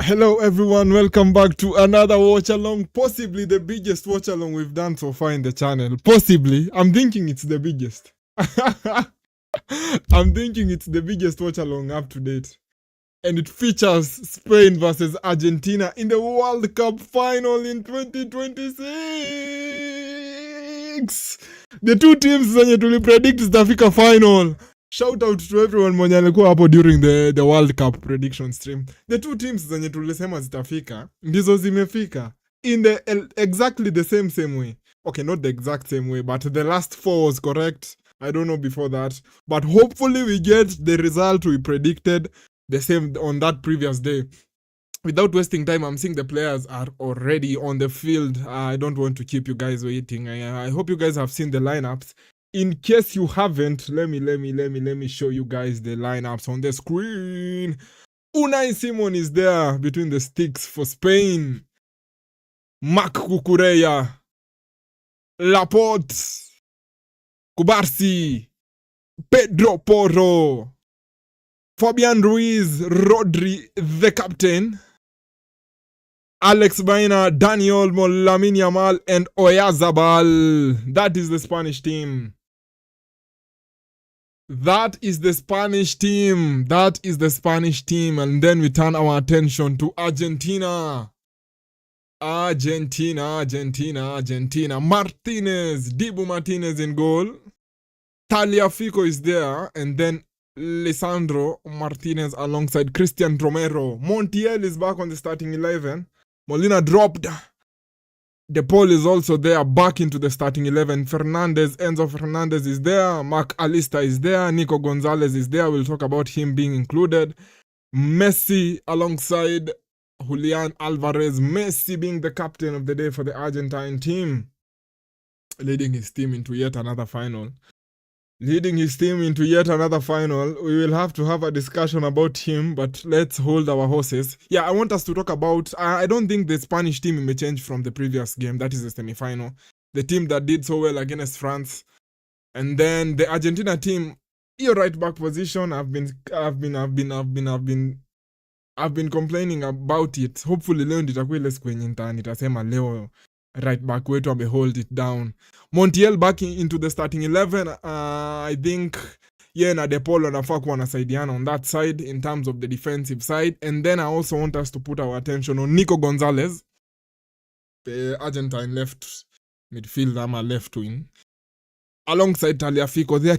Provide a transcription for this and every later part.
Hello everyone, welcome back to another watch along, possibly the biggest watch along we've done so far in the channel. Possibly, I'm thinking it's the biggest. I'm thinking it's the biggest watch along up to date. And it features Spain versus Argentina in the World Cup final in 2026. The two teams zenye tulipredict zitafika final. Shout out to everyone mwenye alikuwa hapo during the World Cup prediction stream. The two teams zenye tulisema zitafika ndizo zimefika in the exactly the same way. Okay, not the exact same way, but the last four was correct. I don't know before that, but hopefully we get the result we predicted the same on that previous day. Without wasting time, I'm seeing the players are already on the field. I don't want to keep you guys waiting. I hope you guys have seen the lineups. In case you haven't, let me show you guys the lineups on the screen. Unai Simon is there between the sticks for Spain. Marc Cucurella, Laporte, Kubarsi, Pedro Porro, Fabian Ruiz, Rodri, the captain, Alex Baena, Dani Olmo, Lamine Yamal, and Oyarzabal. That is the Spanish team. That is the Spanish team. That is the Spanish team. And then we turn our attention to Argentina. Argentina. Martinez, Dibu Martinez in goal. Tagliafico is there. And then Lisandro Martinez alongside Christian Romero. Montiel is back on the starting 11. Molina dropped. De Paul is also there, back into the starting 11. Enzo Fernandez is there. Mark Alista is there. Nico Gonzalez is there. We'll talk about him being included. Messi alongside Julian Alvarez. Messi being the captain of the day for the Argentine team. Leading his team into yet another final. We will have to have a discussion about him, but let's hold our horses. Yeah, I want us to talk about... I don't think the Spanish team may change from the previous game. That is the semi-final. The team that did so well against France. And then the Argentina team, your right back position, I've been complaining about it. Hopefully leo nitakuwa ile siku yenye nitasema leo right back wetu hold it down. Montiel back into the starting 11. I think na De Paul wanafaa kuwa wanasaidiana on that side in terms of the defensive side. And then I also want us to put our attention on Nico Gonzalez, the Argentine left midfield, left wing, alongside Tagliafico. They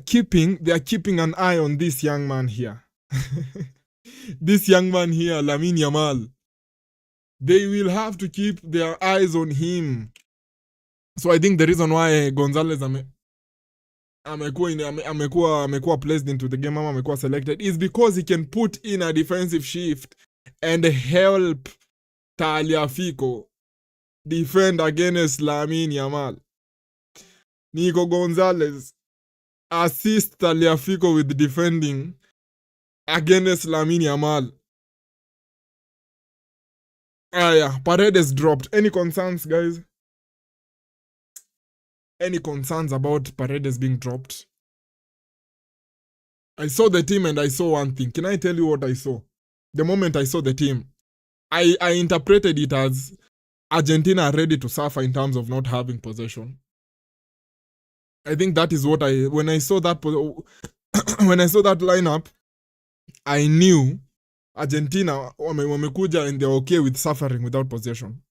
are keeping an eye on this young man here. This young man here, Lamine Yamal. They will have to keep their eyes on him. So I think the reason why Gonzalez amekuwa placed into the game, amekuwa selected, is because he can put in a defensive shift and help Tagliafico defend against Lamine Yamal. Nico Gonzalez assist Tagliafico with defending against Lamine Yamal. Yeah, Paredes dropped. Any concerns, guys? Any concerns about Paredes being dropped? I saw the team and I saw one thing. Can I tell you what I saw? The moment I saw the team, I interpreted it as Argentina are ready to suffer in terms of not having possession. I think that is what when I saw that lineup, I knew Argentina wamekuja and they're okay with suffering without possession.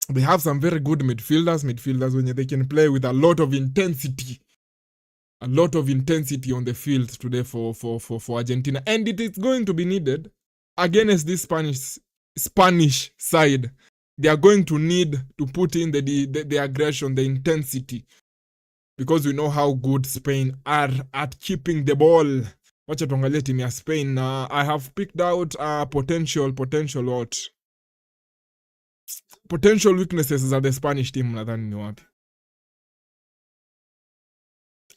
They have some very good midfielders when they can play with a lot of intensity. A lot of intensity on the field today for Argentina. And it is going to be needed against this Spanish side. They are going to need to put in the aggression, the intensity. Because we know how good Spain are at keeping the ball. Wacha tuangalie team ya Spain. I have picked out potential weaknesses za the Spanish team. Nadhani ni wapi.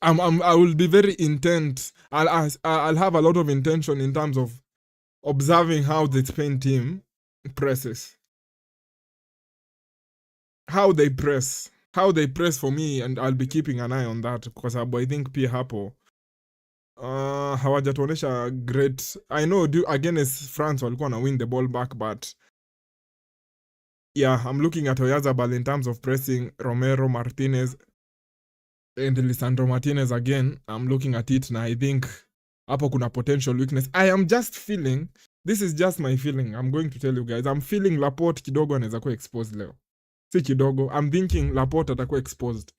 I will be very intent. I'll have a lot of intention in terms of observing how the Spain team presses. How they press for me, and I'll be keeping an eye on that because I think pia hapo hawajatuonesha great. I know against France walikuwa na win the ball back, but Yeah, I'm looking at Oyarzabal in terms of pressing Romero, Martinez, and Lisandro Martinez again. I'm looking at it, and I think hapo kuna potential weakness. I am just feeling, this is just my feeling. I'm going to tell you guys. I'm feeling Laporte kidogo anaweza kuwa exposed leo. Si kidogo. I'm thinking Laporte atakuwa exposed.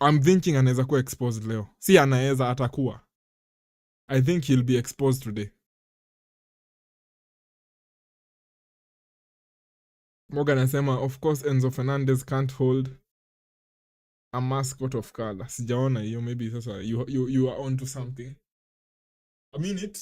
I'm thinking anaweza kuwa exposed leo. Si anaweza, atakuwa. I think he'll be exposed today. Morgan anasema, of course Enzo Fernandez can't hold a mascot of color. Sijaona hiyo, maybe sasa you are on to something. A minute.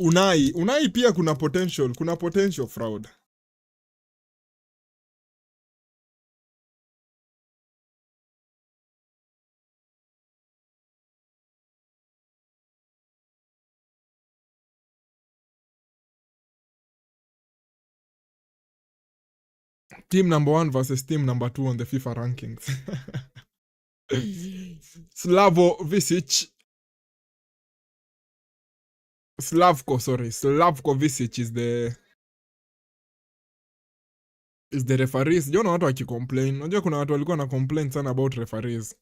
Unai pia kuna potential fraud. Team number 1 versus team number 2 on the FIFA rankings. Slavko Visic is the referees. Sijaona watu wakicomplain. Unajua kuna watu walikuwa na complain sana about referees.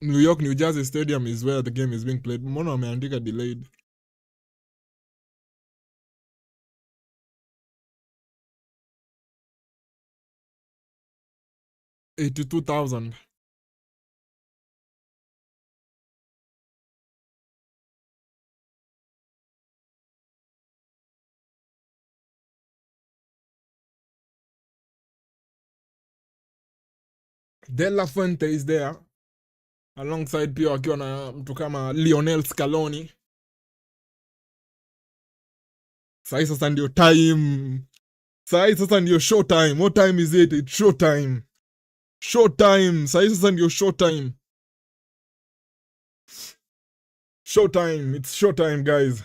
New York, New Jersey Stadium is where the game is being played. Mbona wameandika delayed? $82,000. De La Fuente is there. Alongside pia wakiwa na mtu kama Lionel Scaloni. Sai sasa ndio time. Sai sasa ndio show time. What time is it? It's show time. Show time. Sai sasa ndio show time. Show time. It's show time, guys.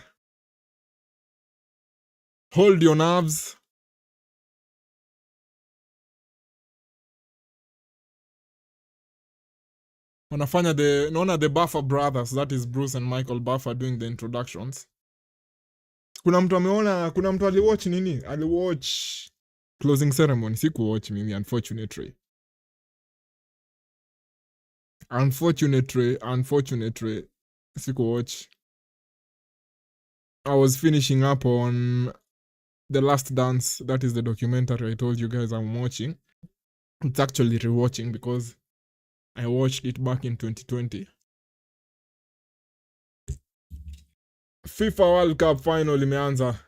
Hold your nerves. Wanafanya naona the Buffer brothers, that is Bruce and Michael Buffer doing the introductions. Kuna mtu ameona, kuna mtu aliwatch nini? Aliwatch closing ceremony. Sikuwatch mimi, unfortunately. Unfortunately, sikuwatch. I was finishing up on The Last Dance. That is the documentary I told you guys I'm watching. It's actually rewatching because I watched it back in 2020. FIFA World Cup final imeanza.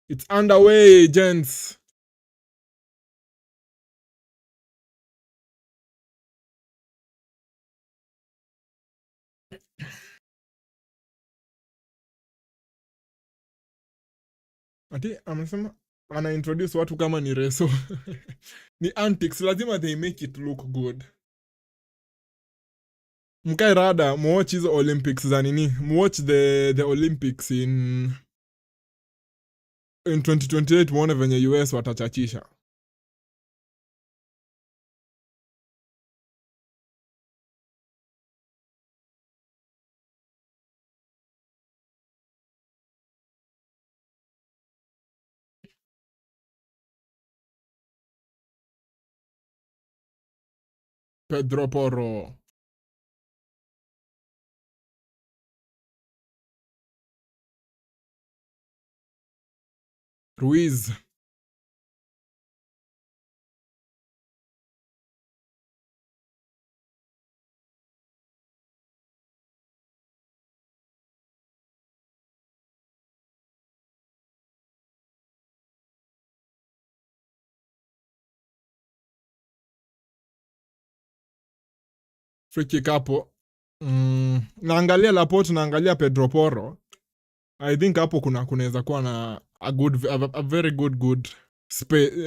It's underway, gents. Ati amesema ana introduce watu kama ni reso. Ni antics, lazima they make it look good. Mkae rada, muwatch hizo Olympics za nini? Muwatch the Olympics in 2028, muone venye US watachachisha. Pedro Porro. Ruiz. Free kick hapo. Naangalia Laporte, naangalia Pedro Porro. I think hapo kunaweza kuwa na a very good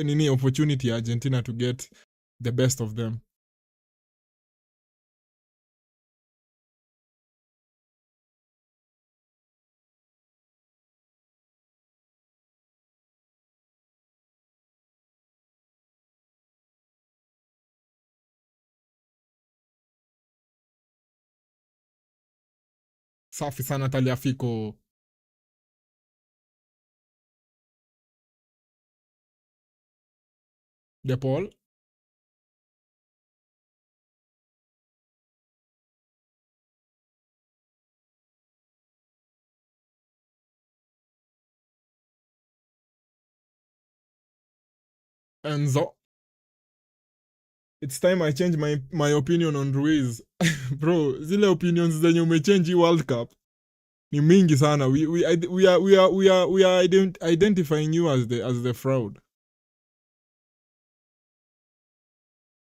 nini opportunity ya Argentina to get the best of them. Safi sana Taliafiko. De Paul. Enzo. It's time I change my opinion on Ruiz. Bro, zile opinions zenye umechange hii World Cup ni mingi sana. We are identifying you as the fraud.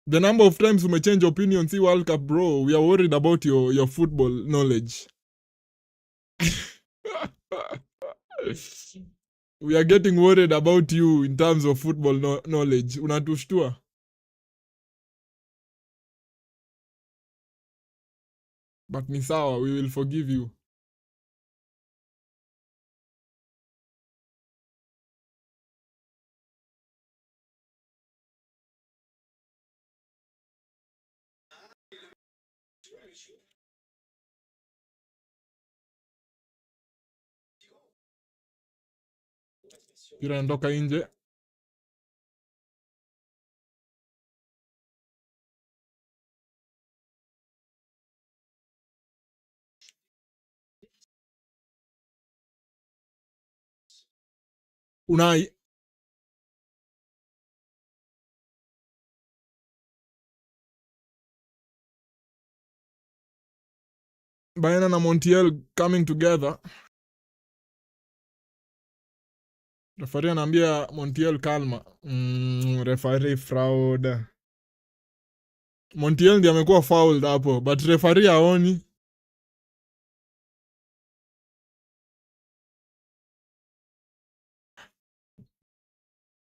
The number of times umechange opinions hii World Cup, bro, we are worried about your football knowledge. We are getting worried about you in terms of football knowledge. Unatushtua. But ni sawa, we will forgive you. Mpira inatoka nje. Unai. Bayern na Montiel coming together. Referee anaambia Montiel kalma. Referee fraud. Montiel ndiye amekuwa fouled hapo, but referee haoni.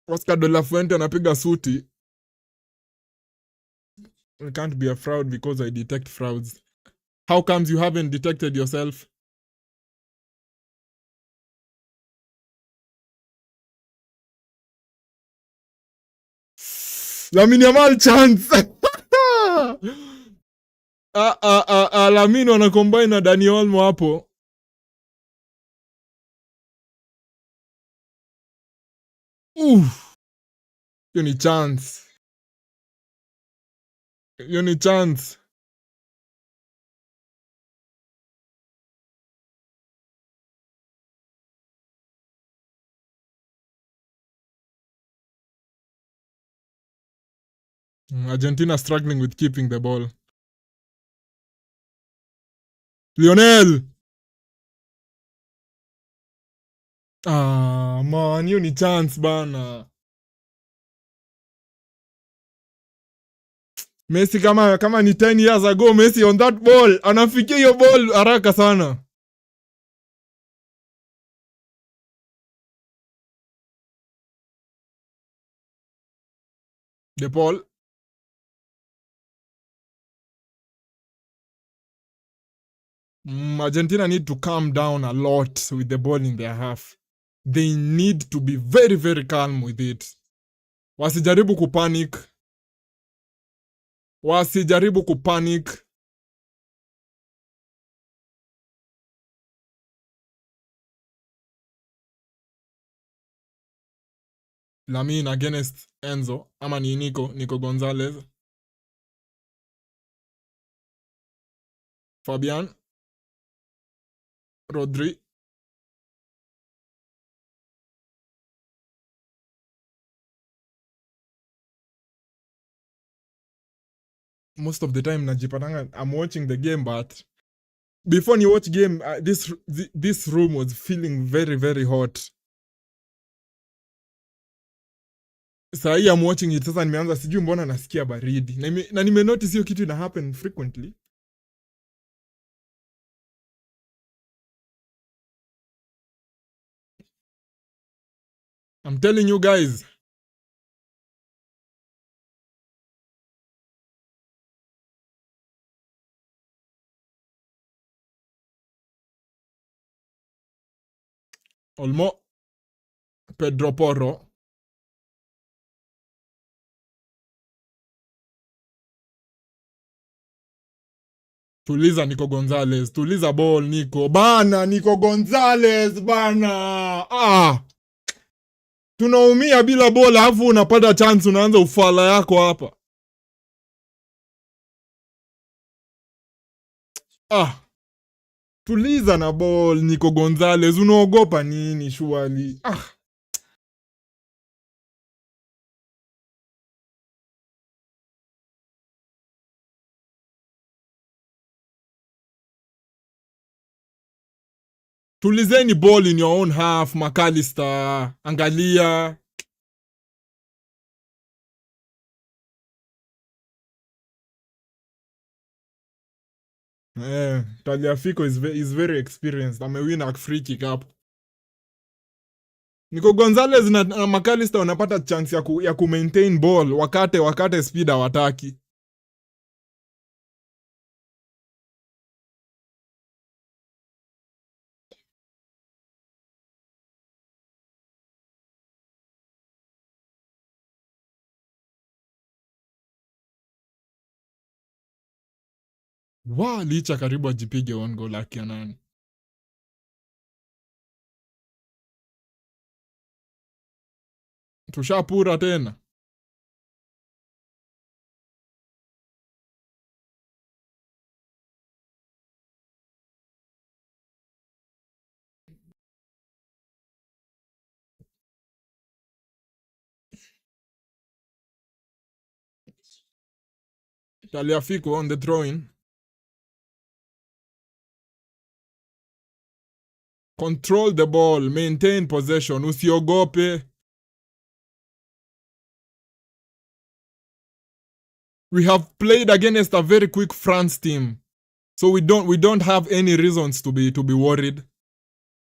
Oscar de la Fuente anapiga suti. You can't be a fraud because I detect frauds. How comes you haven't detected yourself? Lamine Yamal chance. Lamine wana combine na Dani Olmo hapo. Hiyo ni chance. Hiyo ni chance. Argentina struggling with keeping the ball. Lionel. Man, hiyo ni chance bana. Messi kama ni 10 years ago, Messi on that ball, anafikia hiyo ball haraka sana. De Paul. Argentina need to calm down a lot with the ball in their half. They need to be very, very calm with it. Wasijaribu kupanic. Lamine against Enzo. Ama ni Nico Gonzalez. Fabian. Rodri. Most of the time najipatanga I'm watching the game, but before you watch game, this room was feeling very, very hot. Saa hii I'm watching it, sasa nimeanza sijui mbona nasikia baridi. Na nimenotice hiyo kitu ina happen frequently. I'm telling you guys. Olmo. Pedro Porro. Tuliza Nico Gonzalez. Tuliza ball Nico. Bana Nico Gonzalez bana. Tunaumia bila ball alafu unapata chance unaanza ufala yako hapa. Tuliza na ball Nico Gonzalez. Unaogopa nini surely? Tulizeni ball in your own half, McAllister. Angalia. Taliafico is very experienced. Amewin a free kick up. Nico Gonzalez na McAllister wanapata chance ya ku maintain ball wakate speed hawataki. Licha karibu ajipige on goal akia nani. Tushapura tena. Taliafico on the throw-in. Control the ball, maintain possession, usiogope. We have played against a very quick France team. So we don't have any reasons to be worried.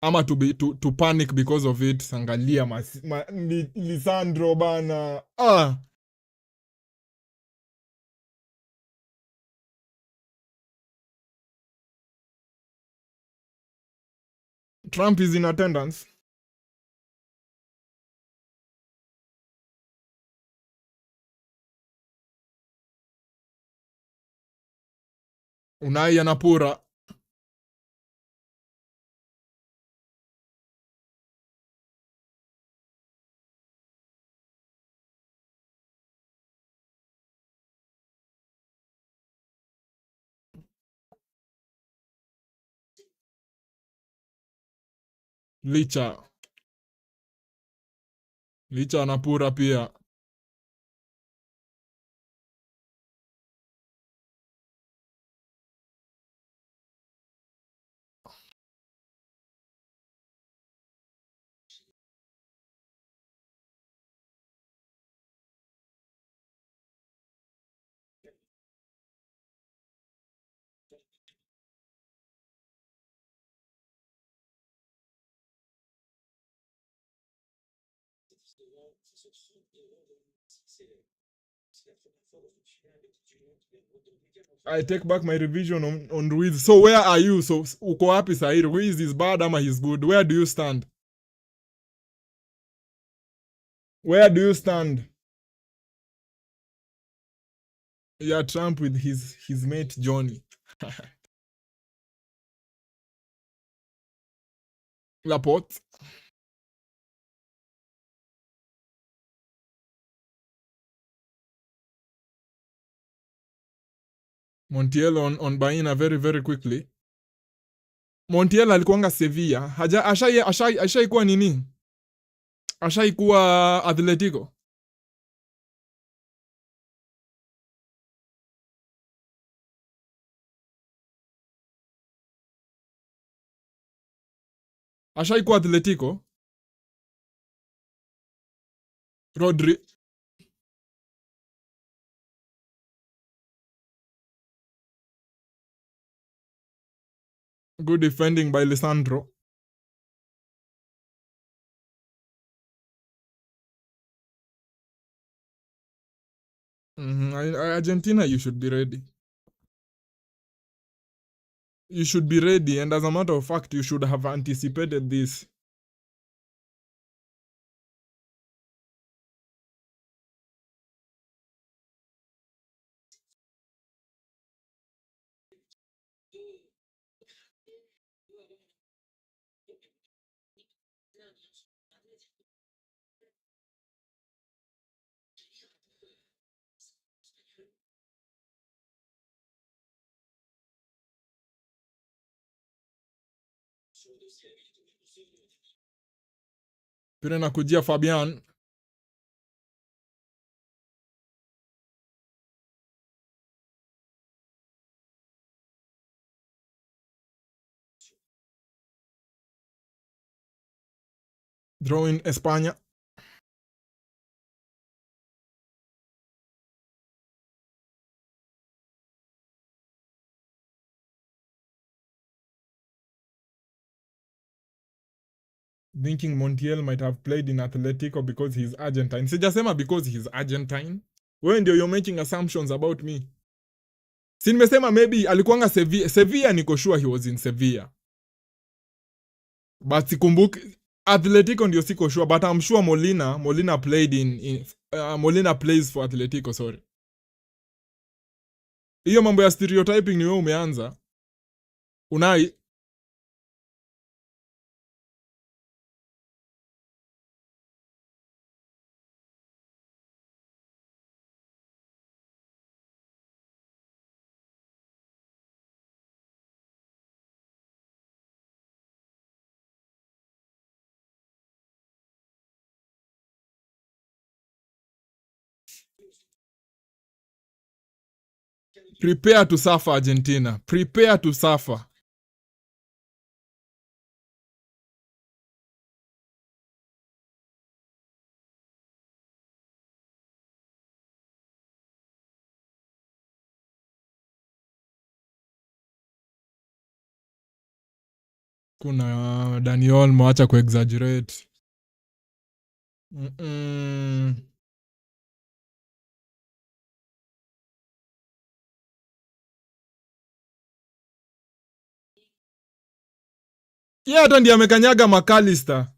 Ama to panic because of it. Sangalia Lisandro bana. Trump is in attendance. Unai anapura. Licha anapura pia. I take back my revision on Ruiz. So where are you? So uko wapi sahi? Ruiz is bad ama he's good? Where do you stand? Where do you stand? Yeah, Trump with his mate Johnny. Laporte. Montiel on Baina very very quickly. Montiel alikuanga Sevilla. Ashaikuwa nini? Ashaikuwa Atletico. Ashaikuwa Atletico. Rodri. Good defending by Lisandro. Argentina, you should be ready. You should be ready, and as a matter of fact, you should have anticipated this. Pira nakujia Fabian. Drawing España. Thinking Montiel might have played in Atletico because he's Argentine. Sijasema because he's Argentine. Wewe ndio you're making assumptions about me. Si nimesema maybe alikuanga Sevilla. Sevilla niko sure he was in Sevilla. But sikumbuki Atletico ndio siko sure, but I'm sure Molina played Molina plays for Atletico, sorry. Hiyo mambo ya stereotyping ni wewe umeanza. Unai prepare to suffer, Argentina. Prepare to suffer. Kuna Daniel mwacha kuexaggerate. Yeah, hata ndiye amekanyaga McAllister.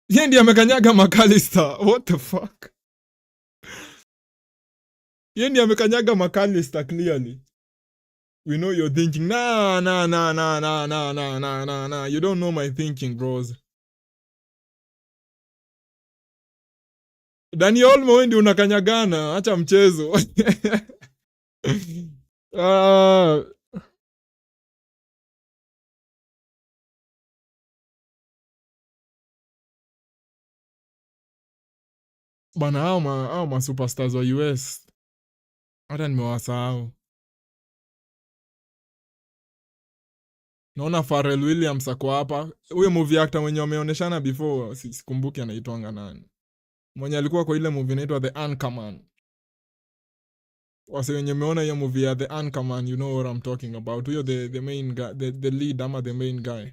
Yeye ndiye amekanyaga McAllister. What the fuck? Yeye ndiye amekanyaga McAllister clearly. We know you're thinking, nah. You don't know my thinking, bros. Daniel Olmo ndio unakanyagana, acha mchezo. Bana hao ma superstars wa US. Hata nimewasahau. Naona Pharrell Williams ako hapa. Huyo movie actor mwenye wameoneshana before, sikumbuki anaitwanga nani. Mwenye alikuwa kwa ile movie inaitwa The Anchorman. Wase wenye meona hiyo movie ya The Anchorman, you know what I'm talking about. Huyo the main guy, the lead ama the main guy.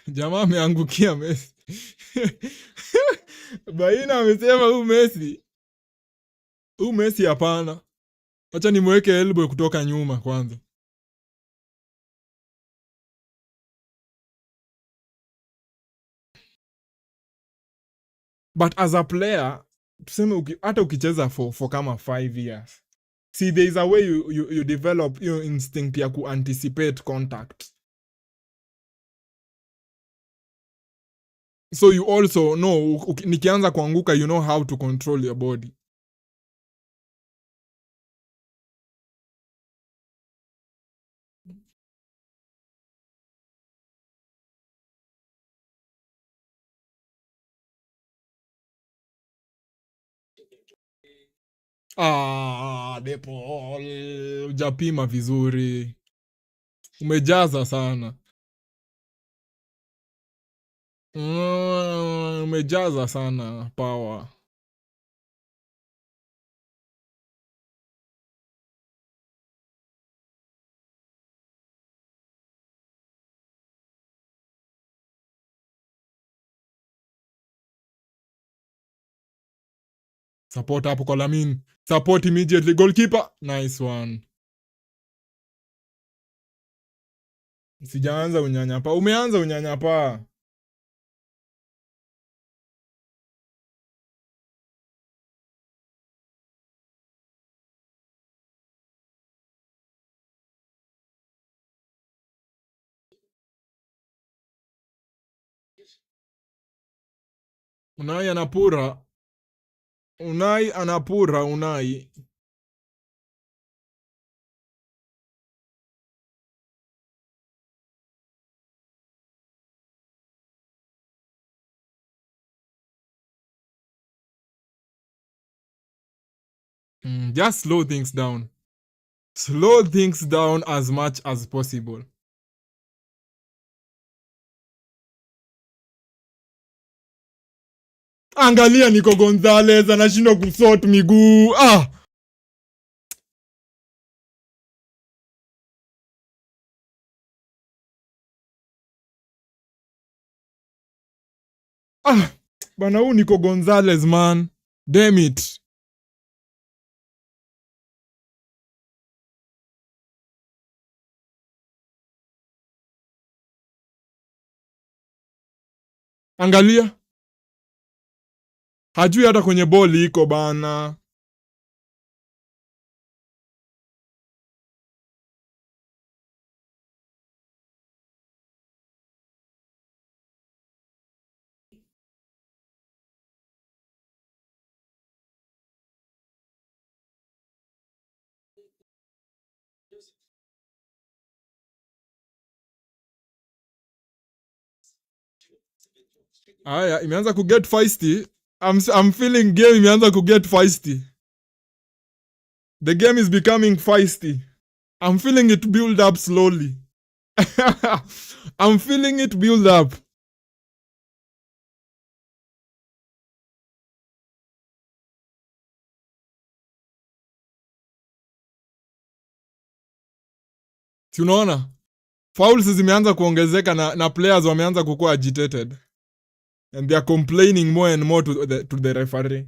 Jamaa ameangukia Messi. Baina amesema huu Messi hapana. Acha nimweke elbow kutoka nyuma kwanza. But as a player, tuseme hata ukicheza for kama 5 years. See, there is a way you develop your instinct ya ku-anticipate contact. So you also know, nikianza kuanguka, you know how to control your body. De Paul, hujapima vizuri. Umejaza sana. Umejaza sana power. Support hapo kwa Lamin. Support immediately. Goalkeeper. Nice one. Sijaanza unyanyapa. Umeanza unyanyapa. Unai anapura. Unai anapura. Unai. Just slow things down. Slow things down as much as possible. Angalia Nico Gonzalez anashindwa kusort miguu. Bana huu Nico Gonzalez man. Damn it. Angalia. Hajui hata kwenye boli iko bana. Aya, imeanza kuget feisty. I'm feeling game imeanza kuget feisty. The game is becoming feisty. I'm feeling it build up slowly. I'm feeling it build up. Si unaona? Fouls zimeanza kuongezeka na players wameanza kukuwa agitated. And they are complaining more and more to the referee.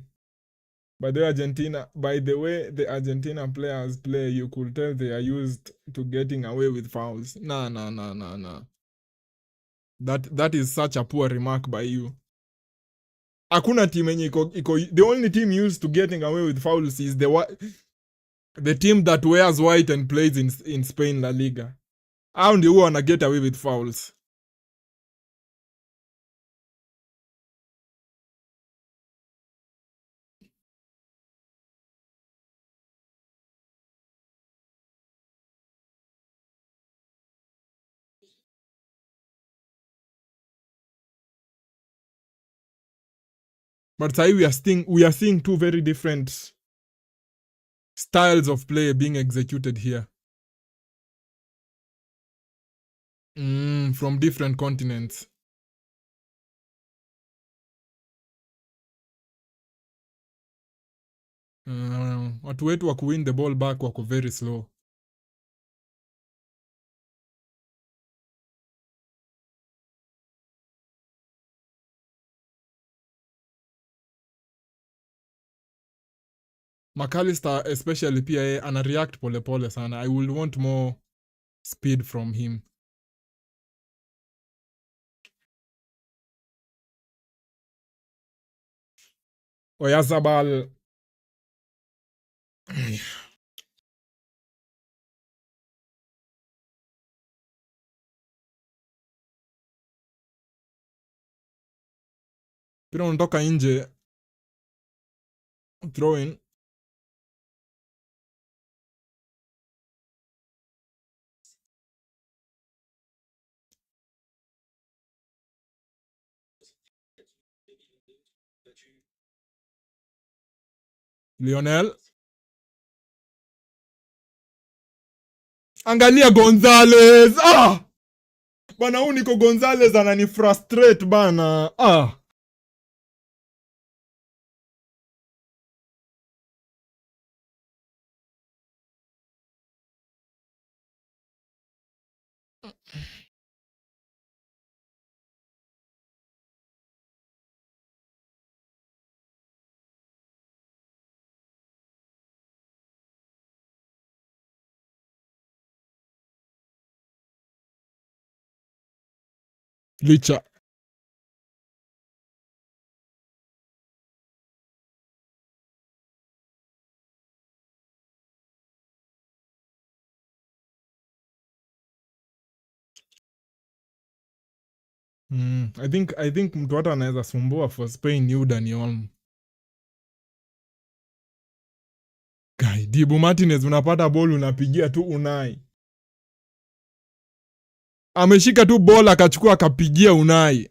By the way the Argentina players play, you could tell they are used to getting away with fouls. Nah. That is such a poor remark by you. Hakuna team yenye iko the only team used to getting away with fouls is the team that wears white and plays in Spain La Liga. Hao ndio huwa wana get away with fouls. But sahi we are seeing two very different styles of play being executed here. From different continents. Watu wetu wa kuwin the ball back wako very slow. McAllister especially pia ana react pole sana. I will want more speed from him. Oyazabal. Pira unatoka nje. Throw in. Lionel. Angalia Gonzalez. Bana huu Nico Gonzalez anani frustrate bana. Licha. I think mtu hata anaweza sumbua for Spain ni Dani Olmo. Guy, Dibu Martinez unapata ball unapigia tu Unai. Ameshika tu ball akachukua akapigia Unai.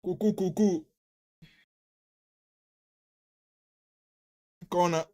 Kuku. Kona.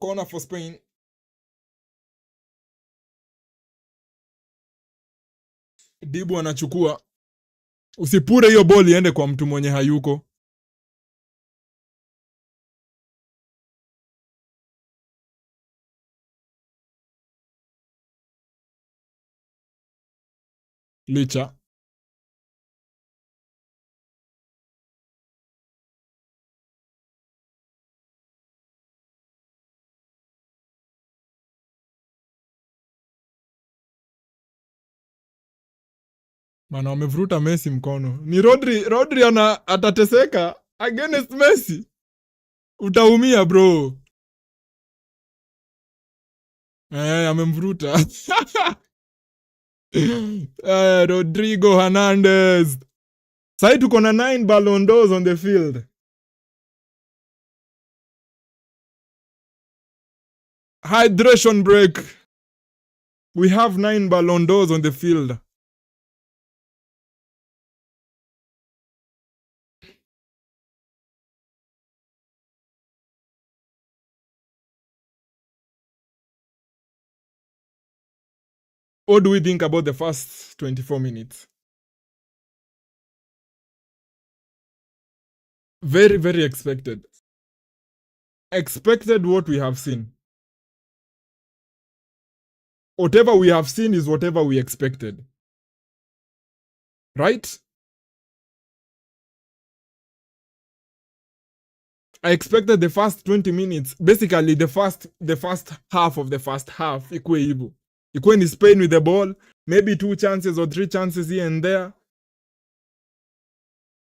Corner for Spain. Dibu anachukua. Usipure hiyo ball iende kwa mtu mwenye hayuko. Licha. Mana wamevuruta Messi mkono. Ni Rodri atateseka against Messi. Utaumia bro. Amemvuruta. Rodrigo Hernandez. Sai tuko na 9 Ballon d'Ors on the field. Hydration break. We have 9 Ballon d'Ors on the field. What do we think about the first 24 minutes? Very, very expected. Expected what we have seen. Whatever we have seen is whatever we expected. Right? I expected the first 20 minutes, basically the first half of the first half, ikuwe hivyo. Ikuwe ni Spain with the ball, maybe 2 chances or 3 chances here and there.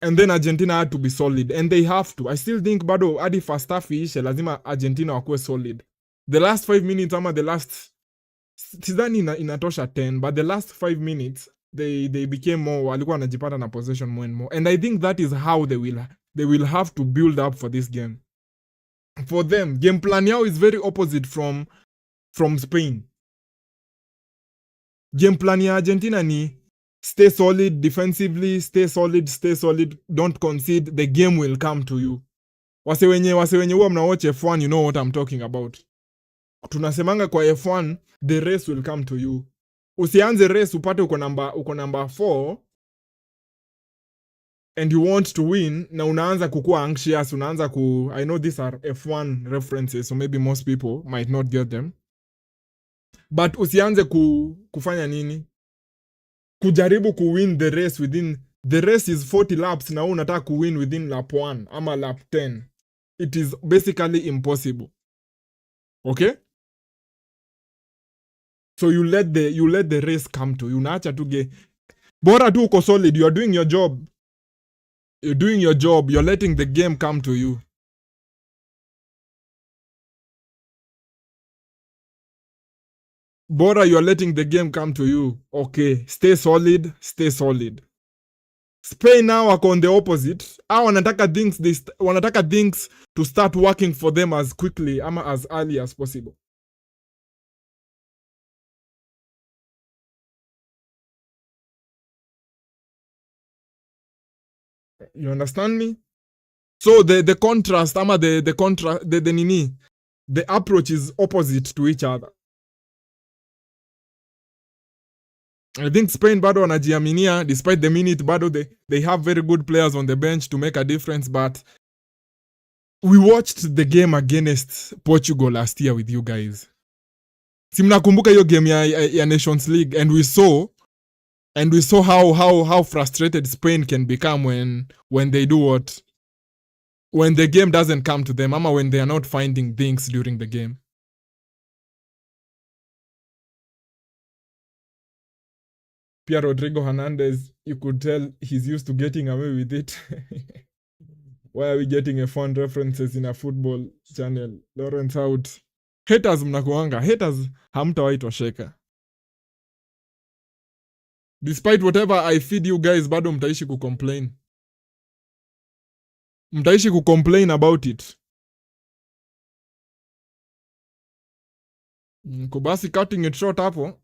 And then Argentina had to be solid. And they have to. I still think bado hadi first half iishe, lazima Argentina wakuwe solid. The last 5 minutes ama the last, sidhani inatosha 10, but the last 5 minutes, they became more, walikuwa wanajipata na possession more and more. And I think that is how they will have to build up for this game. For them, game plan yao is very opposite from Spain. Game plan ya Argentina ni stay solid defensively, stay solid, don't concede, the game will come to you. Wase wenye huwa mnawatch F1, you know what I'm talking about. Tunasemanga kwa F1, the race will come to you. Usianze race upate uko number 4 and you want to win, na unaanza kukua anxious, unaanza I know these are F1 references, so maybe most people might not get them. But usianze kufanya nini? Kujaribu kuwin the race within, the race is 40 laps, na unataka kuwin within lap 1 ama lap 10. It is basically impossible. Okay? So you let the race come to you. Unaacha tu bora tu uko solid, you are doing your job. You're doing your job, you're letting the game come to you. Bora you're letting the game come to you. Okay, stay solid. Spain now wako on the opposite. Wanataka things to start working for them as quickly ama as early as possible. You understand me? So the contrast ama the nini, The approach is opposite to each other. I think Spain bado wanajiaminia despite the minute bado they have very good players on the bench to make a difference, but we watched the game against Portugal last year with you guys. Si mnakumbuka hiyo game ya Nations League, and we saw how frustrated Spain can become when they do what, when the game doesn't come to them, ama when they are not finding things during the game. Pia Rodrigo Hernandez, you could tell he's used to getting away with it. Why are we getting a fun references in a football channel? Lawrence out. Haters mnakuanga. Haters hamtawahi tosheka. Despite whatever I feed you guys, bado mtaishi kucomplain. Mtaishi kucomplain about it. Kubasi cutting it short hapo.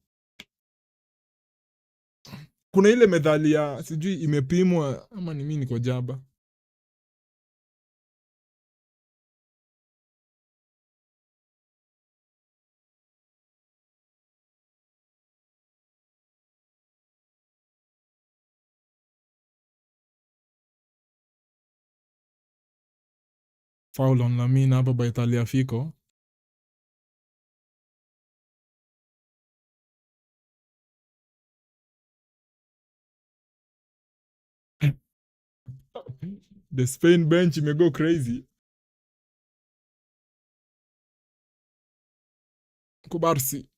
Kuna ile methali ya sijui imepimwa ama ni mimi niko jaba. Foul on Lamine hapa by Tagliafico. The Spain bench may go crazy. Kubarsi.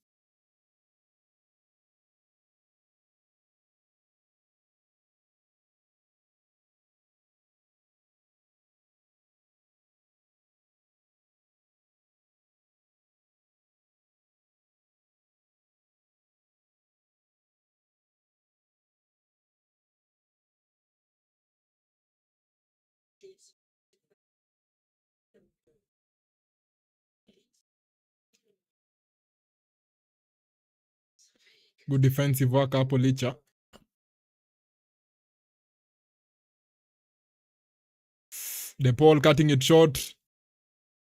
Good defensive work hapo Licha. De Paul cutting it short.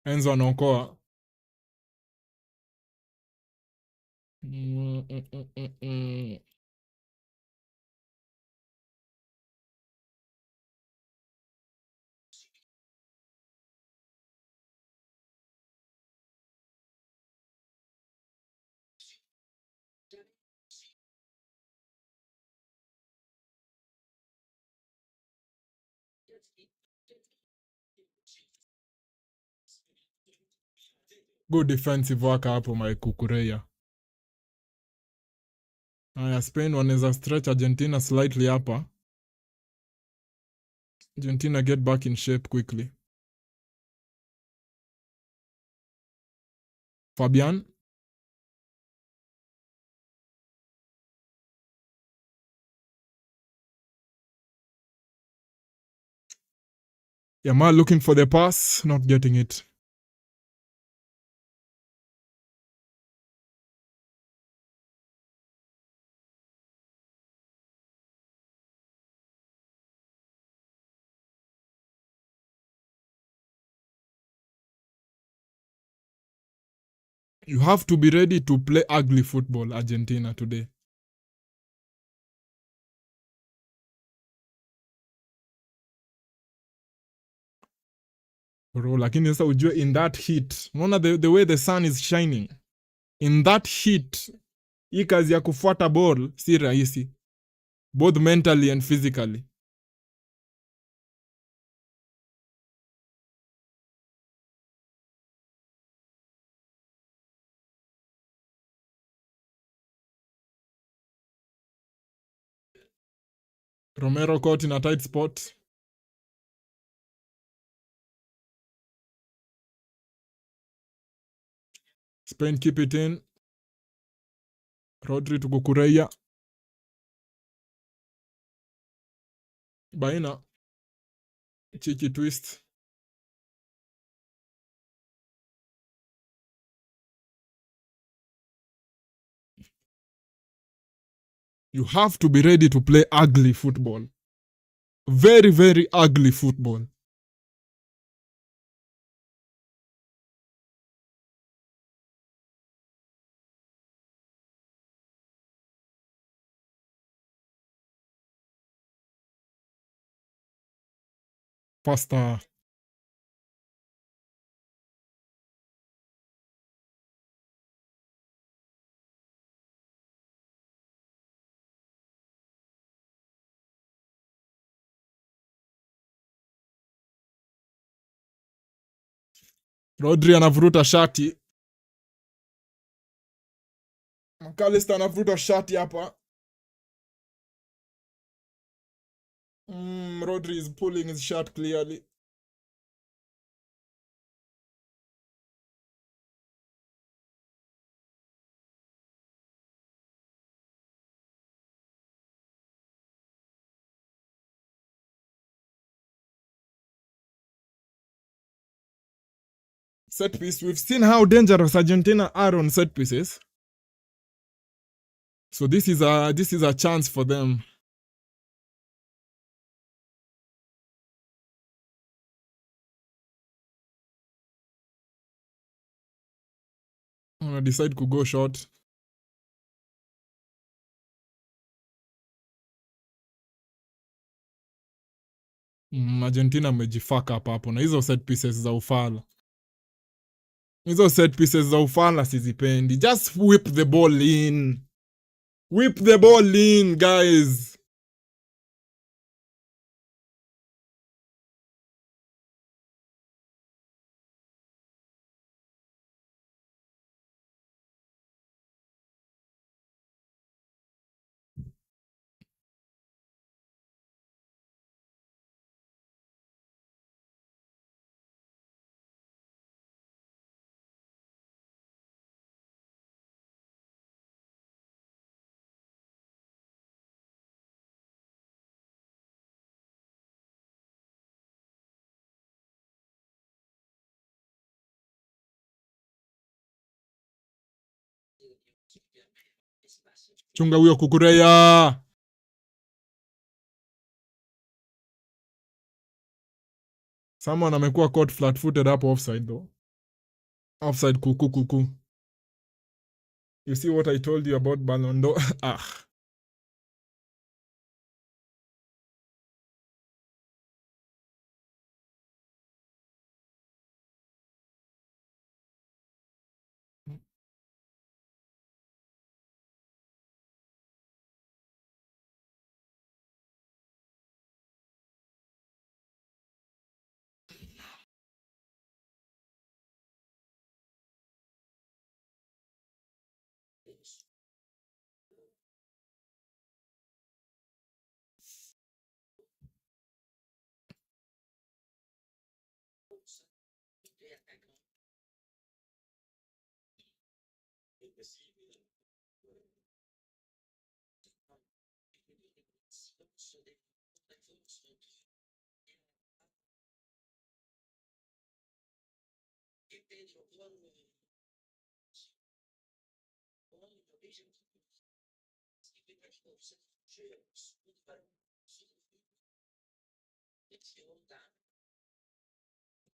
Enzo anaokoa. Good defensive work hapo my Kukureya. Aya, Spain wanaweza stretch Argentina slightly hapa. Argentina get back in shape quickly. Fabian. Yamal looking for the pass, not getting it. You have to be ready to play ugly football, Argentina, today. Bro, lakini sasa ujue in that heat. Unaona the way the sun is shining. In that heat, hii kazi ya kufuata ball si rahisi. Both mentally and physically. Romero caught in a tight spot. Spain keep it in. Rodri to Kukureya. Baina. Cheeky twist. You have to be ready to play ugly football. Very, very ugly football. Faster. Rodri anavuruta shati. McAllister anavuruta shati hapa. Rodri is pulling his shirt clearly. Set piece. We've seen how dangerous Argentina are on set pieces. So this is a chance for them. I'm gonna decide to go short. Argentina amejifaka hapa hapo na hizo set pieces za ufala. Hizo set pieces za ufala sizipendi. Just whip the ball in. Whip the ball in, guys. Chunga huyo Kukureya. Someone amekuwa caught flat-footed hapo offside though. Offside kuku. You see what I told you about Ballon d'Or?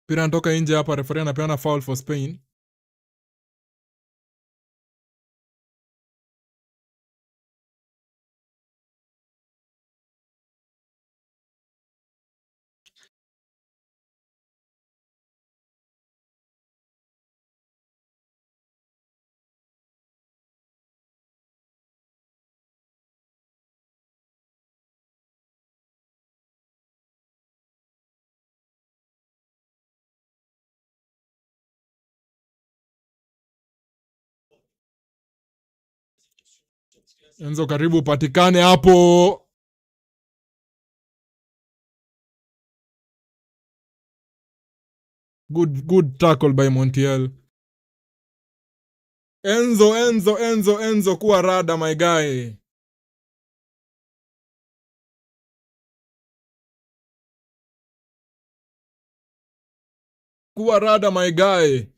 Mpira anatoka nje hapa, referee anapeana foul for Spain. Enzo karibu patikane hapo. Good tackle by Montiel. Enzo kuwa rada my guy. Kuwa rada my guy.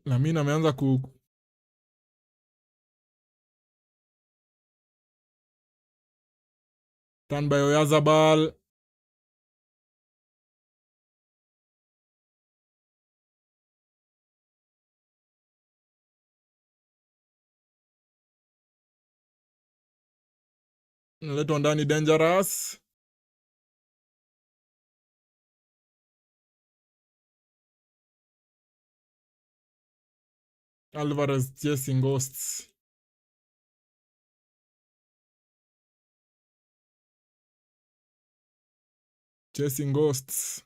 Lamine ameanza ku turn by Oyarzabal. Naletwa ndani dangerous. Alvarez chasing ghosts. Chasing ghosts.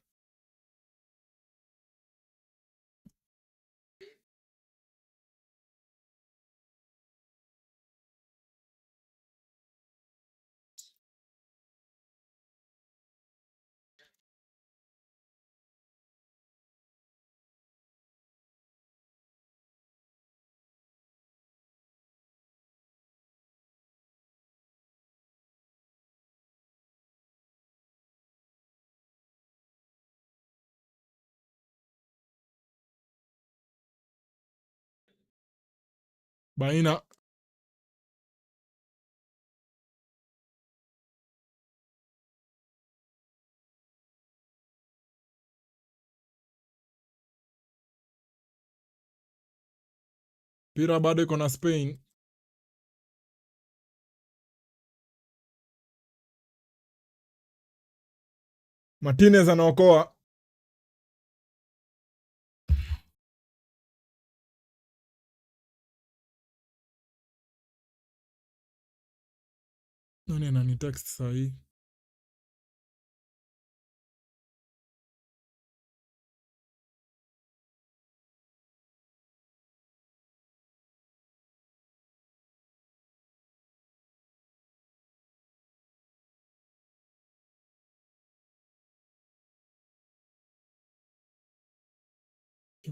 Baina. Pira bado iko na Spain. Martinez anaokoa. Nani ananitext sahi?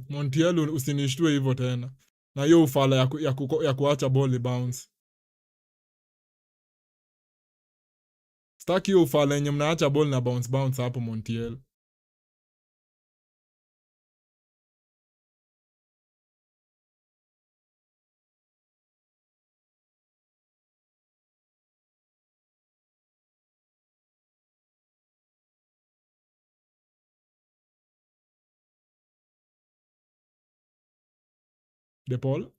Montiel usinishtue hivyo tena. Na hiyo ufala ya kuacha ball bounce. Staki hiyo ufala yenye mnaacha ball na bounce hapo Montiel. De Paul.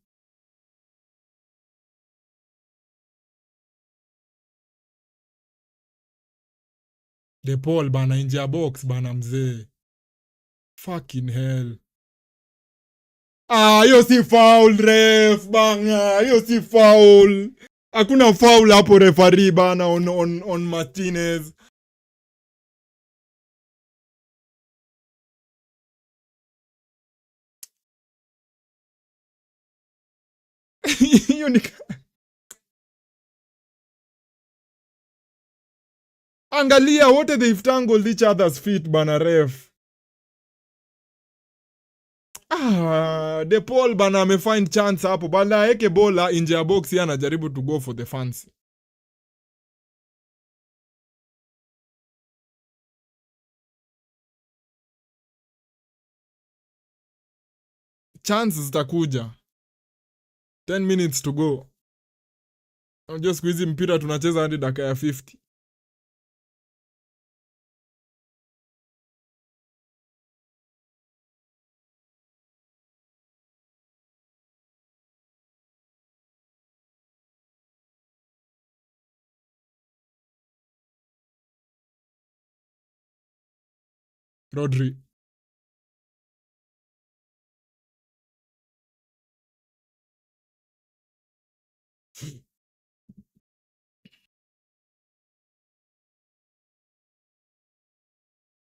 De Paul bana nje ya box bana mzee. Fucking hell. Hiyo si foul ref bana. Hiyo si foul. Hakuna foul hapo referee bana on Martinez. Hiyo ni Angalia wote they've tangled each other's feet bana ref. De Paul bana amefind chance hapo bana aeke bola nje ya box yeye anajaribu to go for the fancy. Chance zitakuja. 10 minutes to go. Unajua siku hizi mpira tunacheza hadi dakika ya 50. Rodri.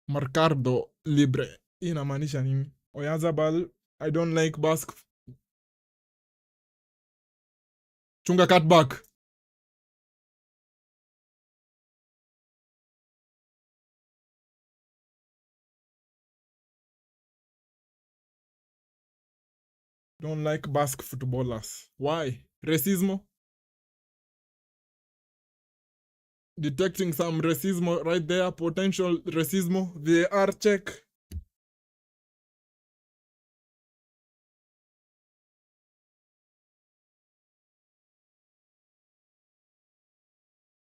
Marcardo libre. Inamaanisha nini? Oyazabal, I don't like Basque. Chunga cutback. Don't like Basque footballers. Why? Racismo? Detecting some racismo right there. Potential racismo. VAR check.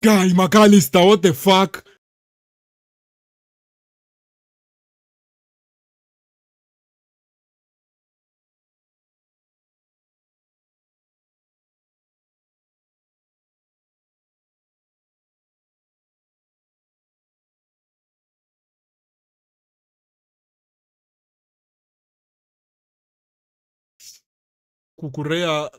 Guy, McAllister, what the fuck? Kukurea.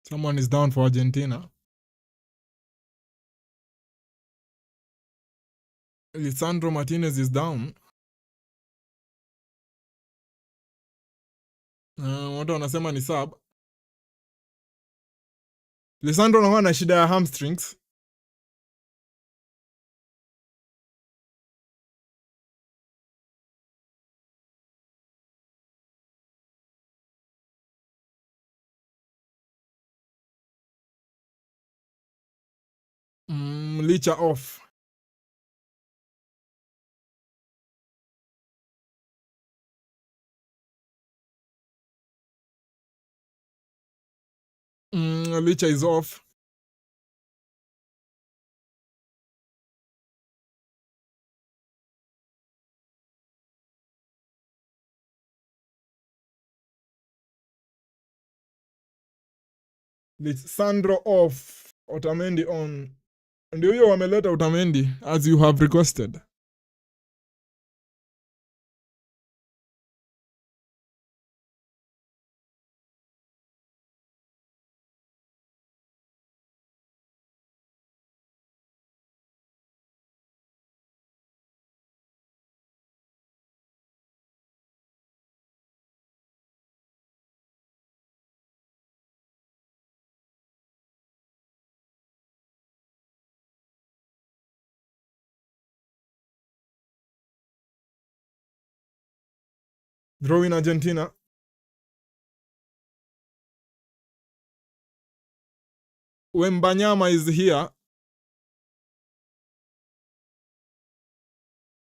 Someone is down for Argentina. Lisandro Martinez is down. Watu wanasema ni sub. Lisandro anakuwa na shida ya hamstrings. Licha off. Licha is off. Lisandro off. Otamendi on. Ndio hiyo wameleta Otamendi as you have requested. Draw in Argentina. Wembanyama is here.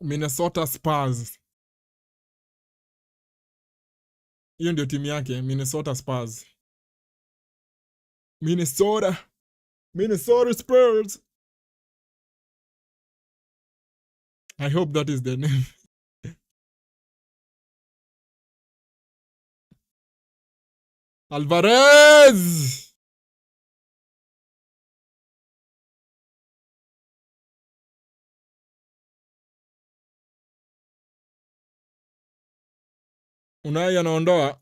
Minnesota Spurs. Hiyo ndio timu yake, Minnesota Spurs. Minnesota Spurs. I hope that is the name. Alvarez. Unai anaondoa.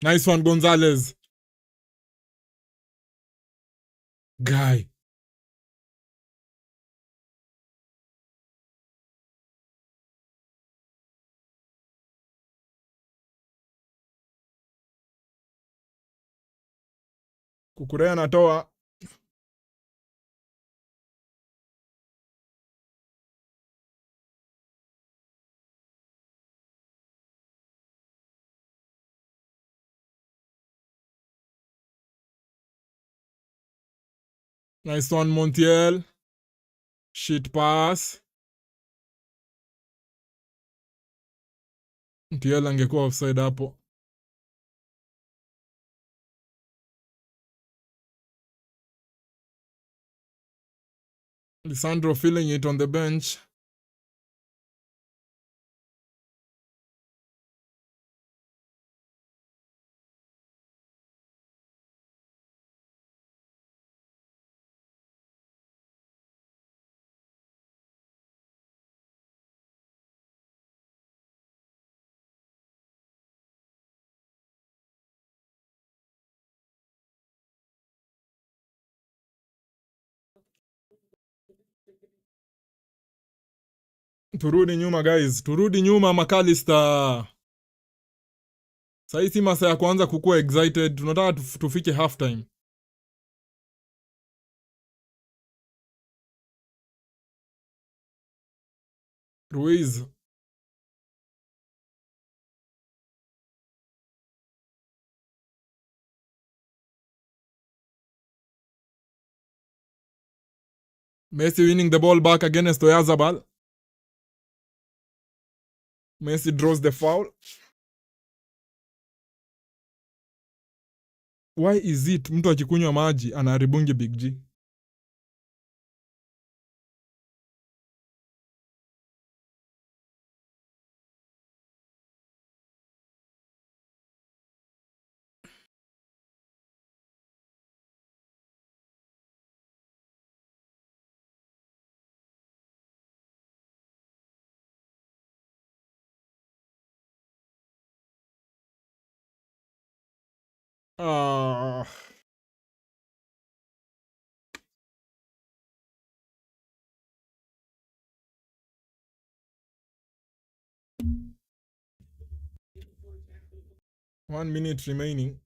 Nice one, Gonzalez. Guy. Kukurea anatoa. Nice one, Montiel. Shit pass. Montiel angekuwa offside hapo. Lisandro feeling it on the bench. Turudi nyuma guys, turudi nyuma McAllister. Sasa si masaa ya kwanza kukua excited, tunataka tufike half time. Ruiz. Messi winning the ball back against Oyarzabal. Messi draws the foul. Why is it mtu akikunywa maji anaharibungi Big G? Uh, One minute remaining.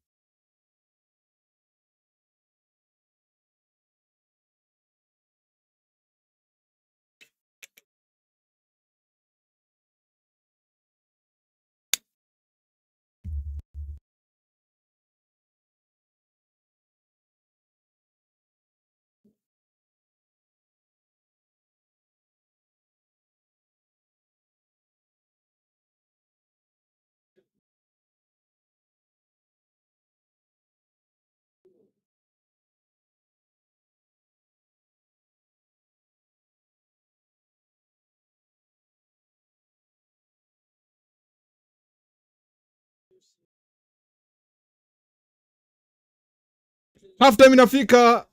Halftime inafika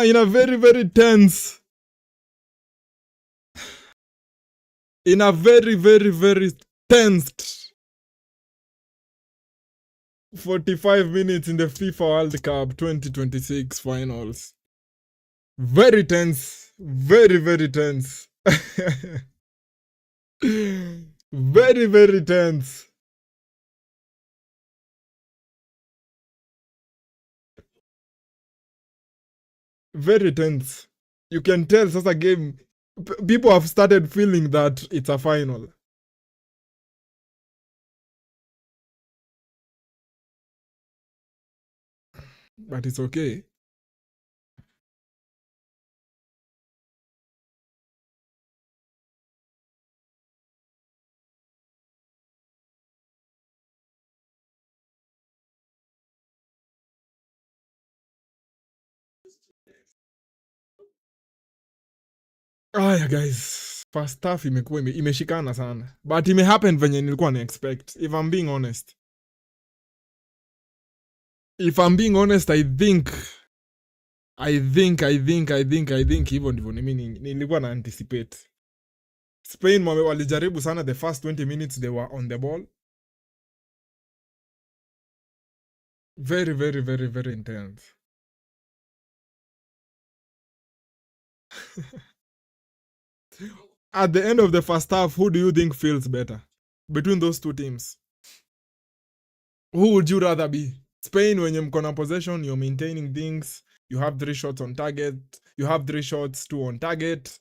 in a very very tense. In a very very very tensed 45 minutes in the FIFA World Cup 2026 finals. Very tense. Very very tense. Very very tense. Very tense. You can tell sasa game people have started feeling that it's a final. But it's okay. Aya guys, first half imekuwa imeshikana sana, but imehappen venye nilikuwa na expect. If I'm being honest, I think hivyo ndivyo nilikuwa na anticipate. Spain walijaribu sana the first 20 minutes they were on the ball. Very very very very intense. At the end of the first half, who do you think feels better between those two teams? Who would you rather be? Spain, when you're in possession, you're maintaining things, you have 3 shots on target, you have 3 shots, 2 on target.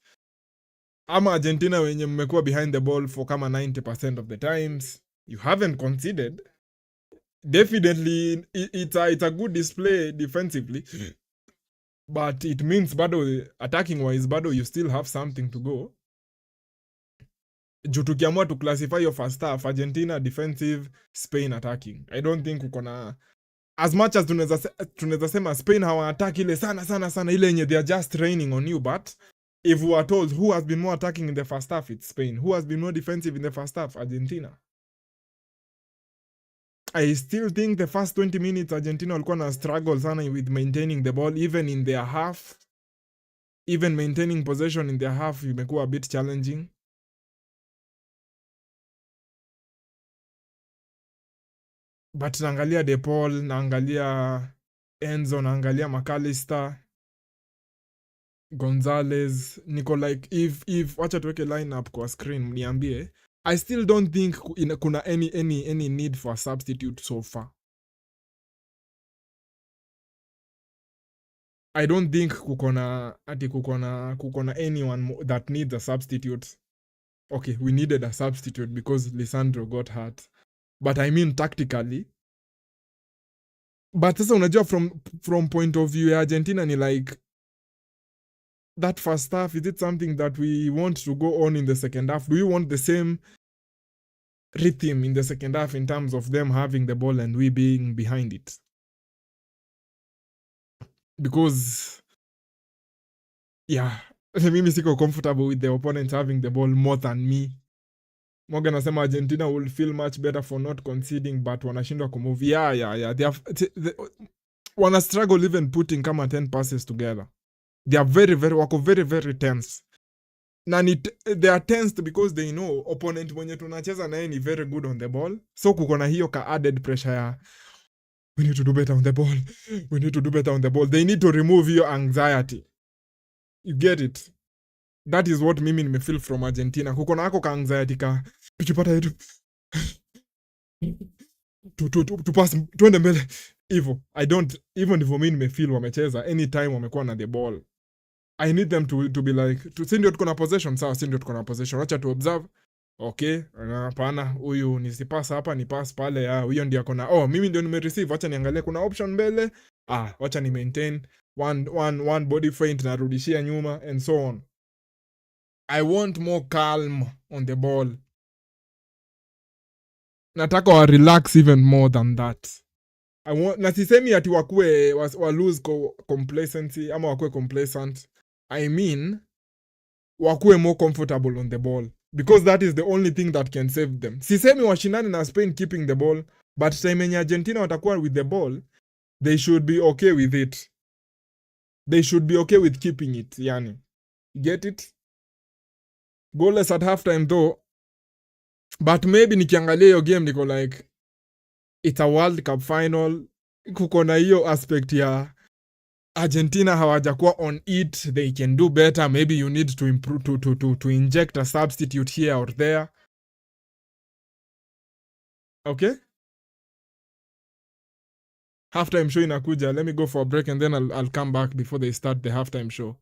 Ama Argentina, when you're behind the ball for kama 90% of the times, you haven't conceded. Definitely, it's a good display defensively, but it means bado attacking wise, bado you still have something to go. Juu tukiamua to classify your first half, Argentina defensive, Spain attacking. I don't think uko na as much as tunaweza sema Spain hawa attack ile sana ile yenye they are just raining on you, but if we are told who has been more attacking in the first half, it's Spain. Who has been more defensive in the first half? Argentina. I still think the first 20 minutes Argentina walikuwa na struggle sana with maintaining the ball even in their half. Even maintaining possession in their half imekuwa a bit challenging. But naangalia De Paul, naangalia Enzo, naangalia McAllister, Gonzalez, niko like if wacha tuweke lineup kwa screen niambie. I still don't think kuna any need for a substitute so far. I don't think kukona anyone that needs a substitute. Okay, we needed a substitute because Lisandro got hurt. But I mean tactically. But sasa unajua from point of view ya Argentina ni like that first half, is it something that we want to go on in the second half? Do you want the same rhythm in the second half in terms of them having the ball and we being behind it? Because yeah, mimi siko comfortable with the opponent having the ball more than me. Morgan anasema Argentina will feel much better for not conceding, but wanashindwa kumove. Yeah. They wana struggle even putting kama 10 passes together. They are wako very tense. Na they are tensed because they know opponent mwenye tunacheza naye ni very good on the ball. So kuko na hiyo ka added pressure ya We need to do better on the ball. We need to do better on the ball. They need to remove your anxiety. You get it? That is what mimi nimefeel from Argentina. Kuko na ako ka anxiety ka tukipata yetu tu pass twende mbele hivyo. I don't even if mimi nimefeel wamecheza anytime wamekuwa na the ball. I need them to be like si ndio tuko na possession sawa, si ndio tuko na possession, acha tu observe. Okay, hapana, huyu nisipass hapa ni pass pale, huyo ndio akona, mimi ndio nimereceive, acha niangalie kuna option mbele, acha ni maintain one body feint narudishia nyuma and so on. I want more calm on the ball. Nataka wa relax even more than that. Na sisemi ati wakue wa lose complacency ama wakue complacent. I mean wakue more comfortable on the ball, because that is the only thing that can save them. Sisemi washindani na Spain keeping the ball, but time yenye Argentina watakuwa with the ball, they should be okay with it. They should be okay with keeping it, yani. Get it? Goalless at halftime though, but maybe nikiangalia hiyo game niko like it's a World Cup final, kuko na hiyo aspect ya Argentina hawajakuwa on it, they can do better, maybe you need to improve to inject a substitute here or there. Okay? Halftime show inakuja. Let me go for a break and then I'll come back before they start the halftime show.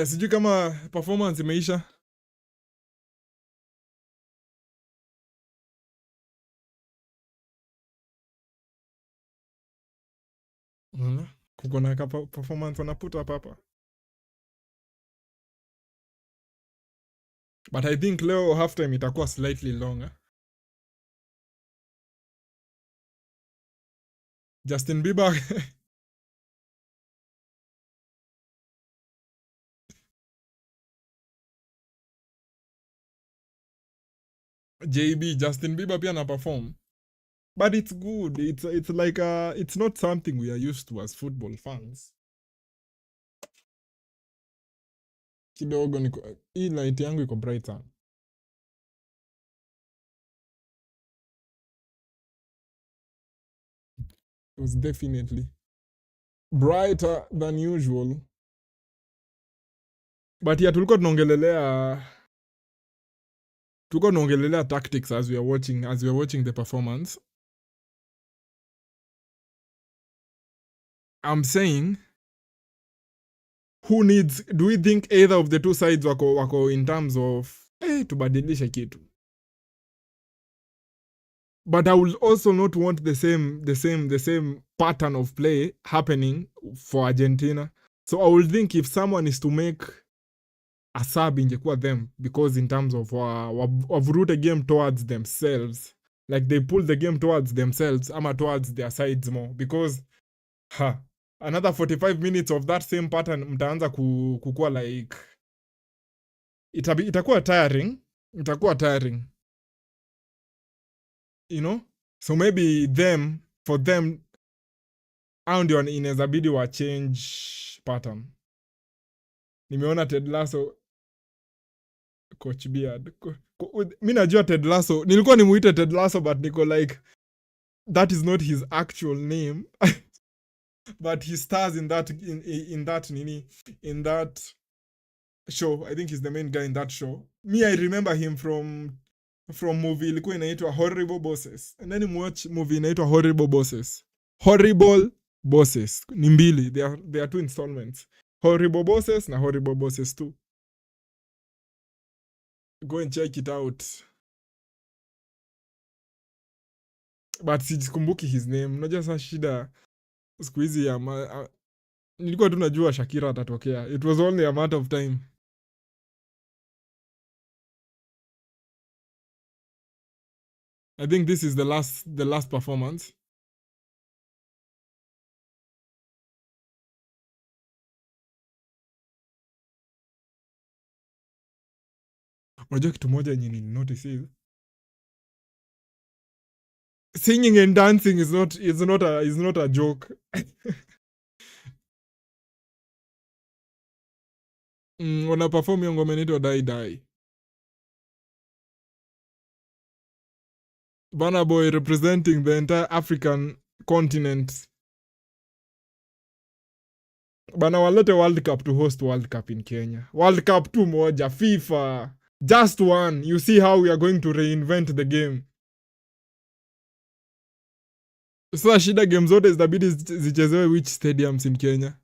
Sijui kama performance imeisha. Kuko na performance wanaput up hapa. But I think leo halftime itakuwa slightly longer. Justin Bieber JB Justin Bieber pia na perform. But it's good. It's like it's not something we are used to as football fans. Kidogo niko hii light yangu iko bright sana. It was definitely brighter than usual. But yeah, tulikuwa tunaongelelea tactics as we are watching the performance. I'm saying, do we think either of the two sides wako in terms of tubadilishe kitu? But I will also not want the same pattern of play happening for Argentina. So I will think if someone is to make a sub ingekuwa them, because in terms of root a game towards themselves, like they pull the game towards themselves ama towards their sides more, because another 45 minutes of that same pattern mtaanza kukua like itakuwa tiring, you know. So maybe for them au ndio inawezabidi wa change pattern. Nimeona Ted Lasso Coach Beard. Mi najua Ted Lasso, nilikuwa nimuite Ted Lasso but niko like that is not his actual name. But he stars in that in that show. I think he's the main guy in that show. Me, I remember him from movie ilikuwa inaitwa Horrible Bosses. And then watch movie inaitwa Horrible Bosses. Horrible Bosses. Ni mbili. They are two installments. Horrible Bosses na Horrible Bosses 2. Go and check it out. But sijikumbuki his name. Unajua sasa shida siku hizi ya nilikuwa tu najua Shakira atatokea. It was only a matter of time. I think this is the last performance. Unajua kitu moja yenye ni notice is singing and dancing is not a joke. Wana perform hiyo ngoma inaitwa Die Die. Burna Boy representing the entire African continent. Bana walete World Cup to host World Cup in Kenya. World Cup tu moja, FIFA. Just one. You see how we are going to reinvent the game. Sasa shida game zote zitabidi zichezewe which stadiums in Kenya?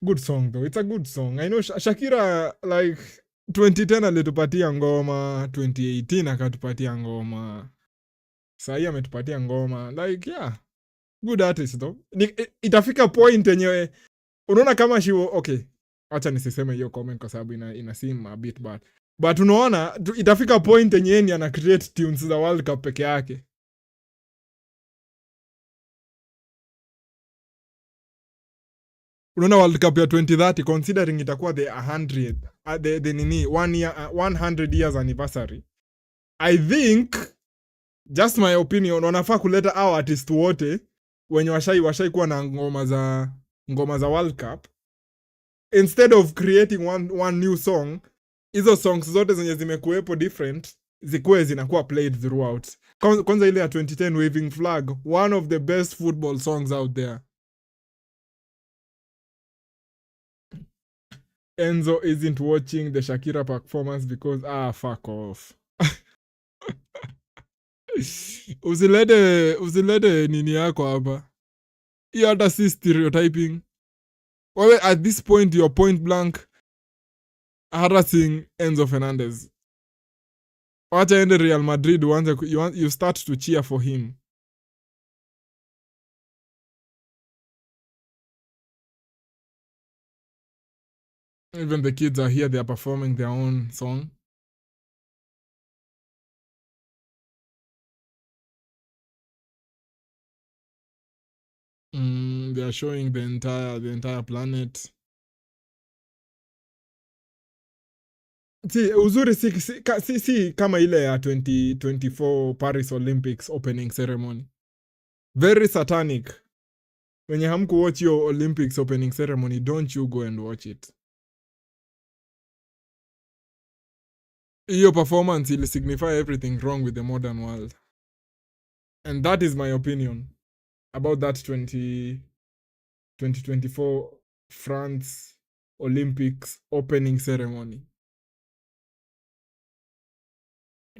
Good song though. It's a good song. I know Shakira like 2010 alitupatia ngoma, 2018 akatupatia ngoma. Sasa ametupatia ngoma. Like yeah. Good artist though. Itafika point yenyewe unaona kama okay. Acha nisiseme hiyo comment kwa sababu ina seem a bit bad. But unaona itafika point yenyewe ana create tunes za World Cup peke yake. Unaona World Cup ya 2030 considering itakuwa the 100 years anniversary. I think just my opinion wanafaa kuleta our artist wote wenye washai kuwa na ngoma za World Cup, instead of creating one new song. Hizo songs zote zenye zimekuwepo different zikuwe zinakuwa played throughout. Kwanza ile ya 2010 Waving Flag, one of the best football songs out there. Enzo isn't watching the Shakira performance because fuck off. Usilete nini yako hapa. Hiyo hata si stereotyping. Wewe at this point you're point blank harassing Enzo Fernandez. Wacha ende Real Madrid you start to cheer for him. Even the kids are here, they are performing their own song. They are showing the entire planet. Si uzuri si kama ile ya 2024 Paris Olympics opening ceremony. Very satanic. Wenye hamku watch your Olympics opening ceremony, don't you go and watch it. Your performance will signify everything wrong with the modern world. And that is my opinion about that 2024 France Olympics opening ceremony.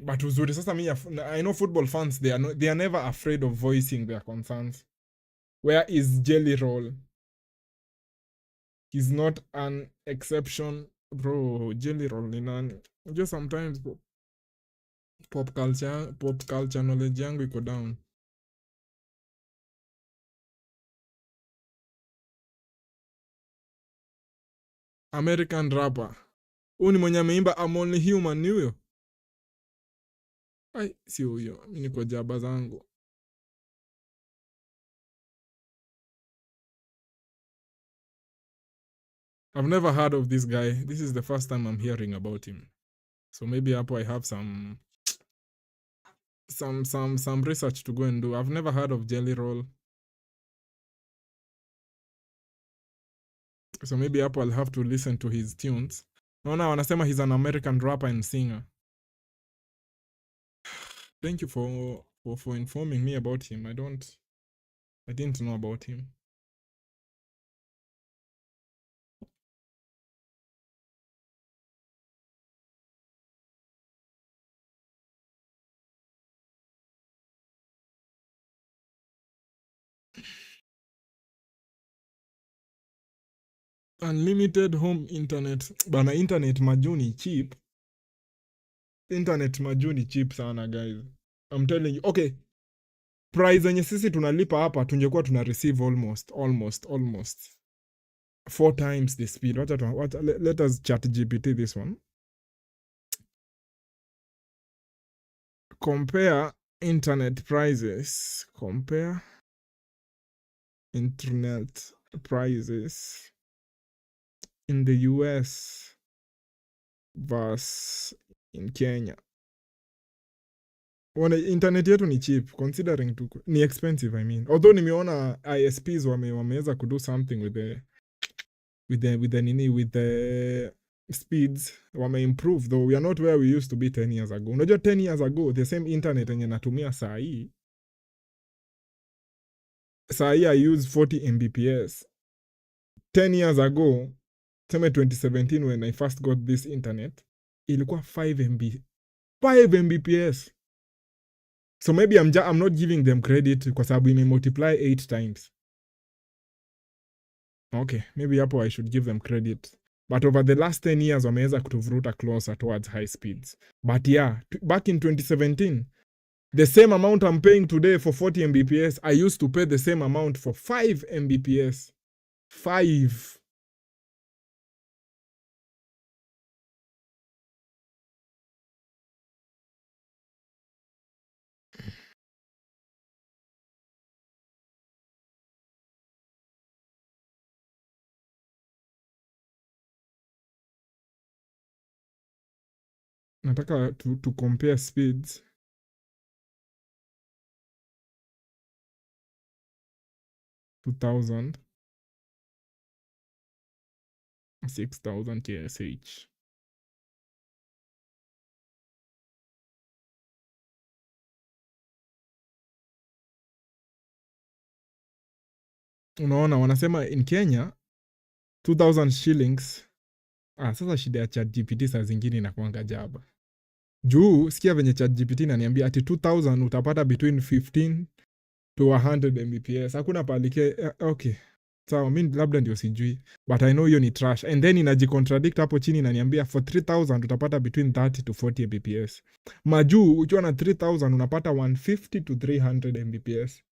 But uzuri sasa I know football fans, they are never afraid of voicing their concerns. Where is Jelly Roll? He's not an exception. Bro, Jelly Roll ni nani? Just sometimes pop culture knowledge yangu iko down. American rapper. Huyu ni mwenye ameimba I'm Only Human, ni huyo? Ai, si huyo. Mimi niko jaba zangu. I've never heard of this guy. This is the first time I'm hearing about him. So maybe hapo I have some research to go and do. I've never heard of Jelly Roll. So maybe hapo I'll have to listen to his tunes. Naona wanasema he's an American rapper and singer. Thank you for informing me about him. I didn't know about him. Unlimited home internet. Bana, internet majuni cheap. Internet majuni cheap sana, guys. I'm telling you. Okay. Price zenye sisi tunalipa hapa tungekuwa tuna receive almost 4 times the speed. Let us chat GPT this one. Compare internet prices. Compare internet prices in the US versus in Kenya. Internet yetu ni cheap considering ni expensive, I mean. Although nimeona ISPs wameweza kudo something with the speeds, wame improve, though we are not where we used to be 10 years ago. Unajua 10 years ago the same internet yenye natumia saa hii I use 40 Mbps. 10 years ago, sema 2017 when I first got this internet, ilikuwa 5 Mbps. So maybe I'm not giving them credit kwa sababu ime multiply 8 times. Okay, maybe hapo I should give them credit. But over the last 10 years wameweza kutuvuruta closer towards high speeds. But yeah, back in 2017, the same amount I'm paying today for 40 Mbps, I used to pay the same amount for 5 Mbps. 5. Nataka to compare speeds. 2000 6000 TSH. Unaona wanasema in Kenya 2000 shillings Sasa shida ya ChatGPT saa zingine inakuanga jaba. Juu sikia venye ChatGPT inaniambia ati 2000 utapata between 15 to 100 Mbps. Hakuna palike okay. Sawa, mi labda ndio sijui, but I know hiyo ni trash. And then inajicontradict hapo chini inaniambia for 3000 utapata between 30 to 40 Mbps. Majuu ukiwa na 3000 unapata 150 to 300 Mbps.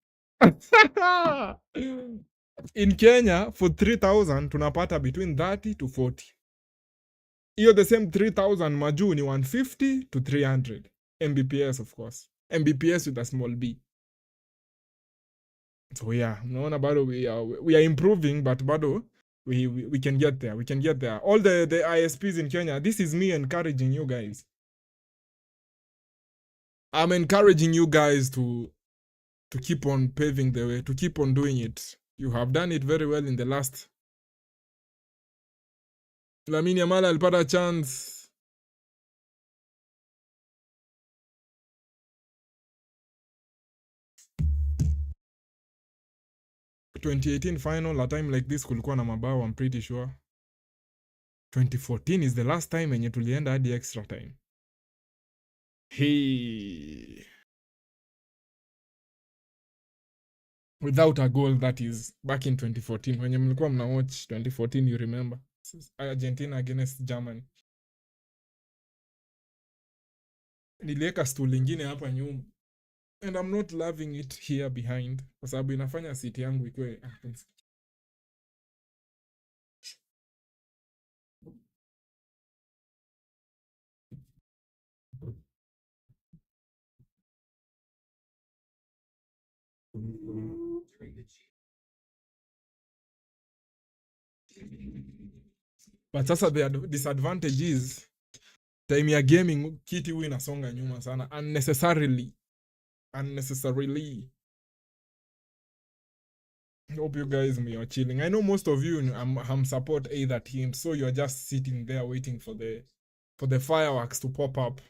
In Kenya for 3000 tunapata between 30 to 40. Hiyo the same 3000 majuu ni 150 to 300 Mbps, of course. Mbps with a small b. So yeah, unaona bado we are improving, but bado we can get there. We can get there. All the ISPs in Kenya, this is me encouraging you guys. I'm encouraging you guys to keep on paving the way, to keep on doing it. You have done it very well in the last. Lamine Yamal alipata chance. ...2018 final, a time like this kulikuwa na mabao, I'm pretty sure. 2014 is the last time enye tulienda hadi extra time. Hey. Without a goal, that is back in 2014. When mlikuwa mna watch 2014, you remember. Argentina against Germany. Nilieka stool lingine hapa nyuma. And I'm not loving it here behind. Kwa sababu inafanya seat yangu ikuwe. But sasa the disadvantage is time ya gaming kiti huwa inasonga nyuma sana unnecessarily. Hope you guys are chilling. I know most of you support either team, so you're just sitting there waiting for the fireworks to pop up.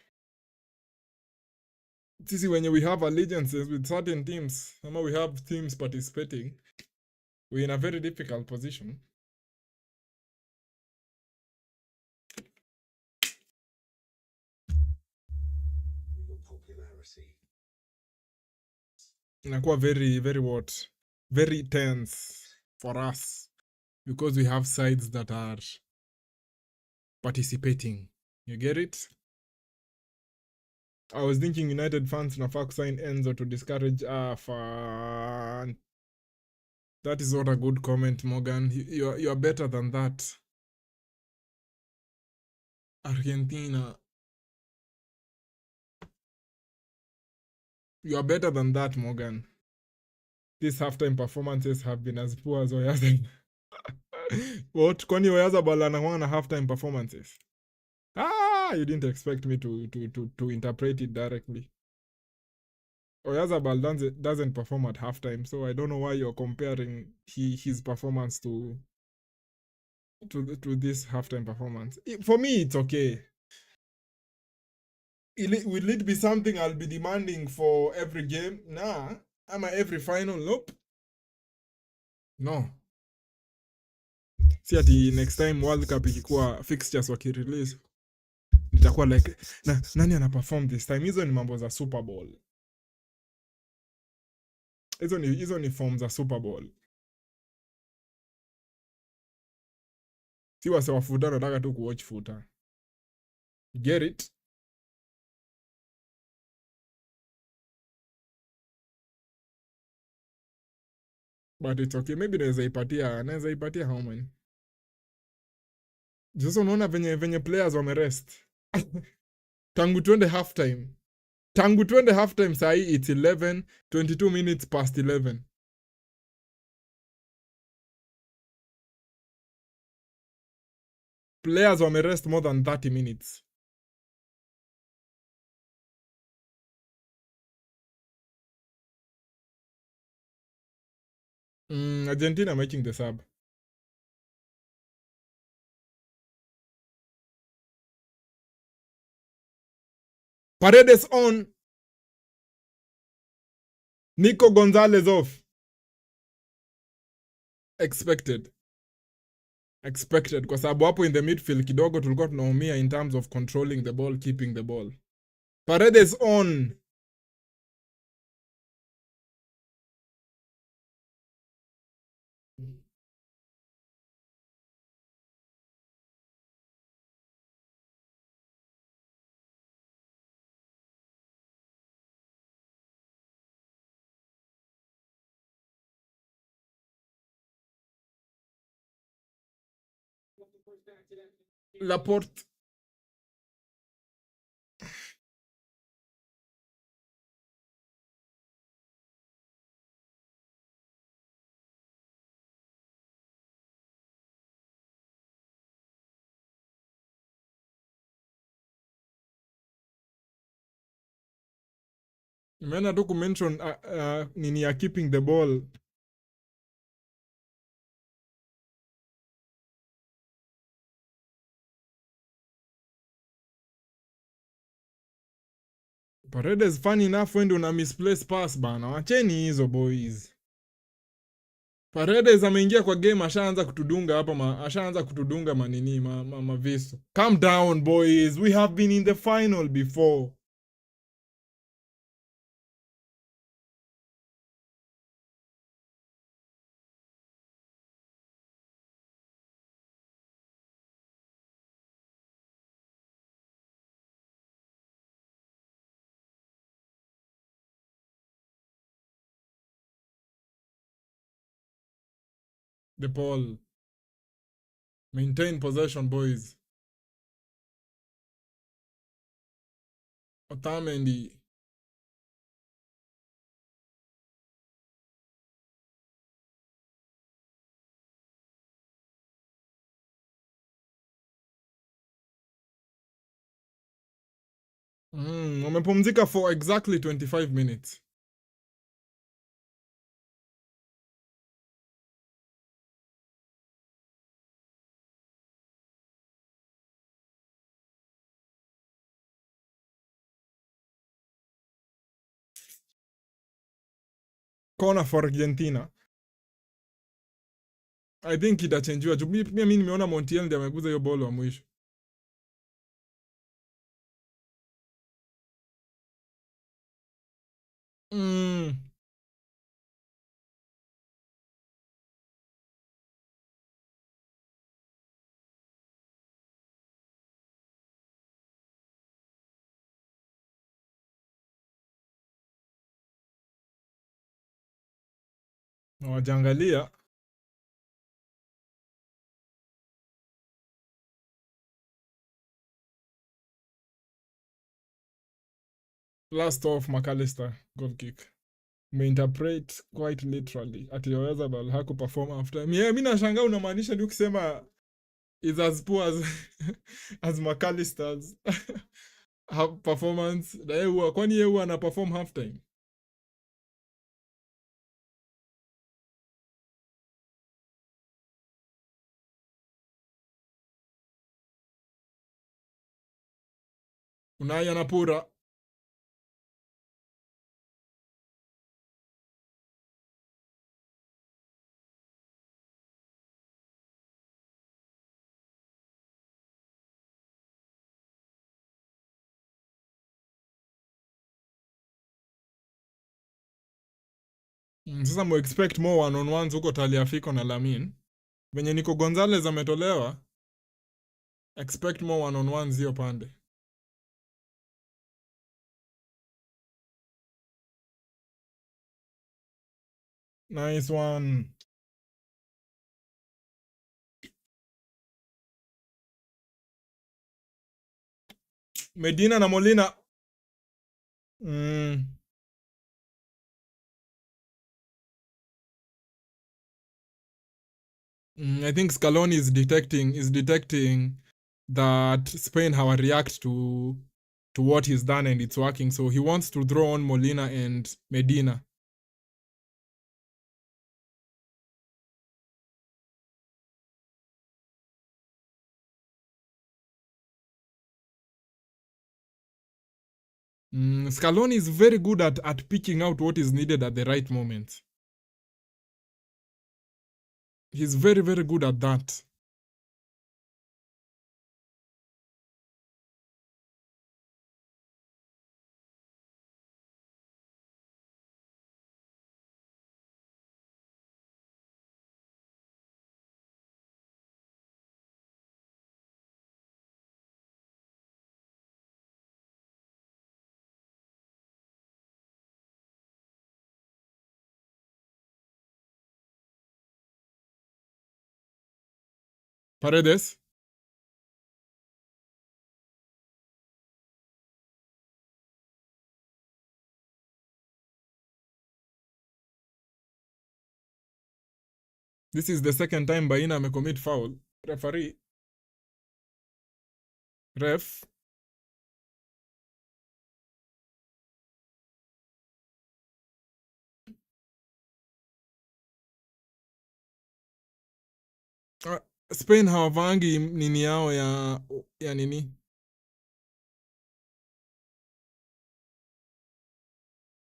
See, when we have allegiances with certain teams, we have teams participating, we're in a very difficult position. Inakuwa very, very what? Very tense for us because we have sides that are participating. You get it? I was thinking United fans nafaa sign Enzo to discourage fan. That is not a good comment, Morgan. You are better than that. Argentina. You are better than that, Morgan. These halftime performances have been as poor as Oyarzabal. What? Kwani Oyarzabal anakuwa na halftime performances? You didn't expect me to interpret it directly. Oyarzabal doesn't perform at halftime, so I don't know why you're comparing his performance to this halftime performance. For me, it's okay. Will it be something I'll be demanding for every game? Nah. Am I every final? Nope. No. See ati next time World Cup ikikuwa fixtures wakirelease, nitakuwa like, nani ana perform this time? Hizo ni mambo za Super Bowl. Hizo ni form za Super Bowl. Si wase wa futa nataka tu kuwatch futa. Get it? But it's okay. Maybe naweza ipatia how many? Sasa unaona venye players wamerest. Tangu twende half time sahi it's 22 minutes past 11. Players wamerest more than 30 minutes. Argentina making the sub. Paredes on. Nico Gonzalez off. Expected. expected kwa sababu hapo in the midfield kidogo tulikuwa tunaumia in terms of controlling the ball, keeping the ball. Paredes on. Laporte. Nimeenda tu kumention nini ya keeping the ball. Paredes funny enough when una misplace pass bana. Wacheni hizo boys. Paredes ameingia kwa game ashaanza kutudunga hapa ashaanza kutudunga manini mavisu. Calm down boys. We have been in the final before. The ball. Maintain possession boys. Otamendi. Wamepumzika for exactly 25 minutes. Corner for Argentina. I think itachangiwa. Pia mimi nimeona Montiel ndiye ameguza hiyo ball wa mwisho. Na wajangalia. Last off McAllister goal kick. Umeinterpret quite literally. Ati yaweza bal haku perform after. Mimi nashangaa unamaanisha ni ukisema is as poor as McAllister's performance. Na yeye kwani yeye ana perform half time. Unai anapura. Sasa mu expect more one-on-ones huko Taliafico na Lamin. Venye Nico Gonzalez ametolewa, expect more one-on-ones hiyo pande. Nice one. Medina na Molina. I think Scaloni is detecting that Spain have react to what he's done and it's working. So he wants to throw on Molina and Medina. Scaloni is very good at picking out what is needed at the right moment. He's very, very good at that. Paredes. This is the second time Baina amecommit foul. Referee. Ref. Spain hawavangi nini yao ya nini.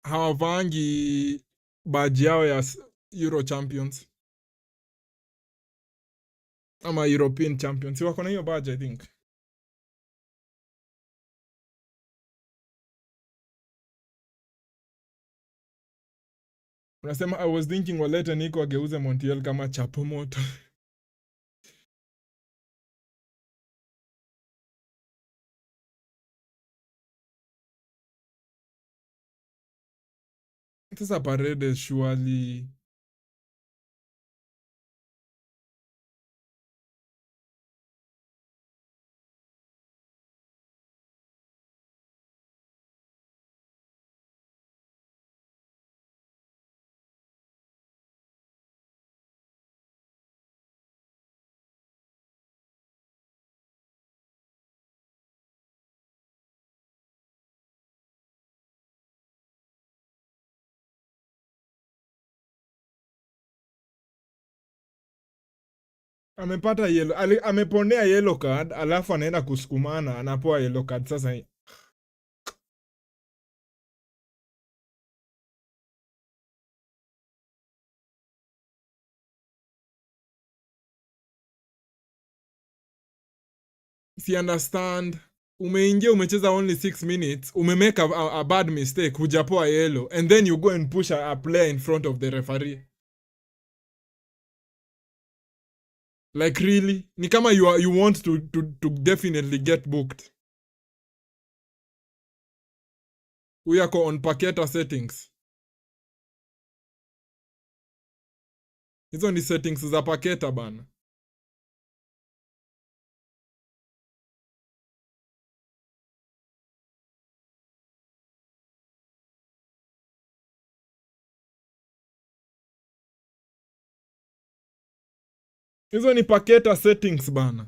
Hawavangi badge yao ya Euro Champions. Ama European Champions. Si wako na hiyo badge, I think. Unasema I was thinking walete Nico ageuze Montiel kama chapo moto. Sasa Paredes surely. Amepata yellow, ameponea yellow card, alafu anaenda kusukumana, anapoa yellow card. Si understand. Umeingia umecheza only 6 minutes, umemake a bad mistake, hujapoa yellow, and then you go and push a player in front of the referee. Like really? Ni kama you want to definitely get booked. We are on Paketa settings. Hizo ni settings za Paketa bana. Hizo ni Paketa settings bana.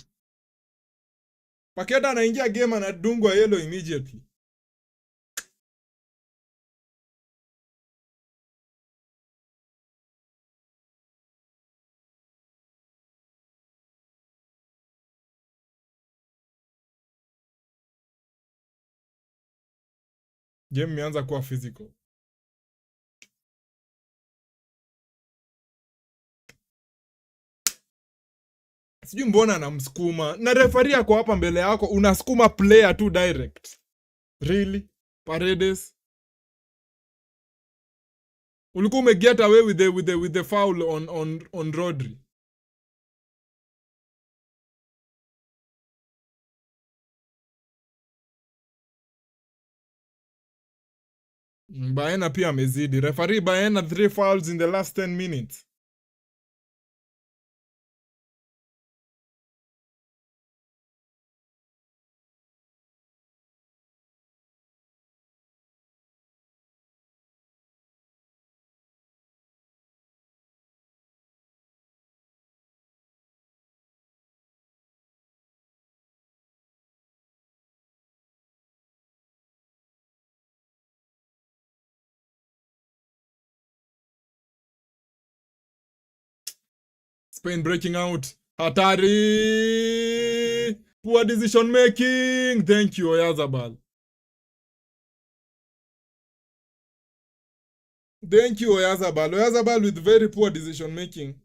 Paketa anaingia game anadungwa yellow immediately. Game imeanza kuwa physical. Sijui mbona anamsukuma. Na referee ako hapa mbele yako, unasukuma player tu direct. Really? Paredes. Ulikuwa umeget away with the foul on Rodri. Baena pia amezidi. Referee Baena 3 fouls in the last 10 minutes. Spain breaking out. Hatari! Poor decision making. Thank you, Oyazabal. Thank you, Oyazabal. Oyazabal with very poor decision making.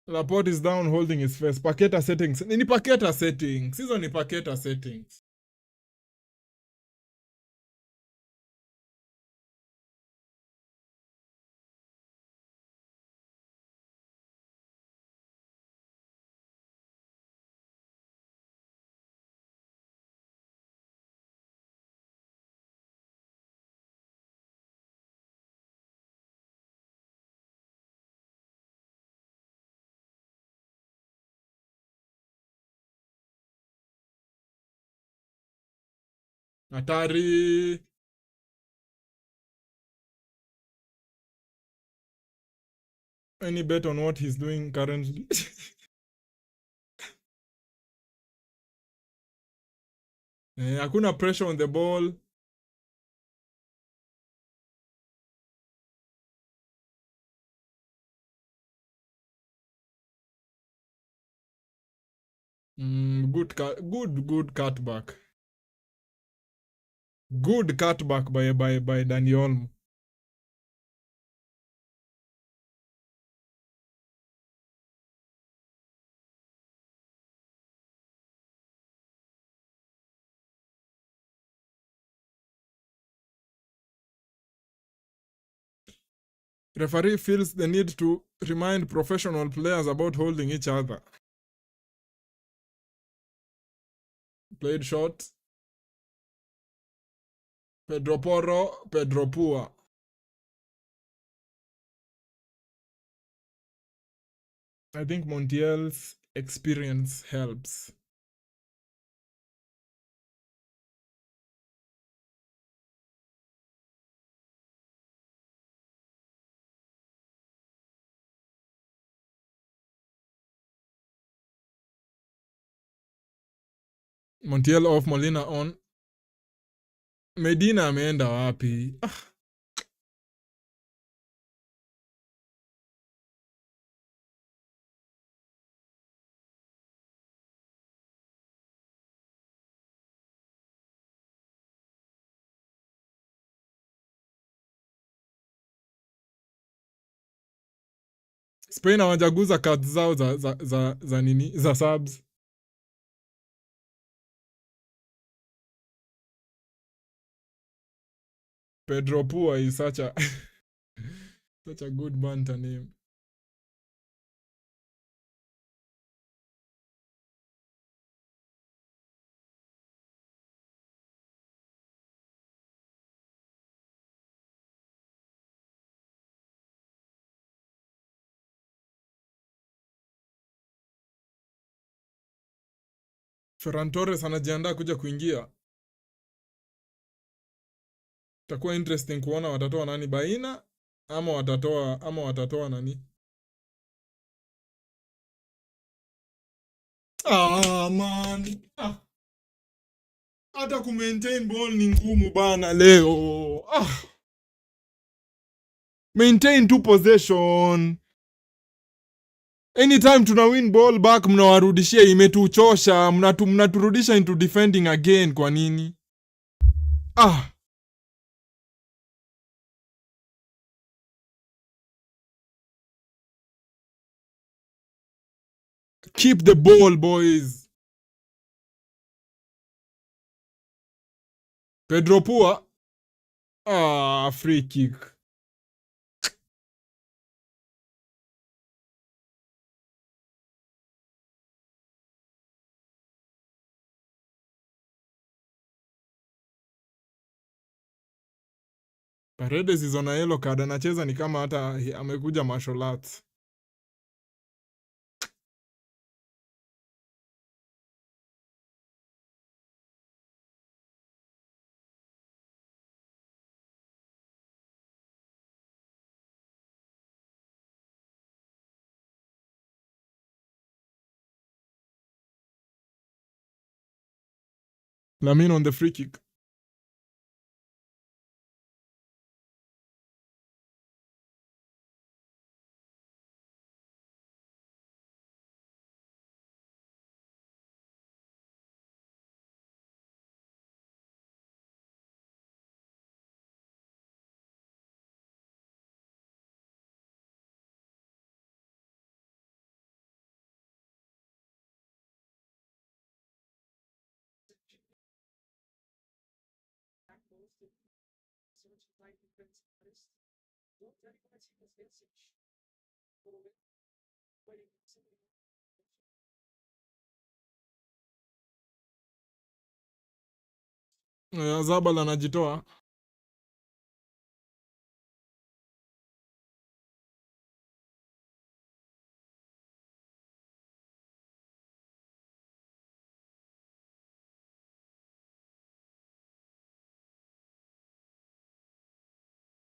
Laporte is down holding his face. Paqueta settings. Ni Paqueta settings. Hizo ni Paqueta settings. Hatari. Any bet on what he's doing currently? Hakuna pressure on the ball. Good cutback. Good cutback by Dani Olmo. Referee feels the need to remind professional players about holding each other. Played short. Pedro Porro, Pedro Pua. I think Montiel's experience helps. Montiel off, Molina on. Medina ameenda wapi? Spain hawajaguza cards zao za nini? Za subs. Pedro Pua is such a such a good banter name. Ferran Torres anajiandaa kuja kuingia. Itakuwa interesting kuona watatoa nani, Baina ama watatoa nani. Man. Hata kumaintain ball ni ngumu bana leo. Maintain two possession. Anytime tuna win ball back mnawarudishia, imetuchosha. Mnaturudisha into defending again kwa nini? Keep the ball, boys. Pedro Pua. Free kick. Paredes is on a yellow card, anacheza ni kama hata amekuja martial arts. Lamine on the free kick. Zabal anajitoa.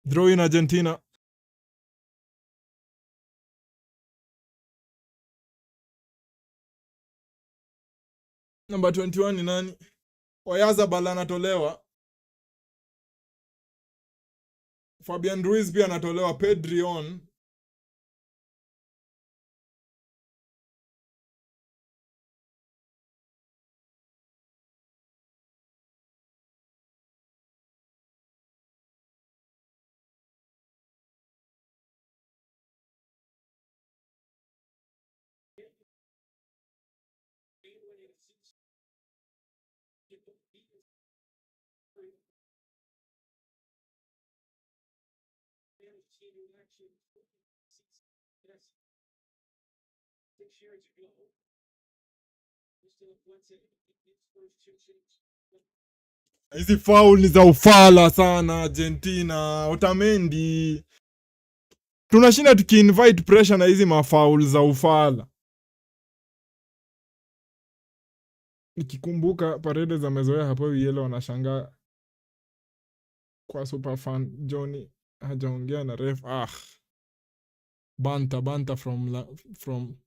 Draw in Argentina. Number 21 ni nani? Oyazabal anatolewa. Fabian Ruiz pia anatolewa. Pedri on. Hizi foul ni za ufala sana Argentina. Otamendi. Tunashinda tukiinvite pressure na hizi mafoul za ufala. Nikikumbuka Paredes amezoea hapo yellow, anashangaa kwa super fan Johnny hajaongea na ref. Banta from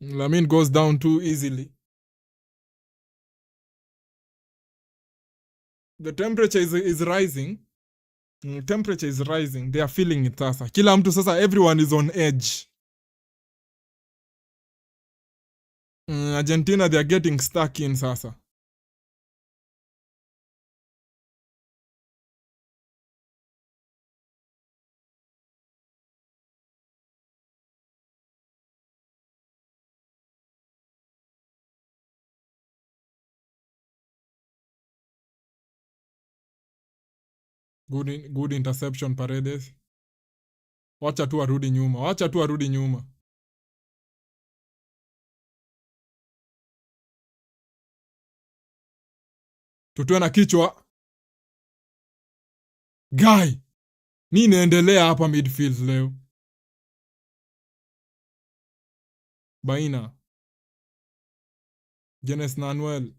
Lamine goes down too easily. The temperature is rising. Temperature is rising. They are feeling it sasa. Kila mtu sasa, everyone is on edge. Argentina, they are getting stuck in sasa. Good interception Paredes. Wacha tu arudi nyuma. Tutue na kichwa. Guy, nini inaendelea hapa midfield leo? Baina. Jenes Nanuel.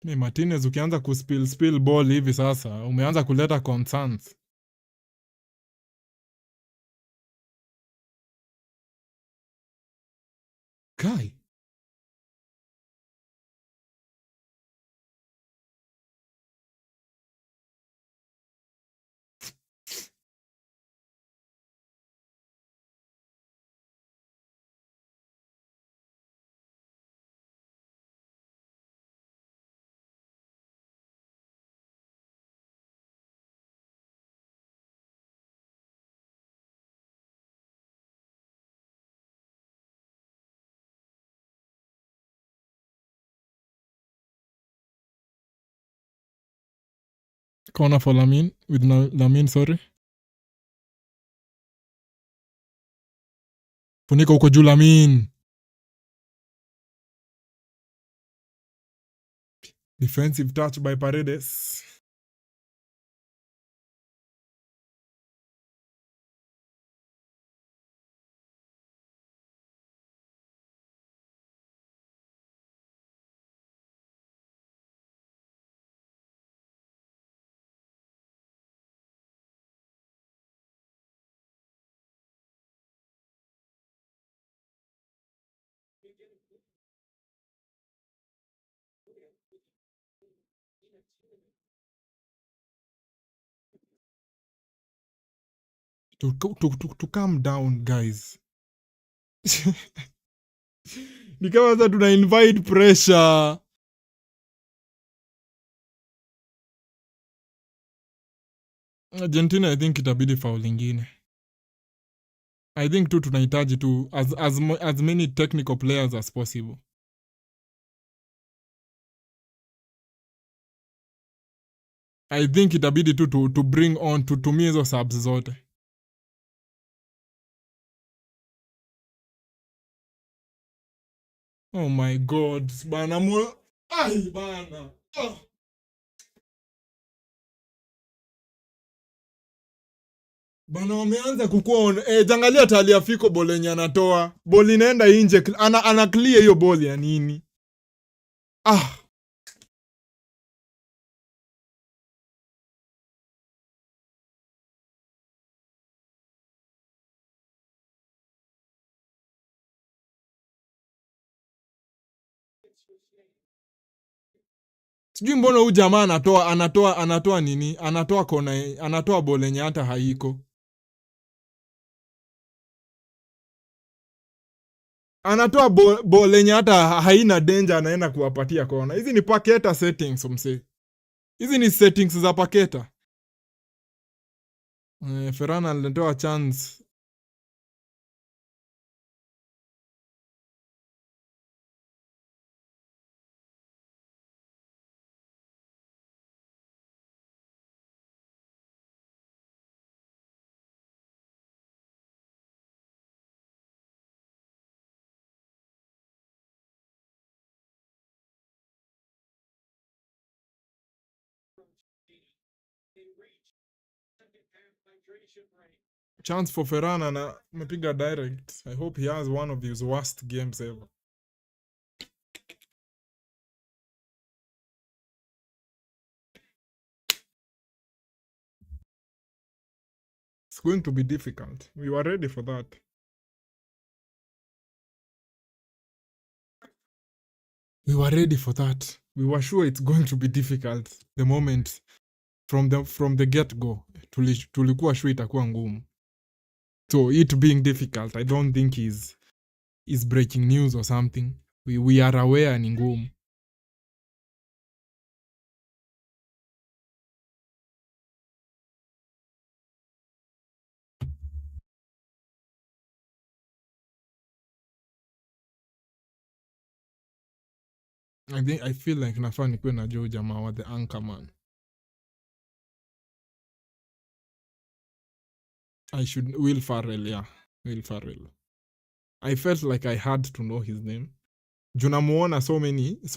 Ni Martinez, ukianza kuspill ball hivi sasa, umeanza kuleta concerns. Kai. Corner for Lamine. With Lamine, sorry. Funika uko juu Lamine. Defensive touch by Paredes. To calm down, guys. Ni kama sasa tuna invite pressure. Argentina I think itabidi foul ingine. I think tu tunahitaji tu as many technical players as possible. I think itabidi tu to bring on tutumie hizo subs zote. Oh my god, bana ai bana. Oh. Bana wameanza kukua jangalia Tagliafico ball yenye anatoa. Ball inaenda nje, ana clear hiyo ball ya nini? Ah. Sijui mbona huyu jamaa anatoa nini? Anatoa kona, anatoa ball yenye hata haiko. Anatoa ball yenye hata haina danger, anaenda kuwapatia kona. Hizi ni Paketa settings mse. Hizi ni settings za Paketa. Ferran alitoa chance. Chance for Ferran na amepiga direct. I hope he has one of his worst games ever. It's going to be difficult. We were ready for that. We were ready for that. We were sure it's going to be difficult the moment from the get-go. Tulikuwa sure itakuwa ngumu. So it being difficult, I don't think is breaking news or something. We are aware ni ngumu. I feel like nafaa nikuwe na Joe jamaa wa the anchor man. I should Will Farrell, yeah. Will Farrell. I felt like I had to know his name. Junamuona so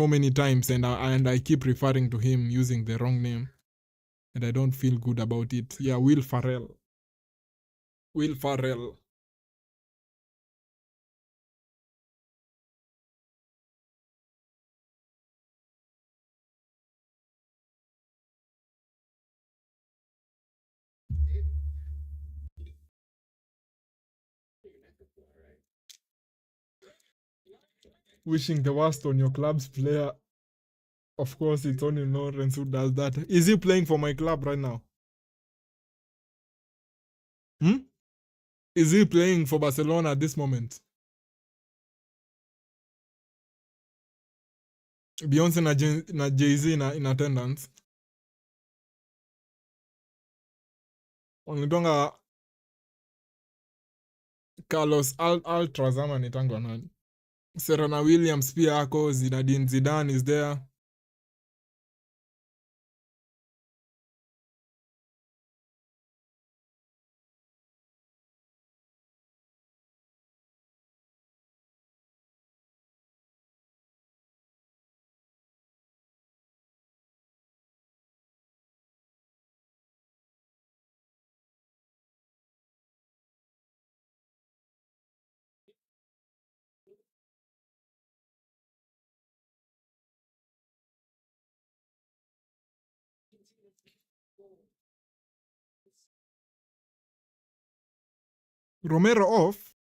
many times and I keep referring to him using the wrong name. And I don't feel good about it. Yeah, Will Farrell. Will Farrell. Wishing the worst on your club's player. Of course, it's only Lawrence who does that. Is he playing for my club right now? Is he playing for Barcelona at this moment? Beyonce na Jay-Z in attendance. Onidonga Carlos Altrazama ni tango nani? Serena Williams pia ako, Zinedine Zidane is there. Romero off.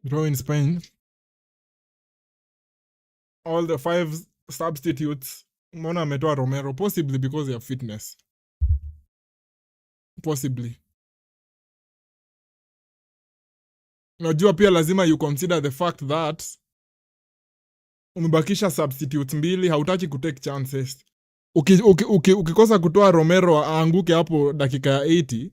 Draw in Spain. All the 5 substitutes. Mbona ametoa Romero? Possibly because of fitness. Possibly. Unajua pia lazima you consider the fact that umebakisha substitutes mbili, hautaki kutake chances. Ukikosa kutoa Romero aanguke hapo dakika ya 80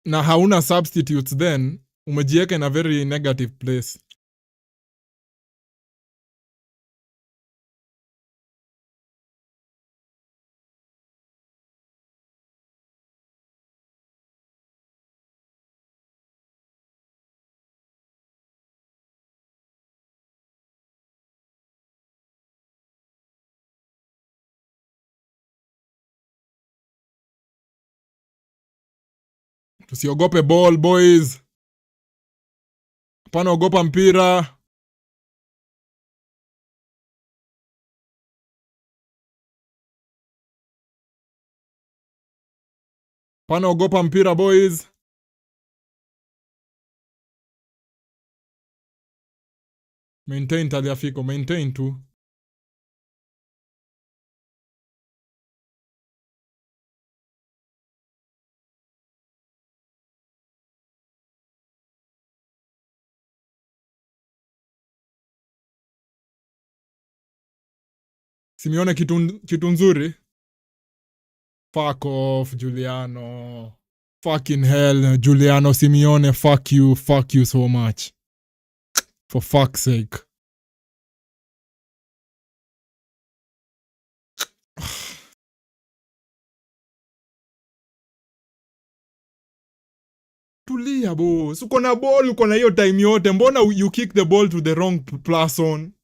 na hauna substitutes, then umejiweka in a very negative place. Tusiogope ball boys. Hapana ogopa mpira. Hapana ogopa mpira boys. Maintain Taliafico, maintain tu. Simeone kitu nzuri. Fuck off, Giuliano. Fucking hell, Giuliano Simeone, fuck you so much. For fuck's sake. Tulia boss. Uko na ball, uko na hiyo time yote. Mbona you kick the ball to the wrong person?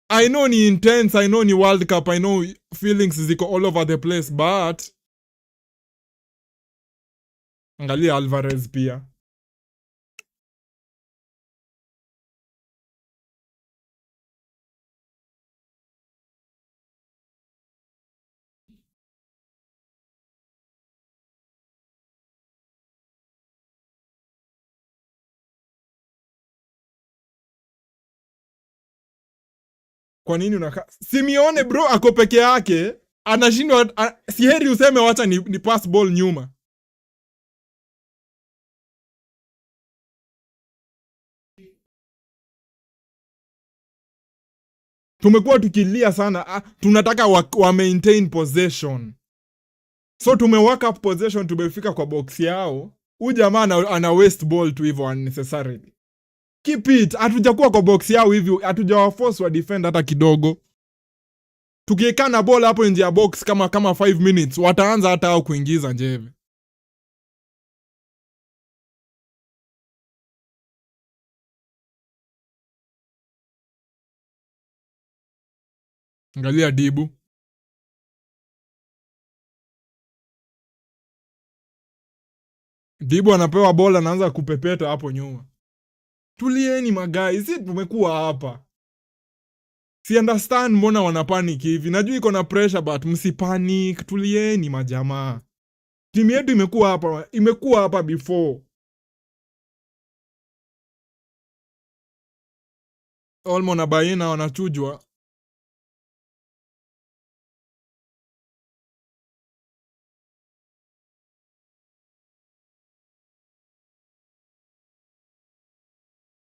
I know ni intense, I know ni World Cup, I know feelings ziko all over the place, but angalia Alvarez pia. Kwa nini unaka Simeone bro ako peke yake, anashindwa si heri useme wacha ni pass ball nyuma. Tumekuwa tukilia sana, tunataka wa maintain possession. So work up possession, tumefika kwa box yao. Huyu jamaa ana waste ball tu hivyo unnecessarily. Keep it, hatujakuwa kwa box yao hivyo, hatujawaforce wa defend hata kidogo. Tukieka na ball hapo nje ya box kama 5 minutes, wataanza hata hao kuingiza njeve. Angalia Dibu. Dibu anapewa bola, anaanza kupepeta hapo nyuma. Tulieni magai, si tumekuwa hapa. Si understand mbona wana panic hivi. Najua iko na pressure but msipanic, tulieni majamaa. Timu yetu imekuwa hapa before. Olmo na Baina wanachujwa.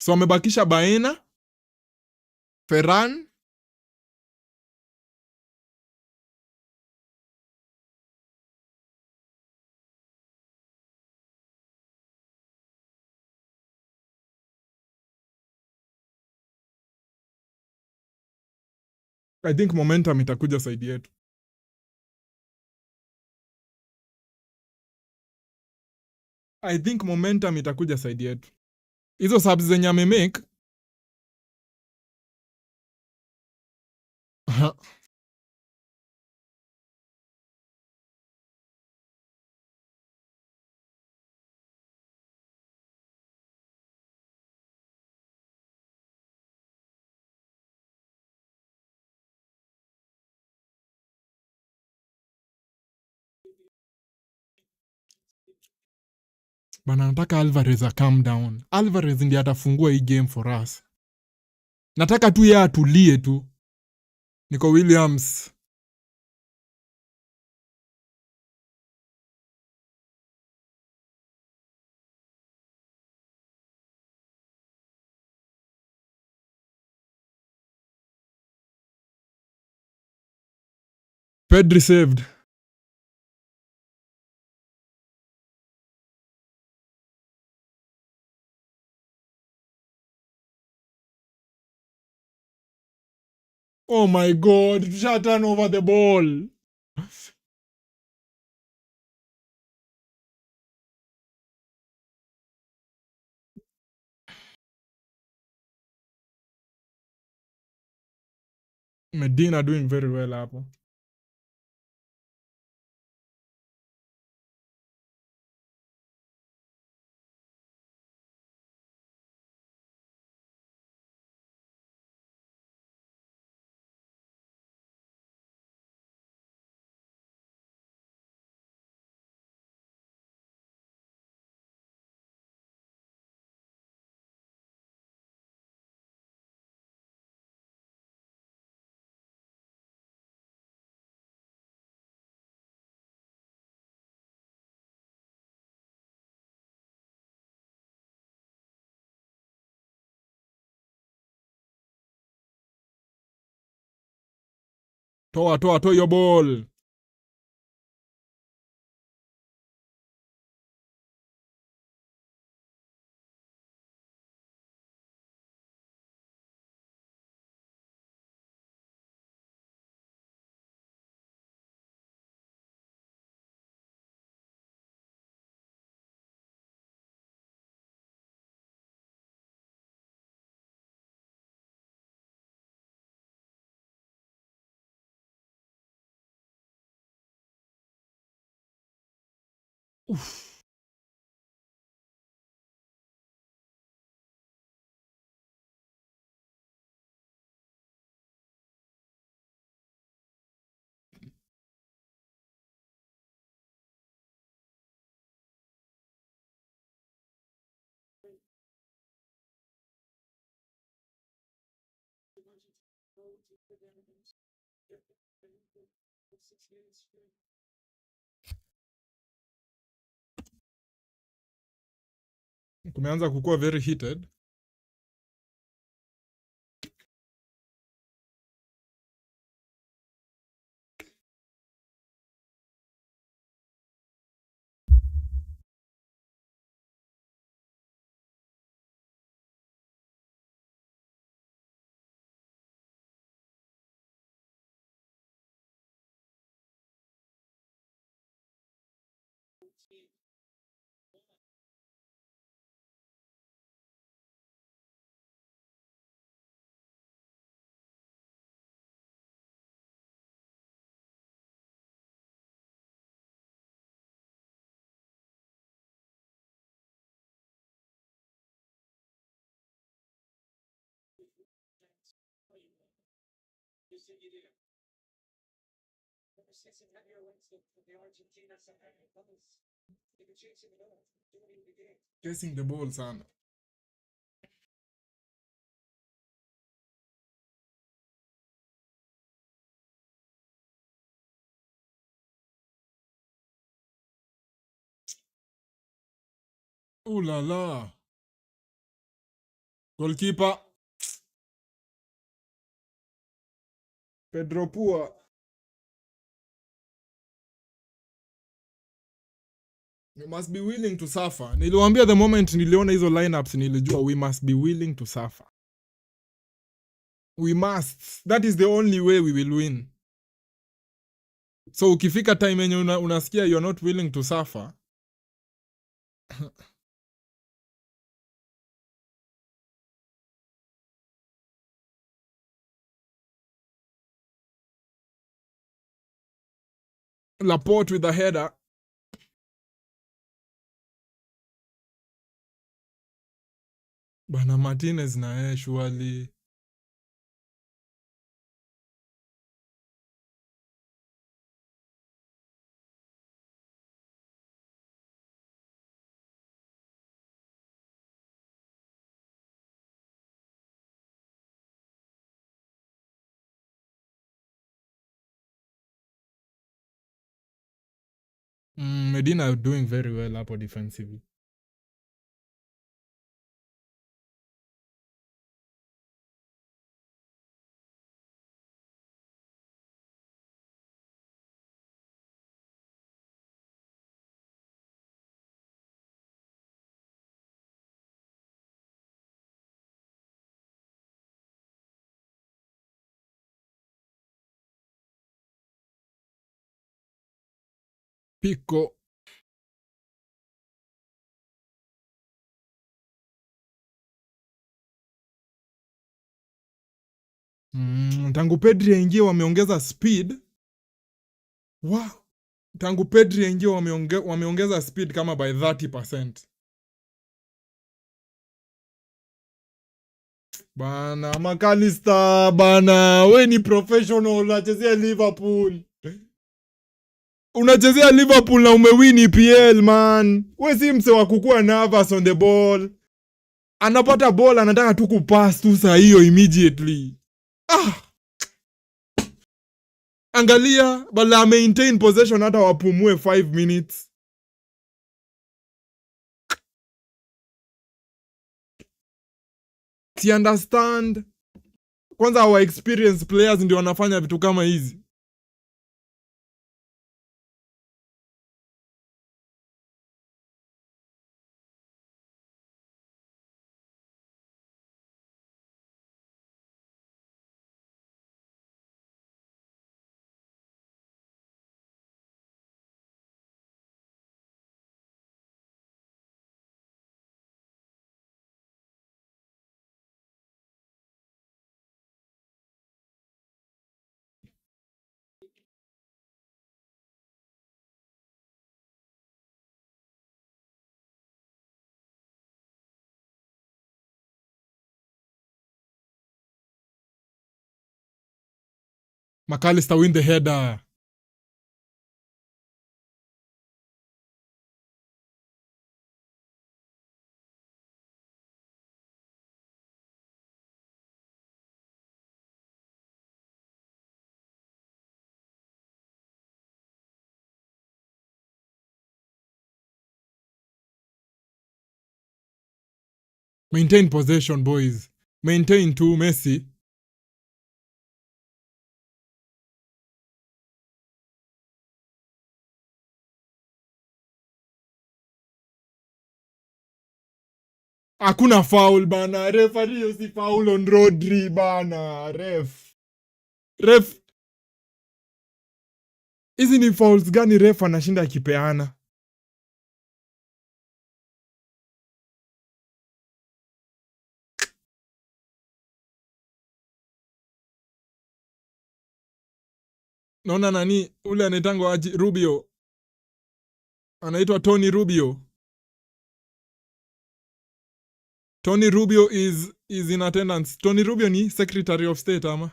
So wamebakisha Baina, Ferran, I think momentum itakuja side yetu. I think momentum itakuja side yetu. Hizo subs zenye amemake Bana nataka Alvarez a calm down. Alvarez ndiye atafungua hii game for us. Nataka tu yeye atulie tu. Niko Williams. Pedri saved. Oh my god, tusha turn over the ball. Medina doing very well hapo. Toa your ball. Kumeanza kukua very heated. Chasing the ball sana. Ooh la la. Goalkeeper. Pedro Pua. You must be willing to suffer. Niliwaambia the moment niliona hizo lineups nilijua we must be willing to suffer. We must. That is the only way we will win. So ukifika time yenye unasikia you're not willing to suffer. Laporte with the header. Bana Martinez na surely. Medina doing very well hapo defensively. Pico. Tangu Pedri aingie wameongeza speed. Wow. Tangu Pedri aingie wameongeza speed kama by 30%. Bana McAllister bana, we ni professional, unachezea Liverpool. Unachezea Liverpool na umewin EPL man. We si mse wa kukua nervous on the ball. Anapata ball anataka tu kupass tu saa hiyo immediately. Angalia bala maintain possession hata wapumue 5 minutes. Si understand. Kwanza our experienced players ndio wanafanya vitu kama hizi. McAllister win the header. Maintain possession boys. Maintain tu Messi. Hakuna foul bana. Referee si foul on Rodri bana. Ref. Hizi ni fouls gani ref anashinda akipeana? Naona nani ule anaitangwa aji Rubio. Anaitwa Tony Rubio. Tony Rubio is in attendance. Tony Rubio ni Secretary of State ama?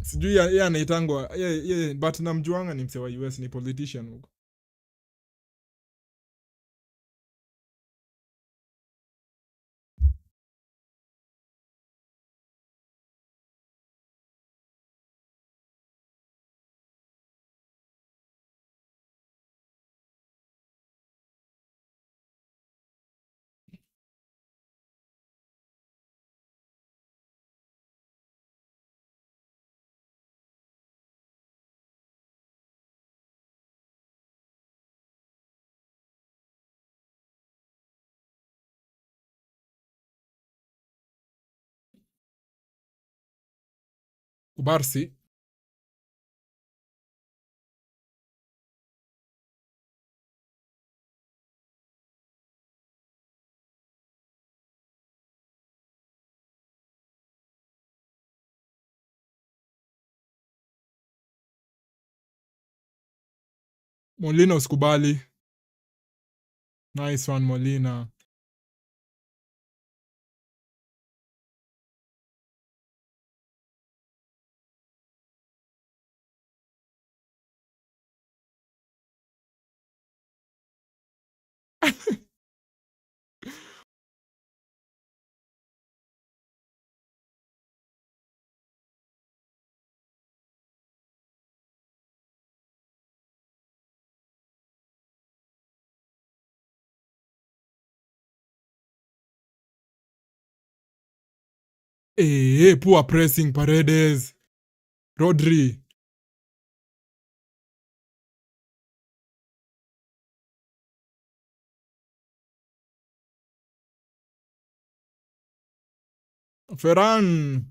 Sijui yeye anaitangwa. Yeye but namjuanga ni mse wa US, ni politician huko. Kubarsi. Molina usikubali. Nice one Molina. Poor pressing, Paredes. Rodri. Ferran.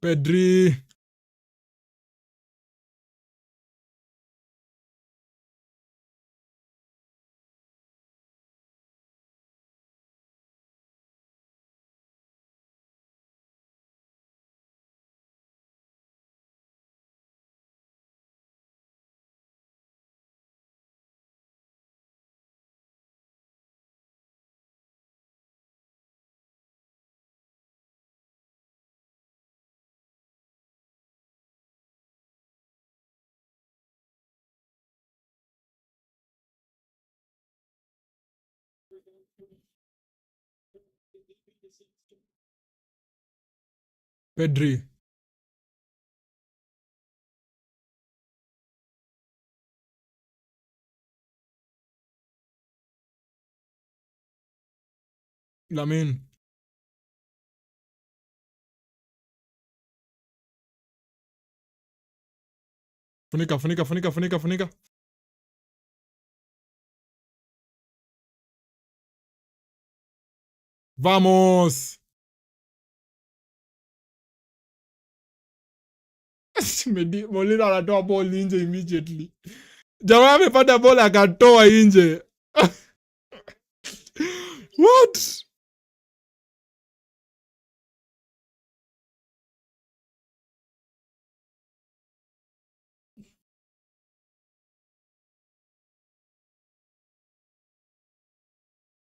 Pedri. Pedri. Lamin. Funika, funika, funika, funika, funika. Vamos. Molina anatoa ball nje immediately. Jamaa amepata ball akatoa nje. What?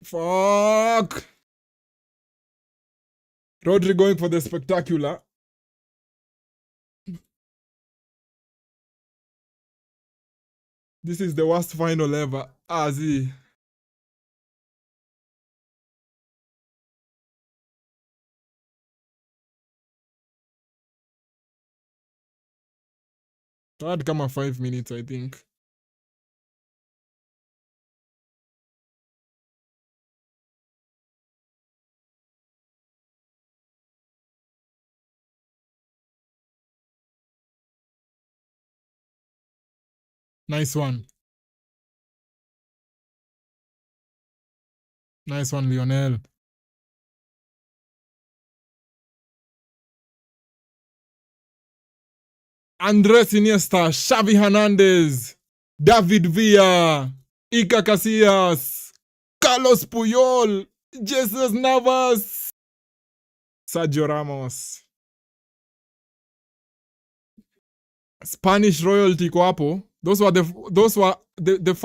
Fuck. Rodri going for the spectacular. This is the worst final ever. Z. Had kama 5 minutes, I think. Nice one. Nice one, Lionel. Andres Iniesta, Xavi Hernandez, David Villa, Iker Casillas, Carlos Puyol, Jesus Navas, Sergio Ramos. Spanish royalty kwa hapo. Those were the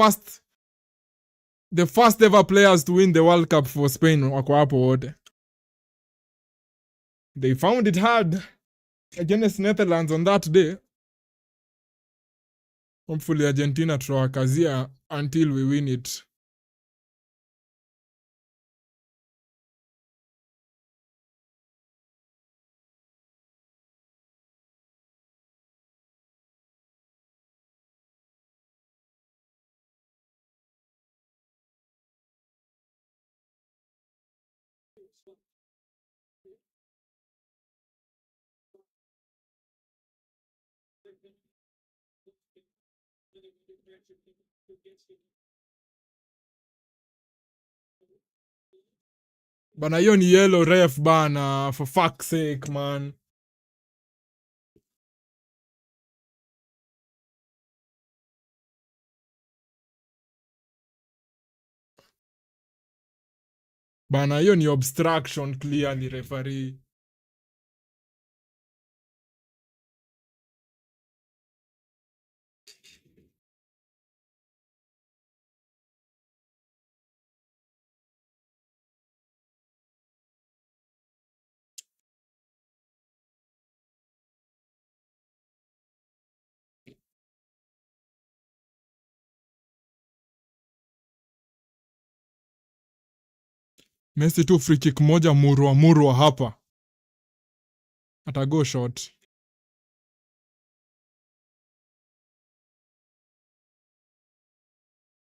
first ever players to win the World Cup for Spain wako hapo wote. They found it hard against Netherlands on that day. Hopefully Argentina tutawakazia until we win it. Bana hiyo ni yellow ref bana, for fuck's sake man. Bana, hiyo ni obstruction clearly, referee. Messi tu free kick moja murwa hapa. Atago shot.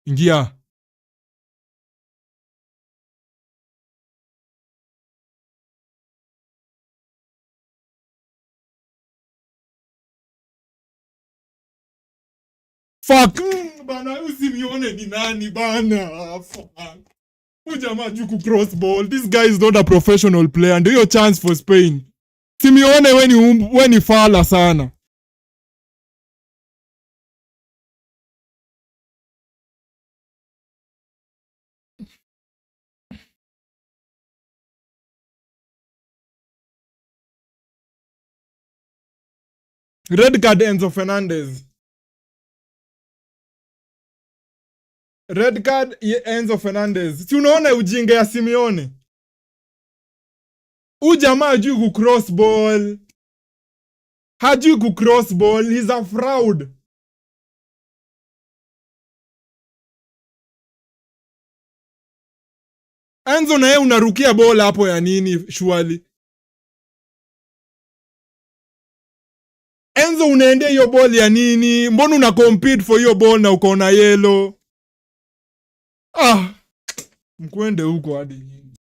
Ingia. Fuck. Bana, usimione ni nani bana. Fuck. Huyu jamaa juu ku cross ball. This guy is not a professional player. Ndio hiyo chance for Spain. Simione weni fala sana. Red card Enzo Fernandez. Red card Enzo Fernandez. Si unaona ujinga ya Simeone? Huyu jamaa hajui ku cross ball. Hajui ku cross ball. He's a fraud. Enzo na yeye unarukia ball hapo ya nini shwali? Enzo unaendea hiyo ball ya nini? Mbona una compete for hiyo ball na uko na yellow? Ah, mkwende huko hadi nyinyi.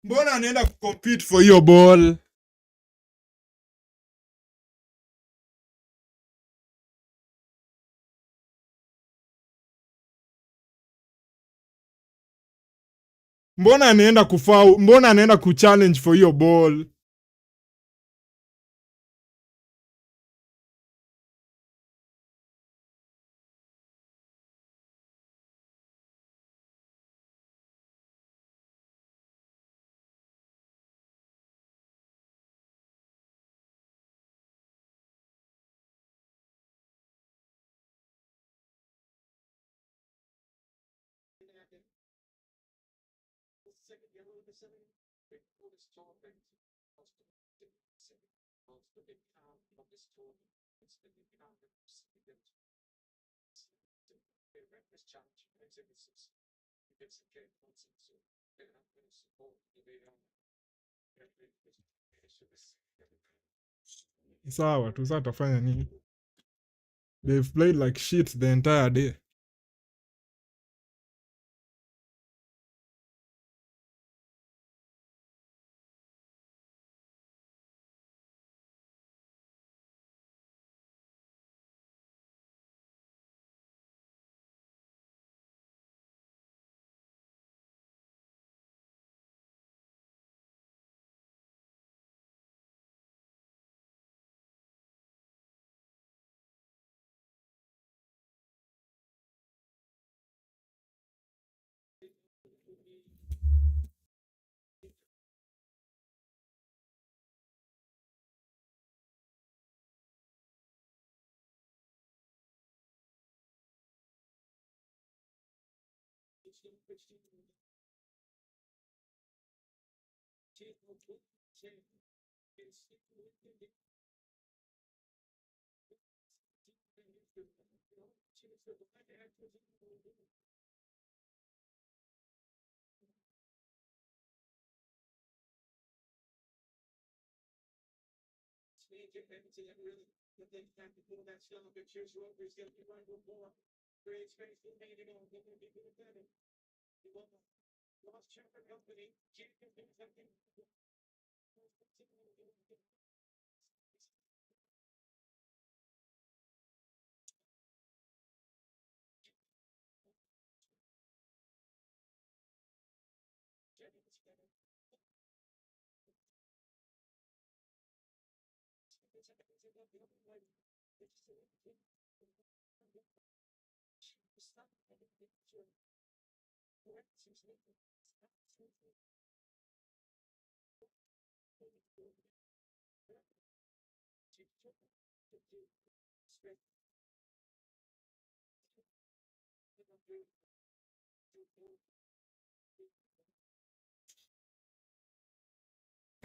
Mbona anaenda kucompete for hiyo ball? Mbona anaenda kufau? Mbona anaenda kuchallenge for hiyo ball? Sawa tu, sasa tafanya nini? They've played like shit the entire day.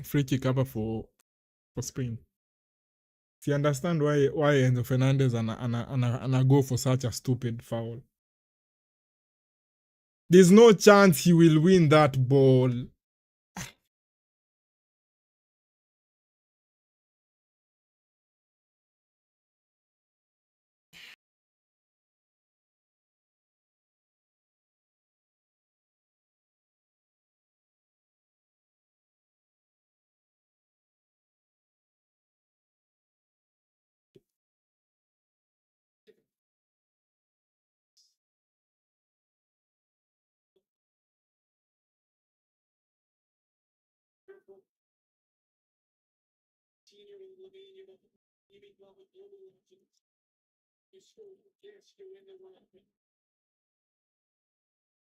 Free kick hapa for Spain. See, understand why Enzo Fernandez ana go for such a stupid foul. There's no chance he will win that ball.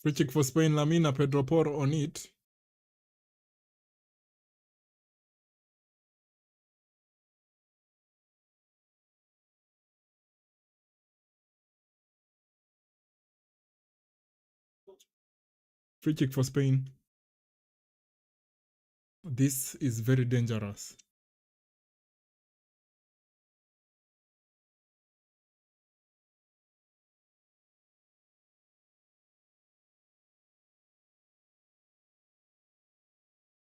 Free kick for Spain, Lamina, Pedro Porro on it. Free kick for Spain. This is very dangerous.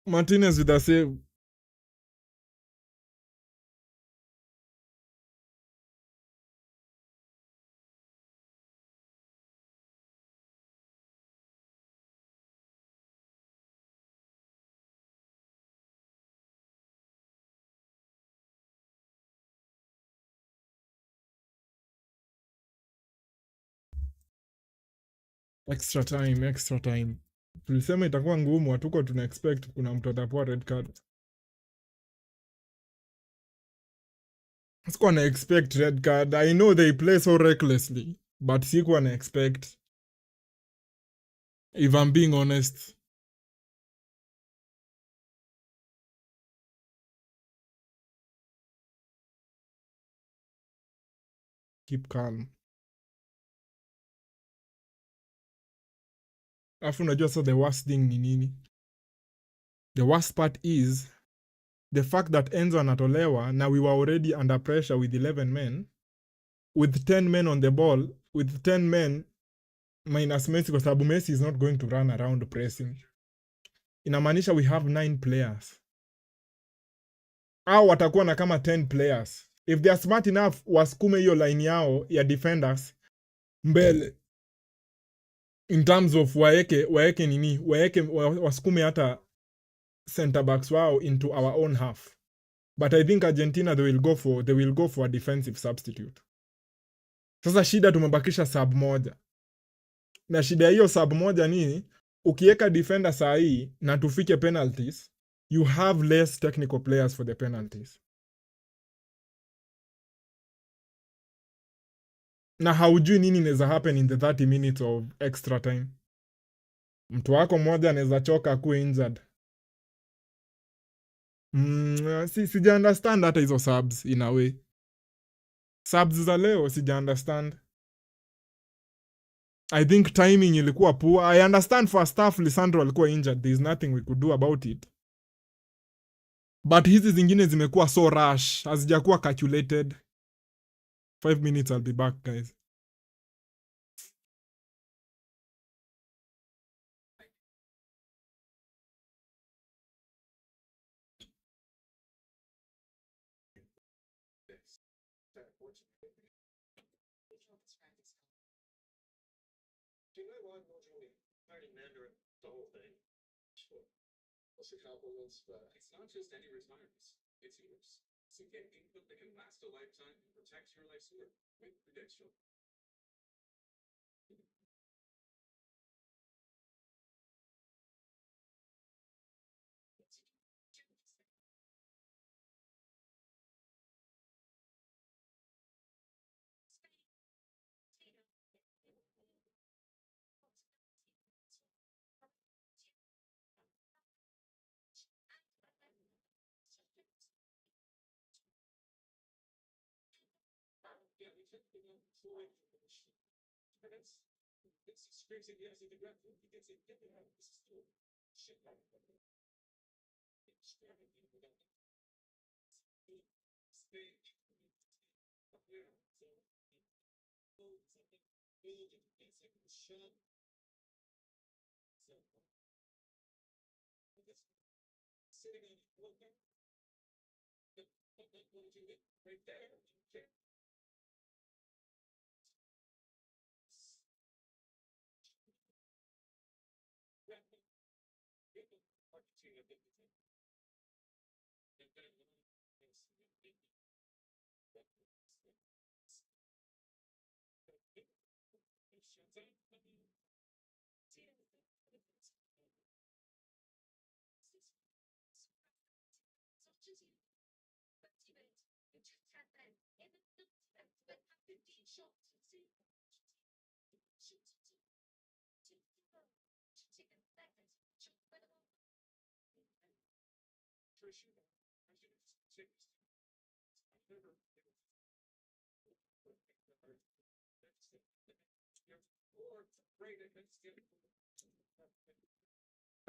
Martinez with a save. Extra time, extra time. Tulisema itakuwa ngumu, hatuko tuna expect kuna mtu atapewa red card. Sikuwa na expect red card. I know they play so recklessly, but sikuwa na expect. If I'm being honest. Keep calm. Afu unajua so the worst thing ni nini? The worst part is the fact that Enzo anatolewa na we were already under pressure with 11 men, with 10 men on the ball, with 10 men minus Messi kwa sababu Messi is not going to run around pressing. Inamaanisha we have 9 players. Au watakuwa na kama 10 players. If they are smart enough, wasukume hiyo line yao ya defenders mbele. In terms of waeke nini, wasukume hata center backs wao into our own half. But I think Argentina they will go for a defensive substitute. Sasa shida tumebakisha sub moja. Na shida hiyo sub moja ni ukiweka defender saa hii na tufike penalties, you have less technical players for the penalties. Na haujui nini inaweza happen in the 30 minutes of extra time. Mtu wako mmoja anaweza choka akuwe injured. Sija understand hata hizo subs in a way. Subs za leo sija understand. I think timing ilikuwa poor. I understand first half Lisandro alikuwa injured. There is nothing we could do about it. But hizi zingine zimekuwa so rush. Hazijakuwa calculated. 5 minutes, I'll be back, guys.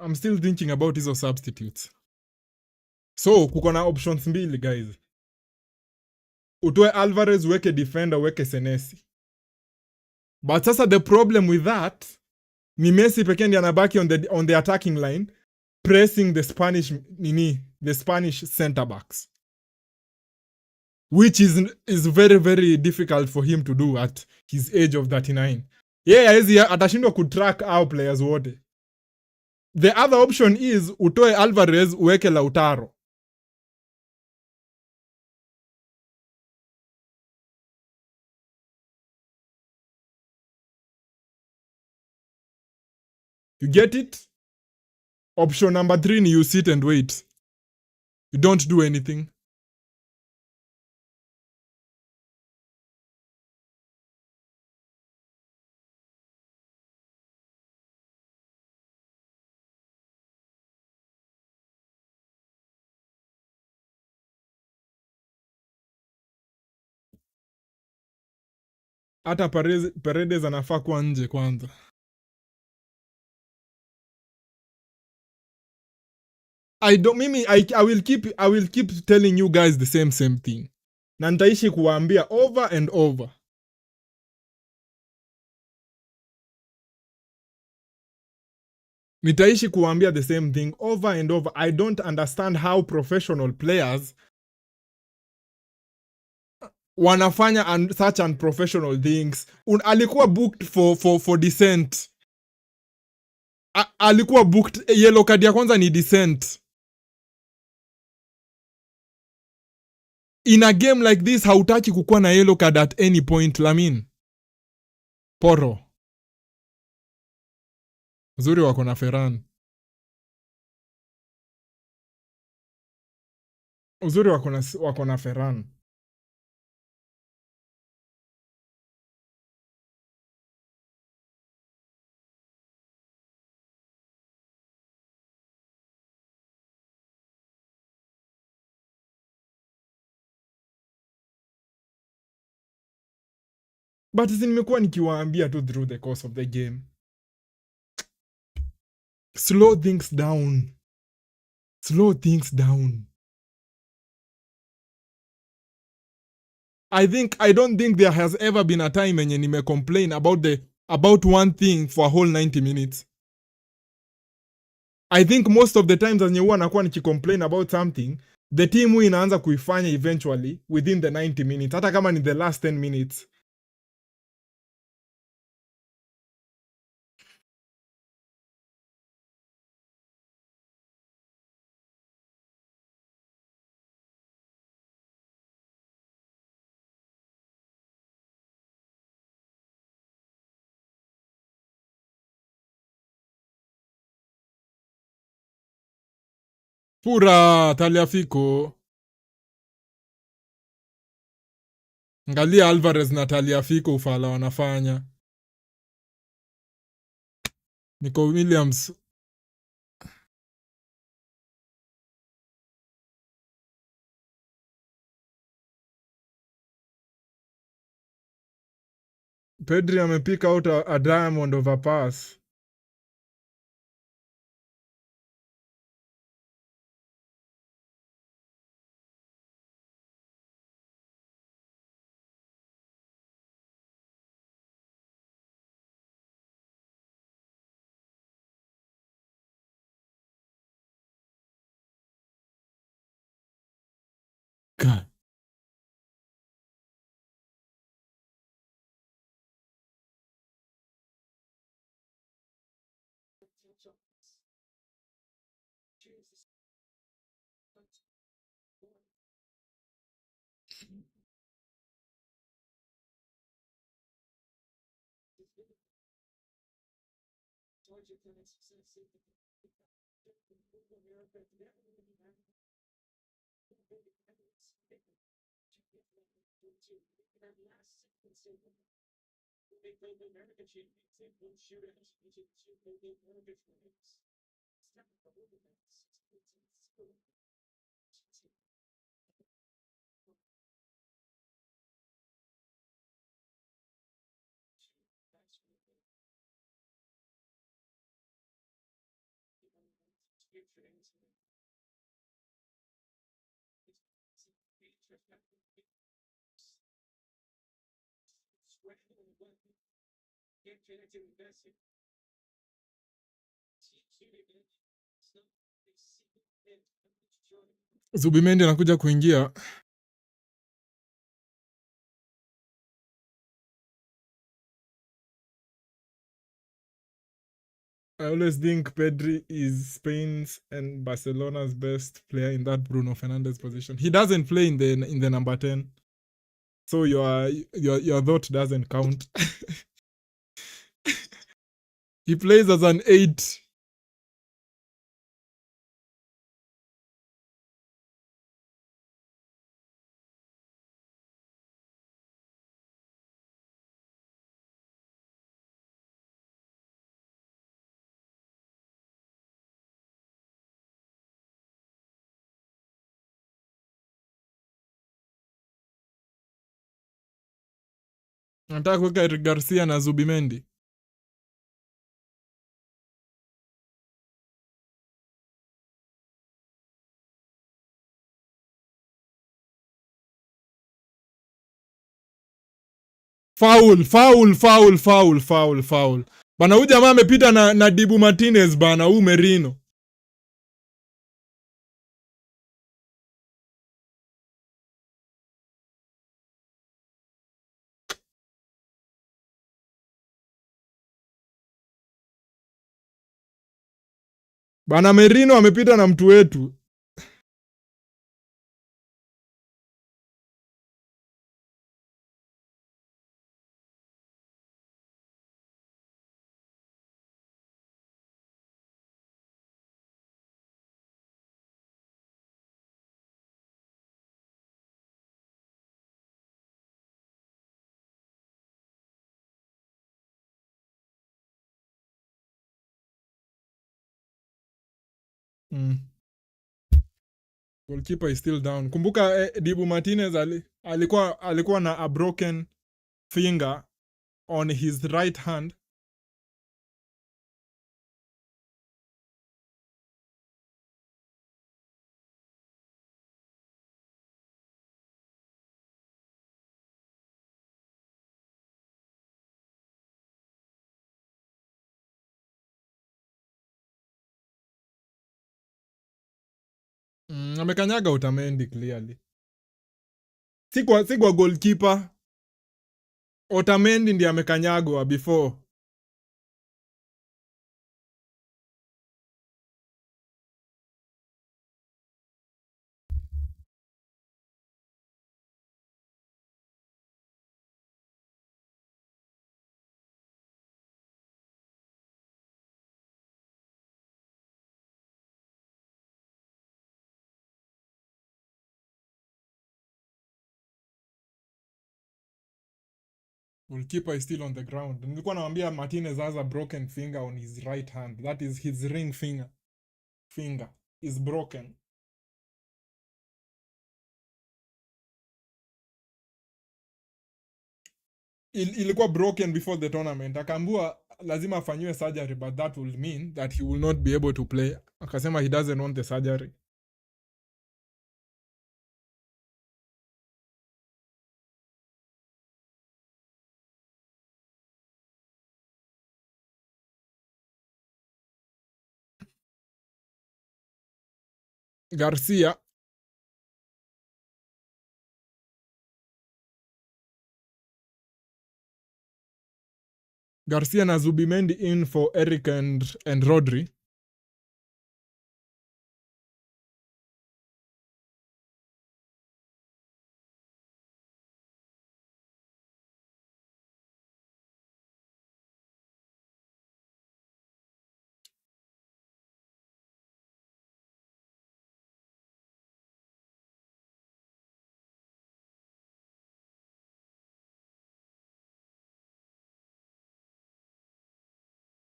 I'm still thinking about hizo substitutes. So kuko na options mbili guys. Utoe Alvarez, weke defender, weke Senesi. But sasa the problem with that ni Messi pekee ndiye anabaki on the attacking line pressing the Spanish center backs, which is very very difficult for him to do at his age of 39. Haezi atashindwa kutrack our players wote. The other option is utoe Alvarez, uweke Lautaro. You get it? Option number 3 ni you sit and wait. You don't do anything. Hata Paredes anafaa kuwa nje kwanza. I will keep telling you guys the same thing. Na nitaishi kuwaambia over and over. Nitaishi kuwaambia the same thing over and over. I don't understand how professional players wanafanya such unprofessional things. Alikuwa booked for dissent. Alikuwa booked, yellow card ya kwanza ni dissent. In a game like this hautaki kukuwa na yellow card at any point, Lamin. Poro. Uzuri wako na Ferran. Uzuri wako na Ferran. But nimekuwa nikiwaambia tu through the course of the game. Slow things down. Slow things down. I don't think there has ever been a time when nime complain about one thing for a whole 90 minutes. I think most of the times zenye huwa nakuwa nikicomplain about something, the team huwa inaanza kuifanya eventually within the 90 minutes, hata kama ni the last 10 minutes. Pura Taliafico. Angalia Alvarez na Taliafico ufala wanafanya. Nico Williams. Pedri amepick out a diamond of a pass. God. Zubimendi anakuja kuingia. I always think Pedri is Spain's and Barcelona's best player in that Bruno Fernandes position. He doesn't play in the number 10. So your thought doesn't count. He plays as an 8. Nataka kuweka Eric Garcia na Zubimendi. Foul. Bana huyu jamaa amepita na Dibu Martinez bana, huyu Merino. Bana Merino amepita na mtu wetu. Goalkeeper is still down. Kumbuka Dibu Martinez alikuwa na a broken finger on his right hand. Amekanyaga Otamendi clearly. Si kwa goalkeeper. Otamendi ndiye amekanyagwa before. Goalkeeper is still on the ground. Nilikuwa naambia Martinez has a broken finger on his right hand. That is his ring finger. Finger is broken. ilikuwa broken before the tournament. Akaambiwa lazima afanyiwe surgery, but that will mean that he will not be able to play. Akasema he doesn't want the surgery. Garcia na Zubimendi in for Eric and Rodri.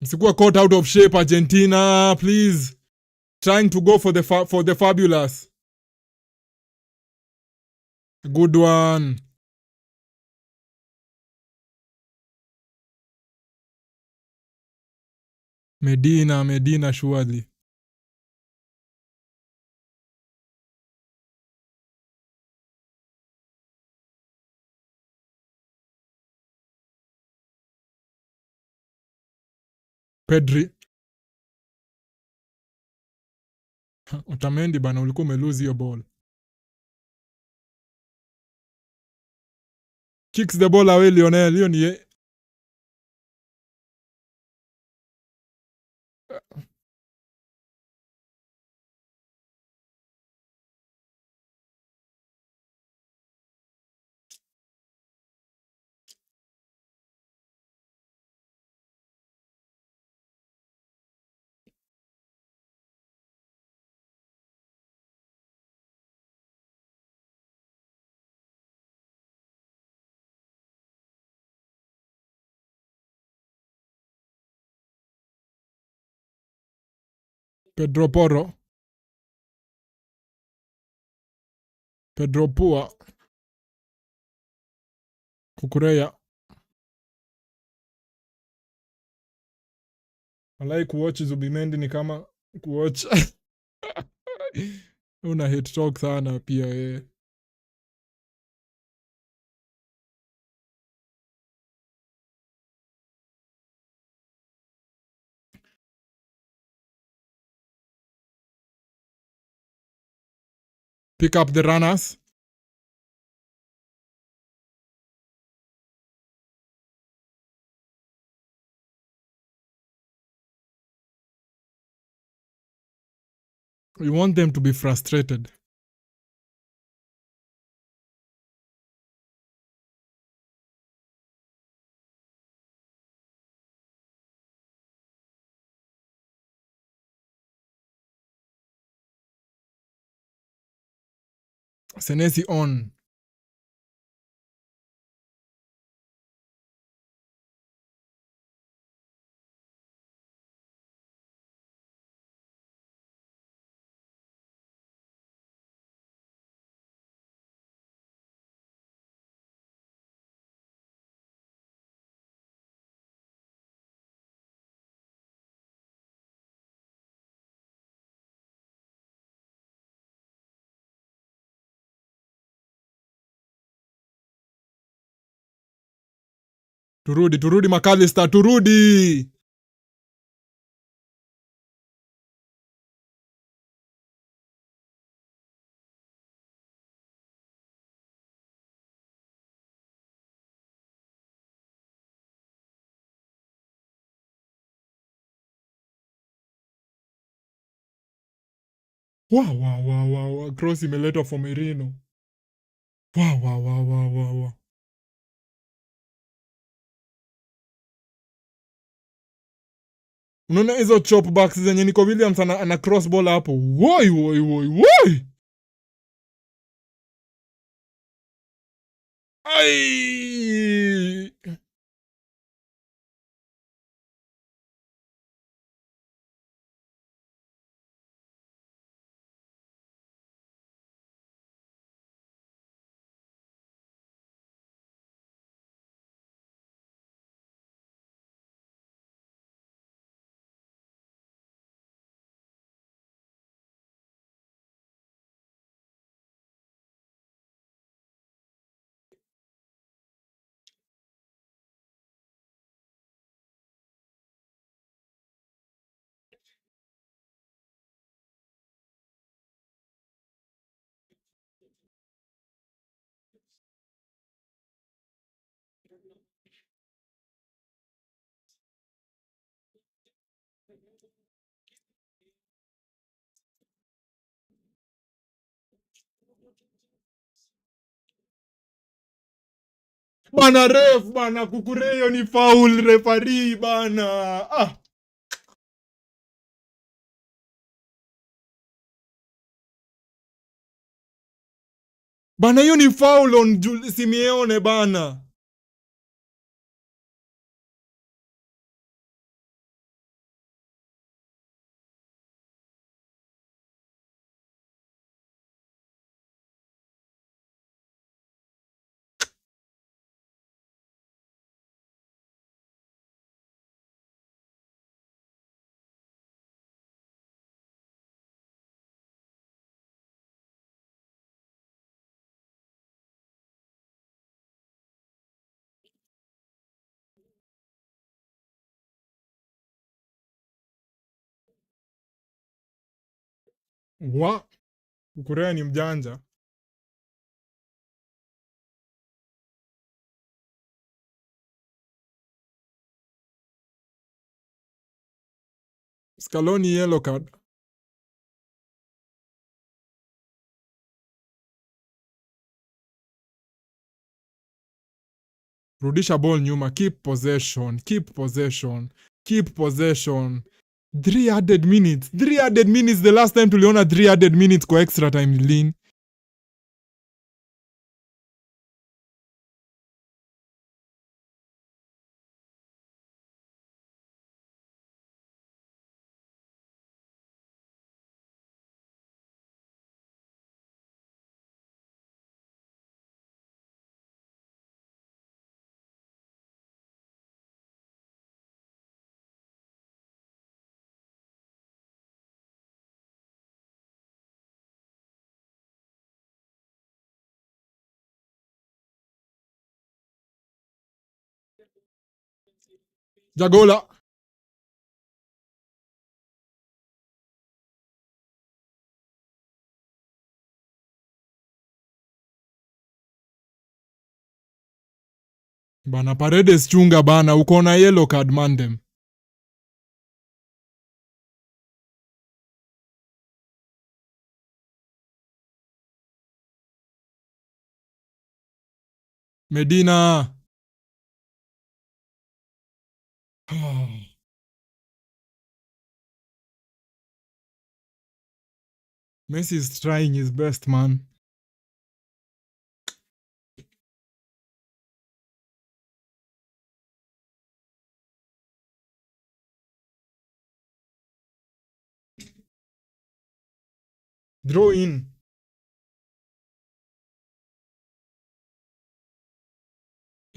Msikuwa caught out of shape, Argentina, please. Trying to go for the fabulous. Good one. Medina surely. Pedri. Otamendi bana, ulikuwa umelose hiyo ball. Kicks the ball away, Lionel. Hiyo ni Pedro Porro. Pedro Pua. Kukureya. Walai kuwatch Zubimendi ni kama kuwatch. Una hate talk sana pia Pick up the runners. We want them to be frustrated. Senesi on. Turudi McAllister, turudi. Wow. Cross imeletwa for Merino. Wow. Unaona hizo chop backs zenye Nico Williams ana cross ball hapo. Woi. Ai! Bana ref bana, kukureyo ni foul referee bana. Bana hiyo ni foul on Simeone bana. Kukureyo ni mjanja. Scaloni yellow card. Rudisha ball nyuma, keep possession, keep possession, keep possession. 3 added minutes. 3 added minutes, the last time tuliona 3 added minutes kwa extra time lini? Jagola. Bana Paredes chunga bana, uko na yellow card mandem. Medina. Messi is trying his best, man. Draw in.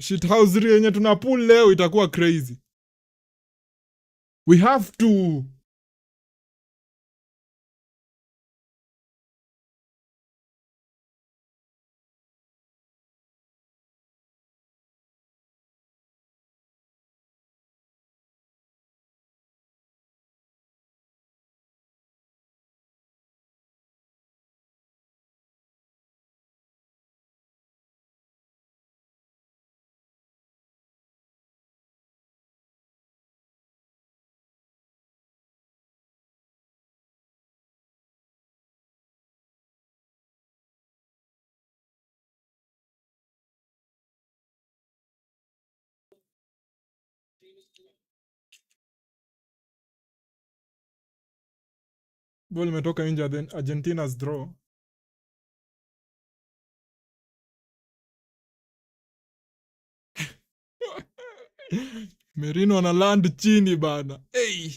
Shithousery yenye tuna pull leo itakuwa crazy. We have to. Ball imetoka nje, then Argentina's draw. Merino ana land chini bana. Hey.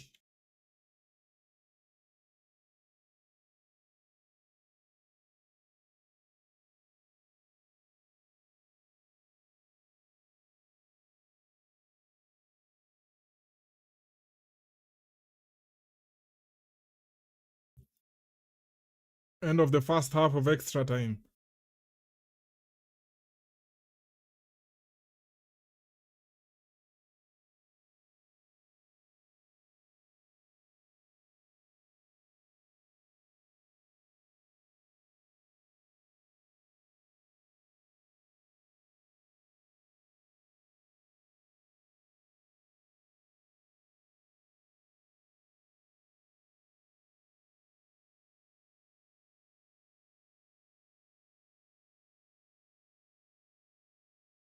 End of the first half of extra time.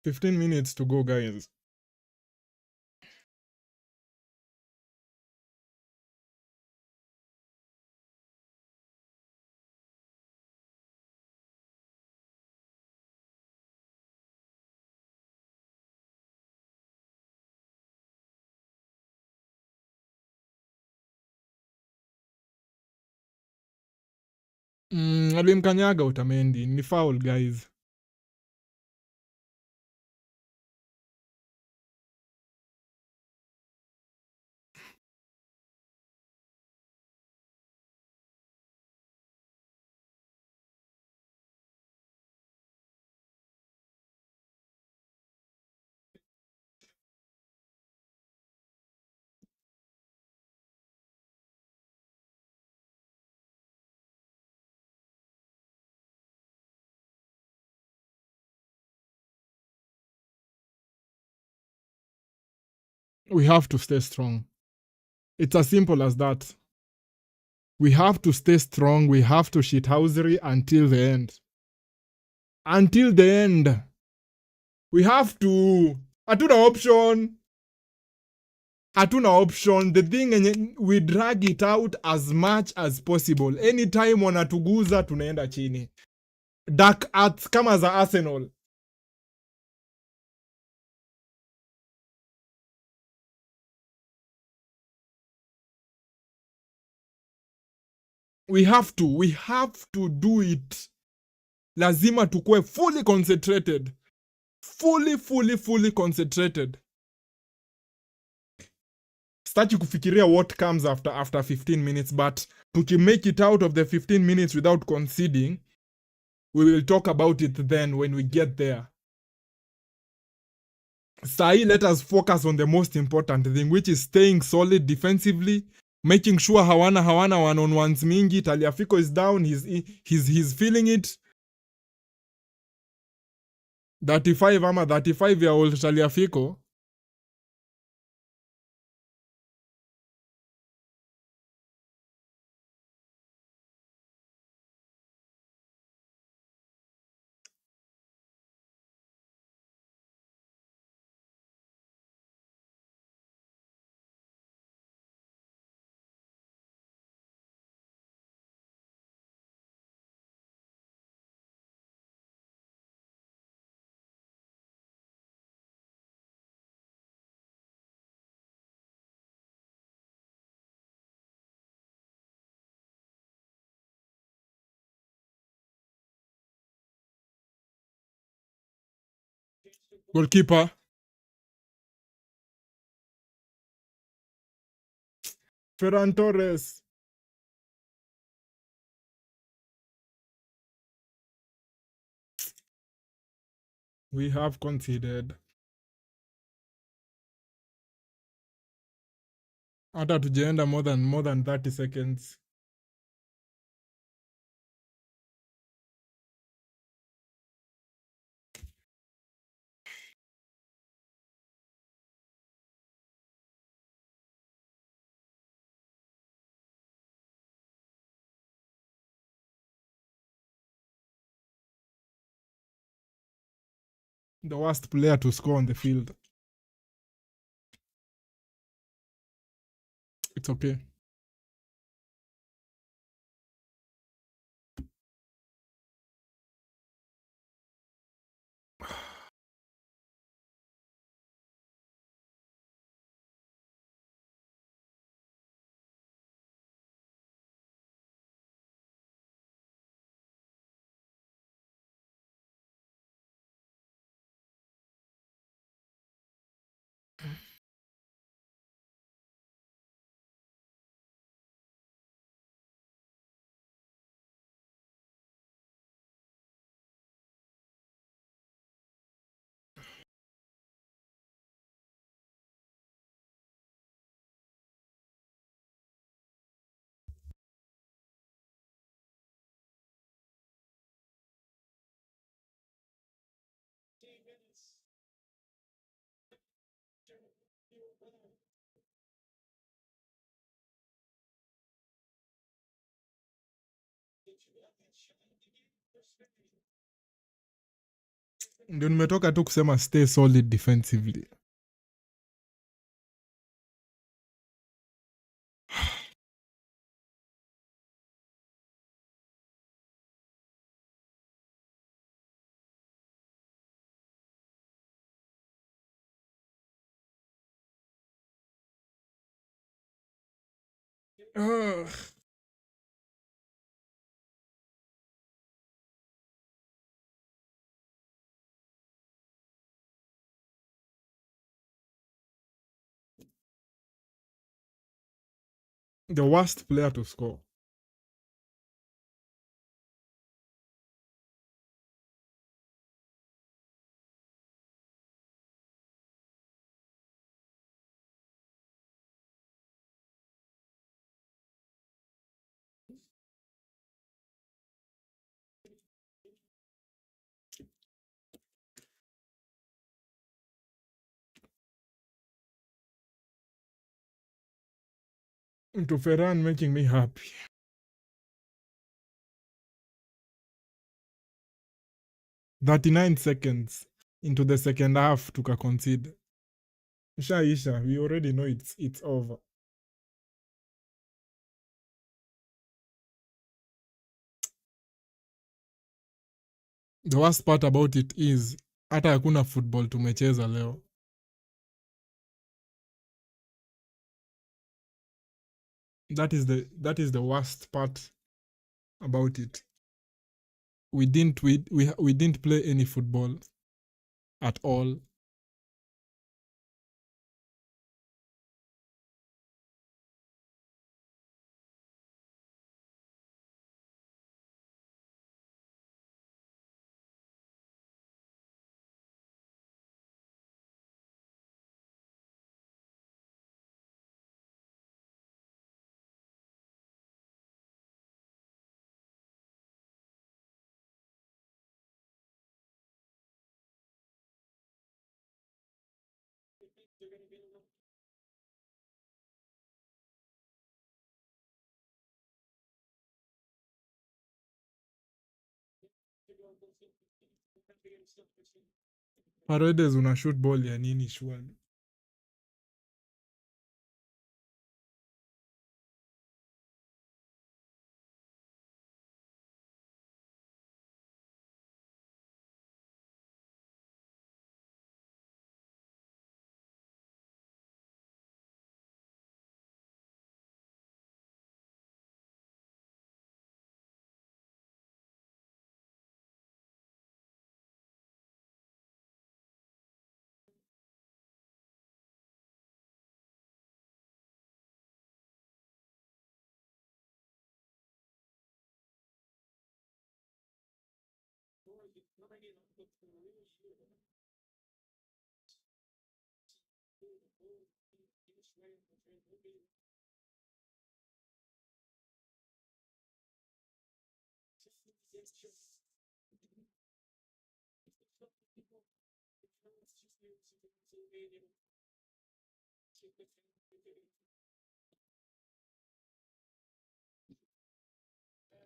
15 minutes to go, guys. Alimkanyaga Otamendi. Ni foul, guys. We have to stay strong. It's as simple as that. We have to stay strong. We have to shithousery until the end. Until the end. We have to. Hatuna option. Hatuna option. The thing, we drag it out as much as possible. Anytime wanatuguza, tunaenda chini. Dark arts kama za Arsenal. We have to do it. Lazima tukue fully concentrated. Fully concentrated. Start kufikiria what comes after 15 minutes, but to make it out of the 15 minutes without conceding, we will talk about it then when we get there. Sahi, let us focus on the most important thing, which is staying solid defensively, making sure hawana one-on-ones mingi. Taliafico is down, he's feeling it. 35-year-old Taliafico. Goalkeeper. Ferran Torres. We have conceded. Hata tujaenda more than 30 seconds. The worst player to score on the field. It's okay. Ndio nimetoka tu kusema stay solid defensively. Ugh. The worst player to score. Into Ferran making me happy. 39 seconds into the second half tuka concede. Isha, we already know it's over. The worst part about it is hata hakuna football tumecheza leo. That is the worst part about it. We didn't play any football at all. Paredes una shoot ball ya nini shwani?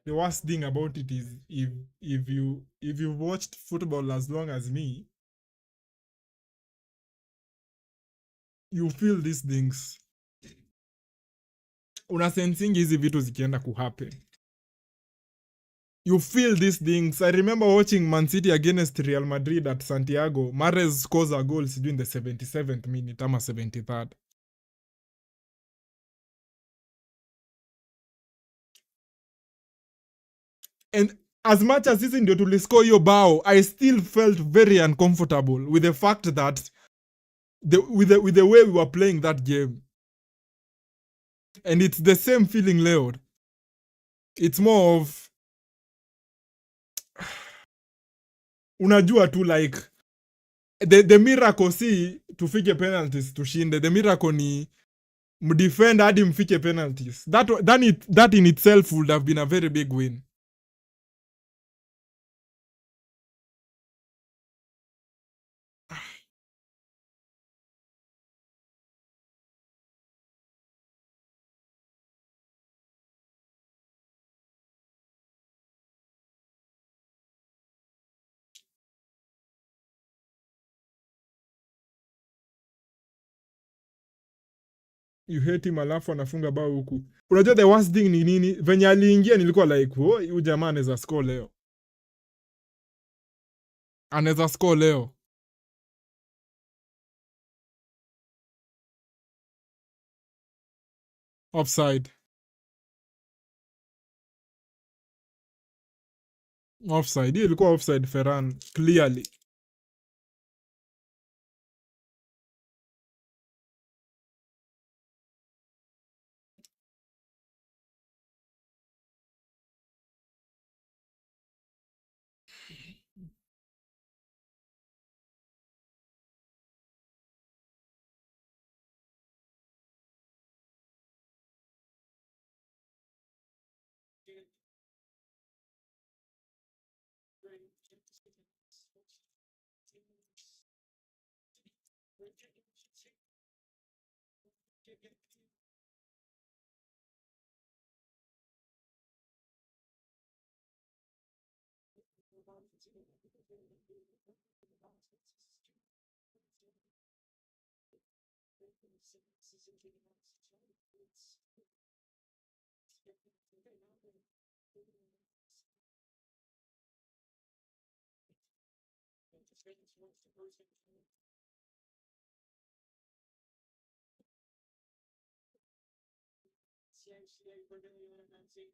The worst thing about it is if you've watched football as long as me, you feel these things. Una sensing hizi vitu zikienda kuhappen. You feel these things. I remember watching Man City against Real Madrid at Santiago. Mahrez scores a goal in the 77th minute ama 73rd. And as much as sisi ndio tuliscore hiyo bao, I still felt very uncomfortable with the fact that with the way we were playing that game. And it's the same feeling leo. It's more of unajua tu like the miracle si tufike penalties tushinde. The miracle ni mdefend hadi mfike penalties. That in itself would have been a very big win. You hate him alafu anafunga bao huku. Unajua the worst thing ni nini? Venye aliingia nilikuwa like, "Oh, huyu jamaa anaweza score leo." Anaweza score leo. Offside. Offside. Hiyo ilikuwa offside Ferran clearly.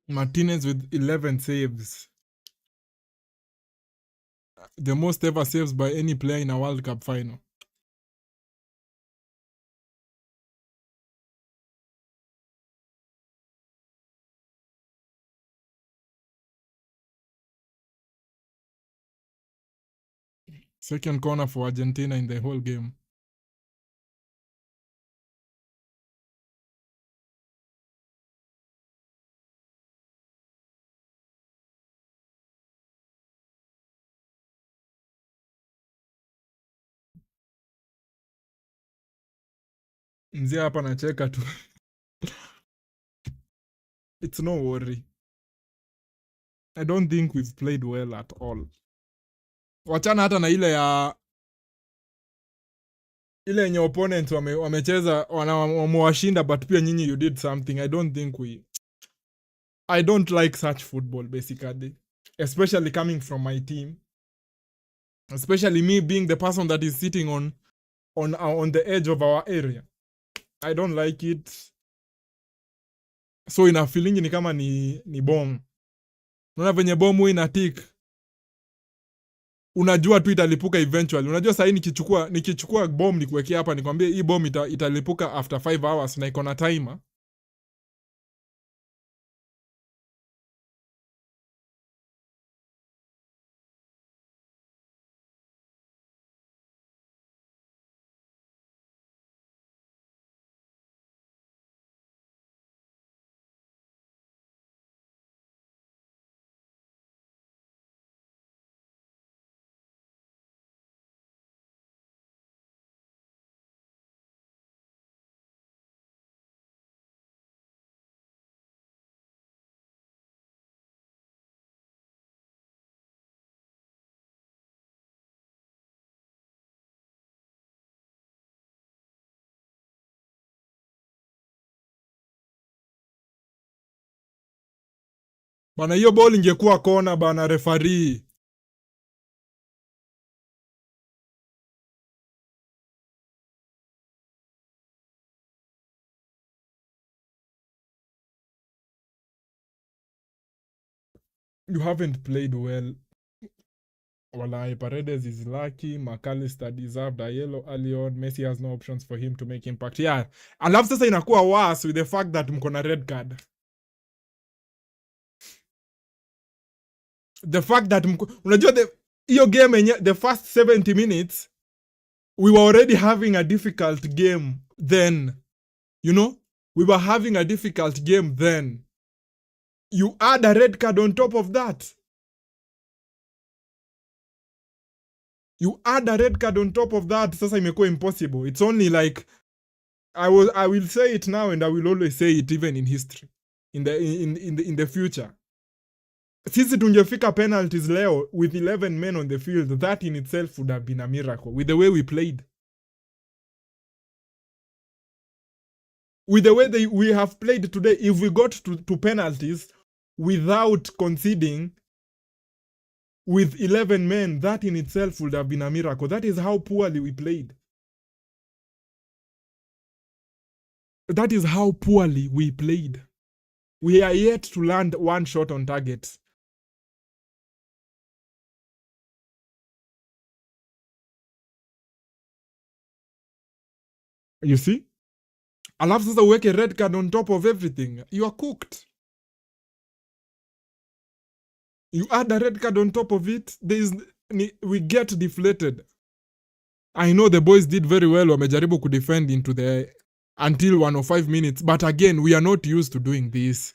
Martinez with 11 saves. The most ever saves by any player in a World Cup final. Second corner for Argentina in the whole game. Mzee hapa anacheka tu. It's no worry. I don't think we've played well at all. Wachana hata na ile yenye opponents wamecheza wamewashinda, but pia nyinyi you did something. I don't like such football basically, especially coming from my team, especially me being the person that is sitting on the edge of our area. I don't like it. So ina feeling ni kama ni bomb. Unaona venye bomb huwa inatik, unajua tu italipuka eventually. Unajua sasa nikichukua bomb nikuwekea hapa nikwambie hii bomb italipuka after 5 hours na iko na timer. Bana hiyo ball ingekuwa kona bana referee. You haven't played well. Walai, Paredes is lucky. McAllister deserved a yellow early on. Messi has no options for him to make impact. Yeah. Alafu sasa inakuwa worse with the fact that mko na red card. The fact that unajua hiyo game the first 70 minutes we were already having a difficult game then. You know? We were having a difficult game then. You add a red card on top of that. Sasa imekuwa impossible. It's only like I will say it now and I will always say it even in history. In the future. Sisi tungefika penalties leo with 11 men on the field. That in itself would have been a miracle with the way we played. With the way we have played today, if we got to penalties without conceding with 11 men, that in itself would have been a miracle. That is how poorly we played. That is how poorly we played. We are yet to land one shot on target. You see? Alafu sasa uweke red card on top of everything. You are cooked. You add a red card on top of it, we get deflated. I know the boys did very well, wamejaribu kudefend into the until 105 minutes, but again, we are not used to doing this.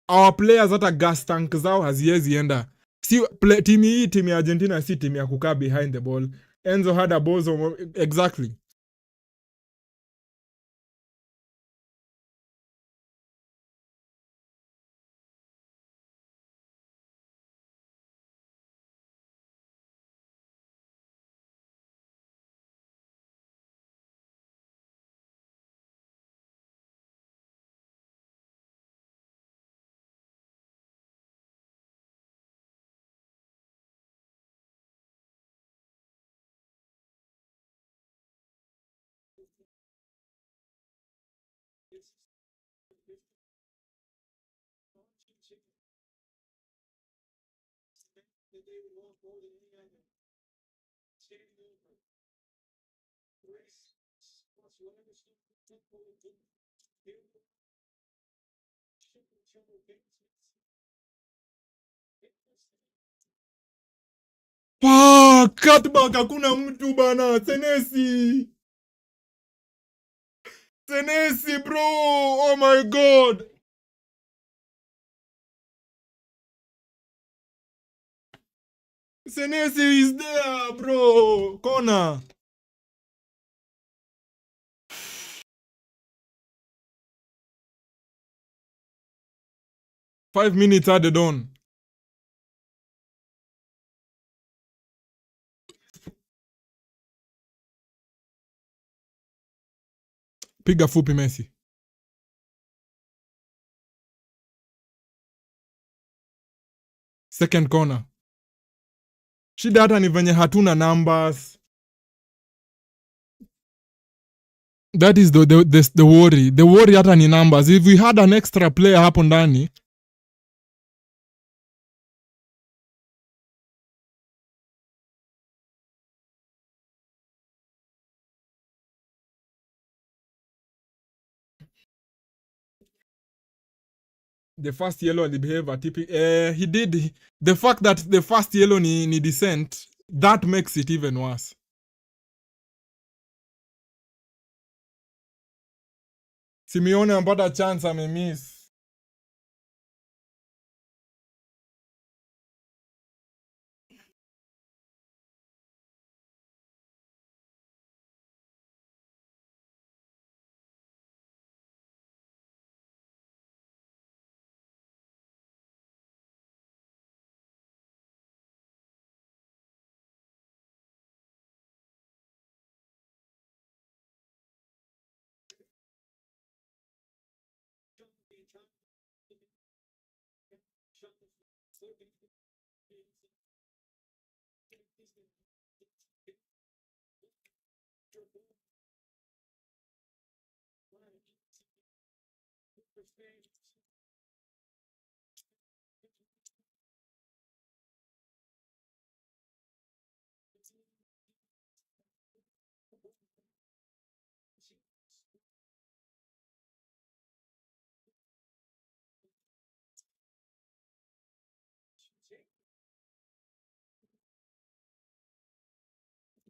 Our players hata gas tank zao haziwezi enda. Si timu hii, timu ya Argentina si timu ya kukaa behind the ball. Enzo had a bozo, exactly. Cutback, hakuna mtu bana. Senesi bro, oh my god. Senesi is there bro. Corner. Five minutes added on. Piga fupi Messi. Second corner. Shida hata ni venye hatuna numbers. That is the worry. The worry hata ni numbers. If we had an extra player hapo ndani. The first yellow alibehave he did. The fact that the first yellow ni descent, that makes it even worse. Simeone ampata chance amemiss.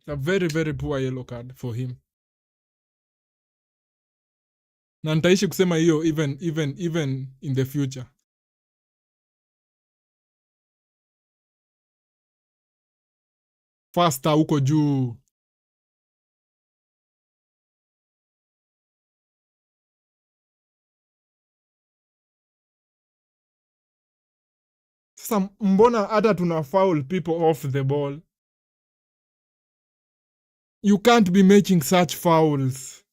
It's a very, very poor yellow card for him. Na nitaishi kusema hiyo even in the future. Faster huko juu. Sasa mbona hata tuna foul people off the ball? You can't be making such fouls.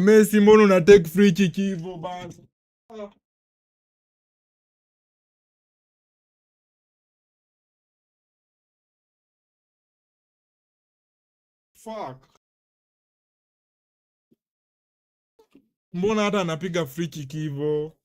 Messi, mbona una take free kick hivyo basi? Fuck. Mbona hata anapiga free kick hivyo?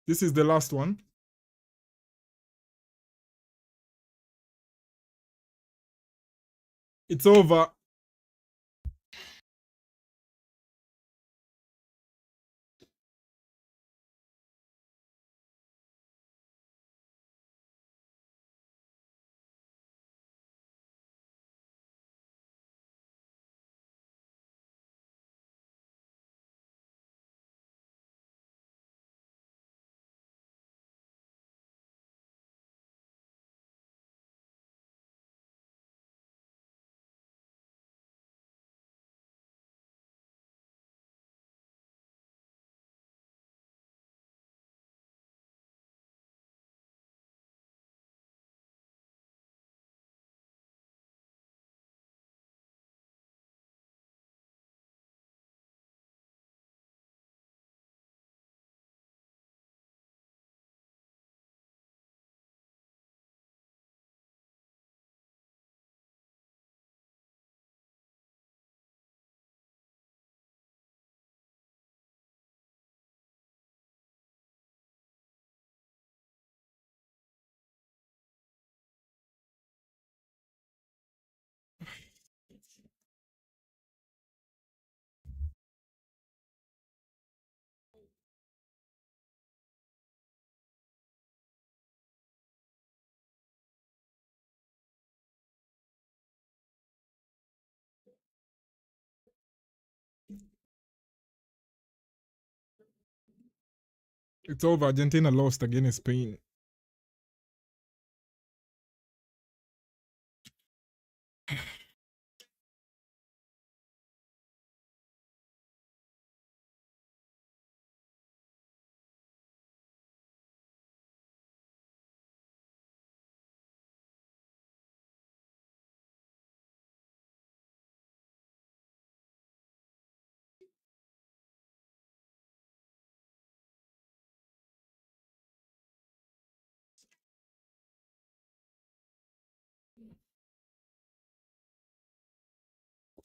This is the last one. It's over. It's over. Argentina lost against Spain.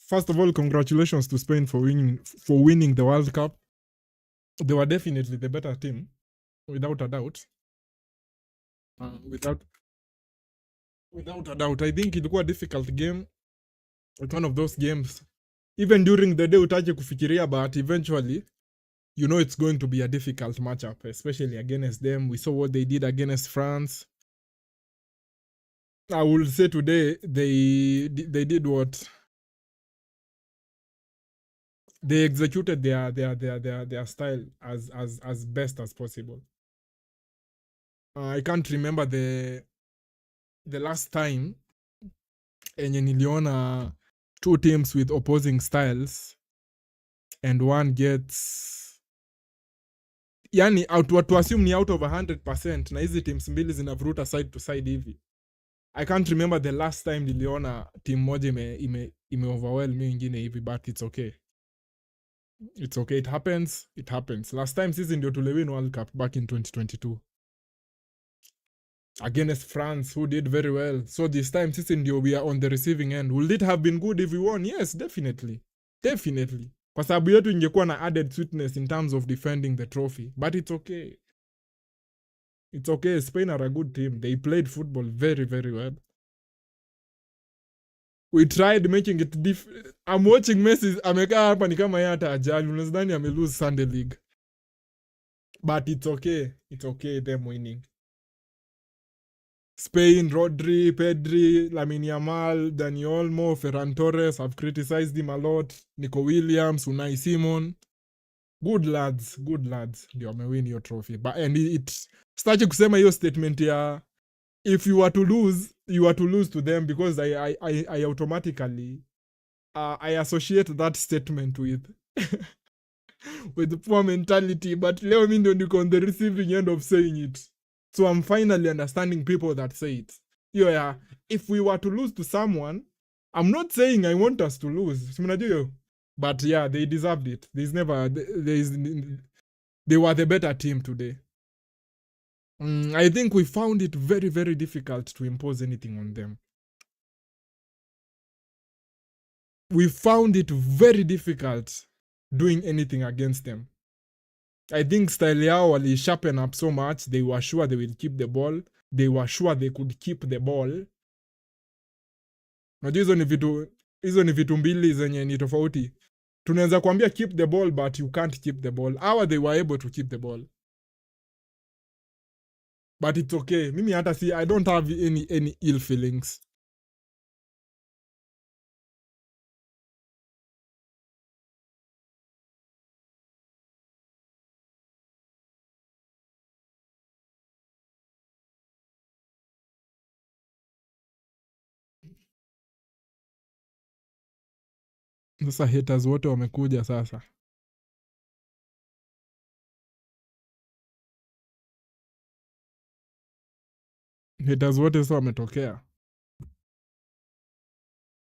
First of all, congratulations to Spain for winning the World Cup. They were definitely the better team, without a doubt. Without a doubt. I think ilikuwa a difficult game. It's one of those games. Even during the day utache kufikiria, but eventually you know it's going to be a difficult matchup, especially against them. We saw what they did against France. I will say today they did what? They executed their style as best as possible. I can't remember the last time enye niliona two teams with opposing styles and one gets, yani watu assume ni out of 100% na hizi teams mbili zinavuruta side to side hivi. I can't remember the last time niliona team moja ime overwhelm mi ingine hivi, but it's okay. It's okay, it happens. Last time sisi ndio tulewin World Cup back in 2022 against France, who did very well. So this time sisi ndio we are on the receiving end. Would it have been good if we won? Yes, definitely. Kwa sababu yetu ingekuwa na added sweetness in terms of defending the trophy. But it's okay. It's okay. Spain are a good team. They played football very, very well. We tried making it I'm watching Messi. Amekaa hapa ni kama yeye hata ajali. Unadhani ame lose Sunday League. But it's okay. It's okay them winning. Spain, Rodri, Pedri, Lamine Yamal, Dani Olmo, Ferran Torres, I've criticized him a lot. Nico Williams, Unai Simon. Good lads. Ndio wamewin your trophy. But and it sitaki kusema hiyo statement ya if you are to lose, you are to lose to them, because I automatically I associate that statement with with poor mentality. But leo mi ndio niko on the receiving end of saying it. So I'm finally understanding people that say it. Yeah, if we were to lose to someone, I'm not saying I want us to lose. But yeah, they deserved it. They were the better team today. I think we found it very, very difficult to impose anything on them. We found it very difficult doing anything against them. I think style yao wali sharpen up so much. They were sure they will keep the ball. They were sure they could keep the ball. Najua hizo ni vitu mbili zenye ni tofauti. Tunaweza kuambia keep the ball, but you can't keep the ball. They were able to keep the ball. But it's okay. Mimi hata I don't have any ill feelings. Sasa haters wote wamekuja sasa. Haters wote sasa wametokea.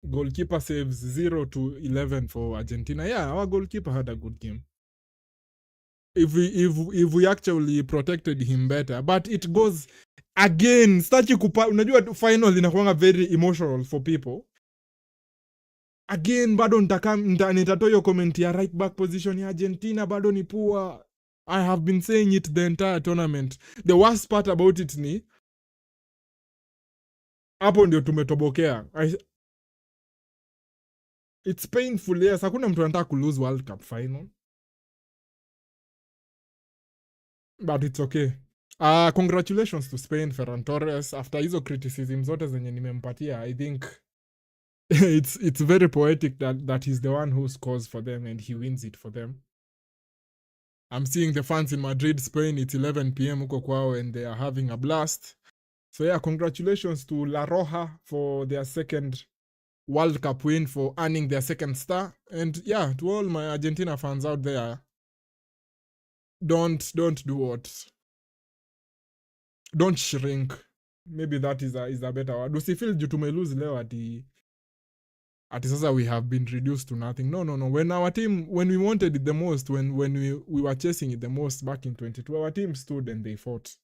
Goalkeeper saves 0-11 for Argentina. Yeah, our goalkeeper had a good game. If we actually protected him better, but it goes again. Unajua final inakuanga very emotional for people. Again, bado nitatoa hiyo comment ya right back position ya Argentina bado ni poor. I have been saying it the entire tournament. The worst part about it ni hapo ndio tumetobokea. It's painful, yes. Hakuna mtu anataka ku lose World Cup final. But it's okay. Congratulations to Spain, Ferran Torres. After hizo criticism zote zenye nimempatia, I think it's very poetic that he's the one who scores for them and he wins it for them. I'm seeing the fans in Madrid, Spain. It's 11 p.m. huko kwao and they are having a blast. So yeah, congratulations to La Roja for their second World Cup win, for earning their second star. And yeah, to all my Argentina fans out there, don't do what? Don't shrink. Maybe that is a better word. Usifeel juu tumelose leo ati sasa we have been reduced to nothing. No. When our team, when we wanted it the most, when we were chasing it the most back in 22, our team stood and they fought.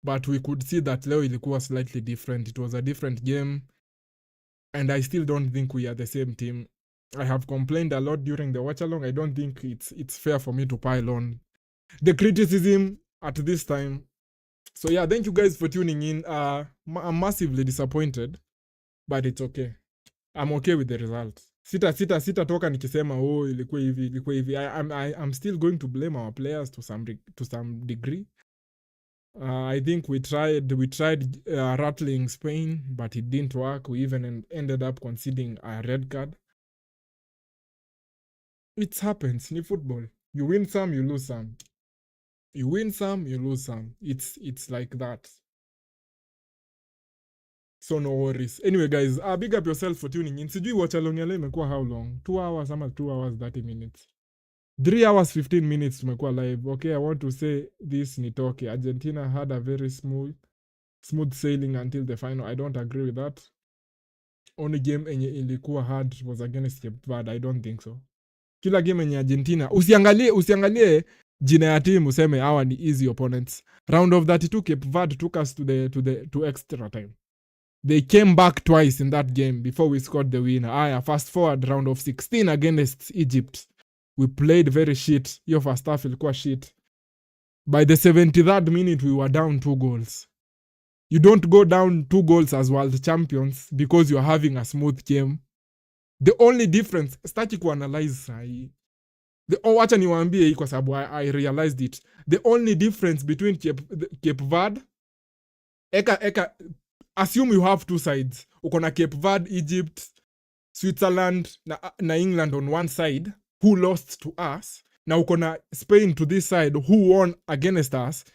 But we could see that leo ilikuwa slightly different. It was a different game. And I still don't think we are the same team. I have complained a lot during the watch-along. I don't think it's fair for me to pile on the criticism at this time. So yeah, thank you guys for tuning in. I'm massively disappointed, but it's okay. I'm okay with the result. Sita toka nikisema ilikuwa hivi. I'm still going to blame our players to some degree. I think we tried rattling Spain, but it didn't work. We even ended up conceding a red card. It happens in football. You win some, you lose some. You win some, you lose some. It's like that. So no worries. Anyway, guys, big up yourself for tuning in. Sijui Watchalong ya leo imekuwa how long? 2 hours ama 2 hours 30 minutes. 3 hours 15 minutes tumekuwa live. Okay, I want to say this nitoke. Argentina had a very smooth sailing until the final. I don't agree with that. Only game enye ilikuwa hard was against Cape Verde. I don't think so. Kila game enye Argentina, usiangalie jina ya team useme hawa ni easy opponents. Round of 32 Cape Verde took us to extra time. They came back twice in that game before we scored the winner. Fast forward round of 16 against Egypt. We played very shit. Your first half ilikuwa shit. By the 73rd minute, we were down 2 goals. You don't go down 2 goals as world champions because you're having a smooth game. The only difference, staki kuanalyze sahi. Wacha niwaambie hii kwa sababu I realized it. The only difference between Cape Verde, assume you have 2 sides. Uko na Cape Verde, Egypt, Switzerland na England on one side who lost to us. Na uko na Spain to this side who won against us.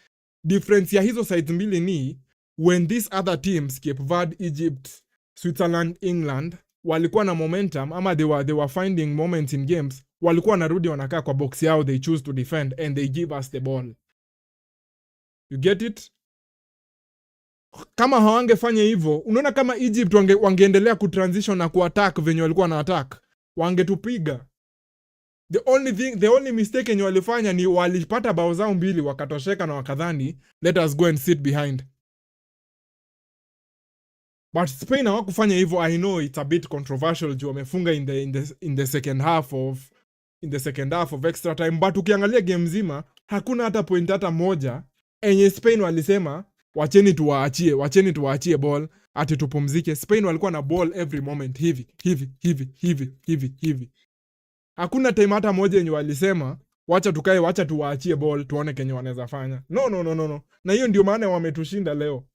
Difference ya hizo sides mbili ni when these other teams, Cape Verde, Egypt, Switzerland, England, walikuwa na momentum ama they were finding moments in games, walikuwa narudi wanakaa kwa box yao, they choose to defend and they give us the ball. You get it? Kama hawangefanya hivyo, unaona kama Egypt wangeendelea kutransition na kuattack venye walikuwa na attack, wangetupiga. The only mistake yenye walifanya ni walipata bao zao mbili wakatosheka na wakadhani let us go and sit behind. But Spain hawakufanya hivyo. I know it's a bit controversial juu wamefunga in the second half of extra time, but ukiangalia game nzima hakuna hata point hata moja enye Spain walisema wacheni tuwaachie ball ati tupumzike. Spain walikuwa na ball every moment hivi. Hakuna time hata moja yenye walisema wacha tuwaachie ball tuone kenye wanaweza fanya. No. Na hiyo ndio maana wametushinda leo.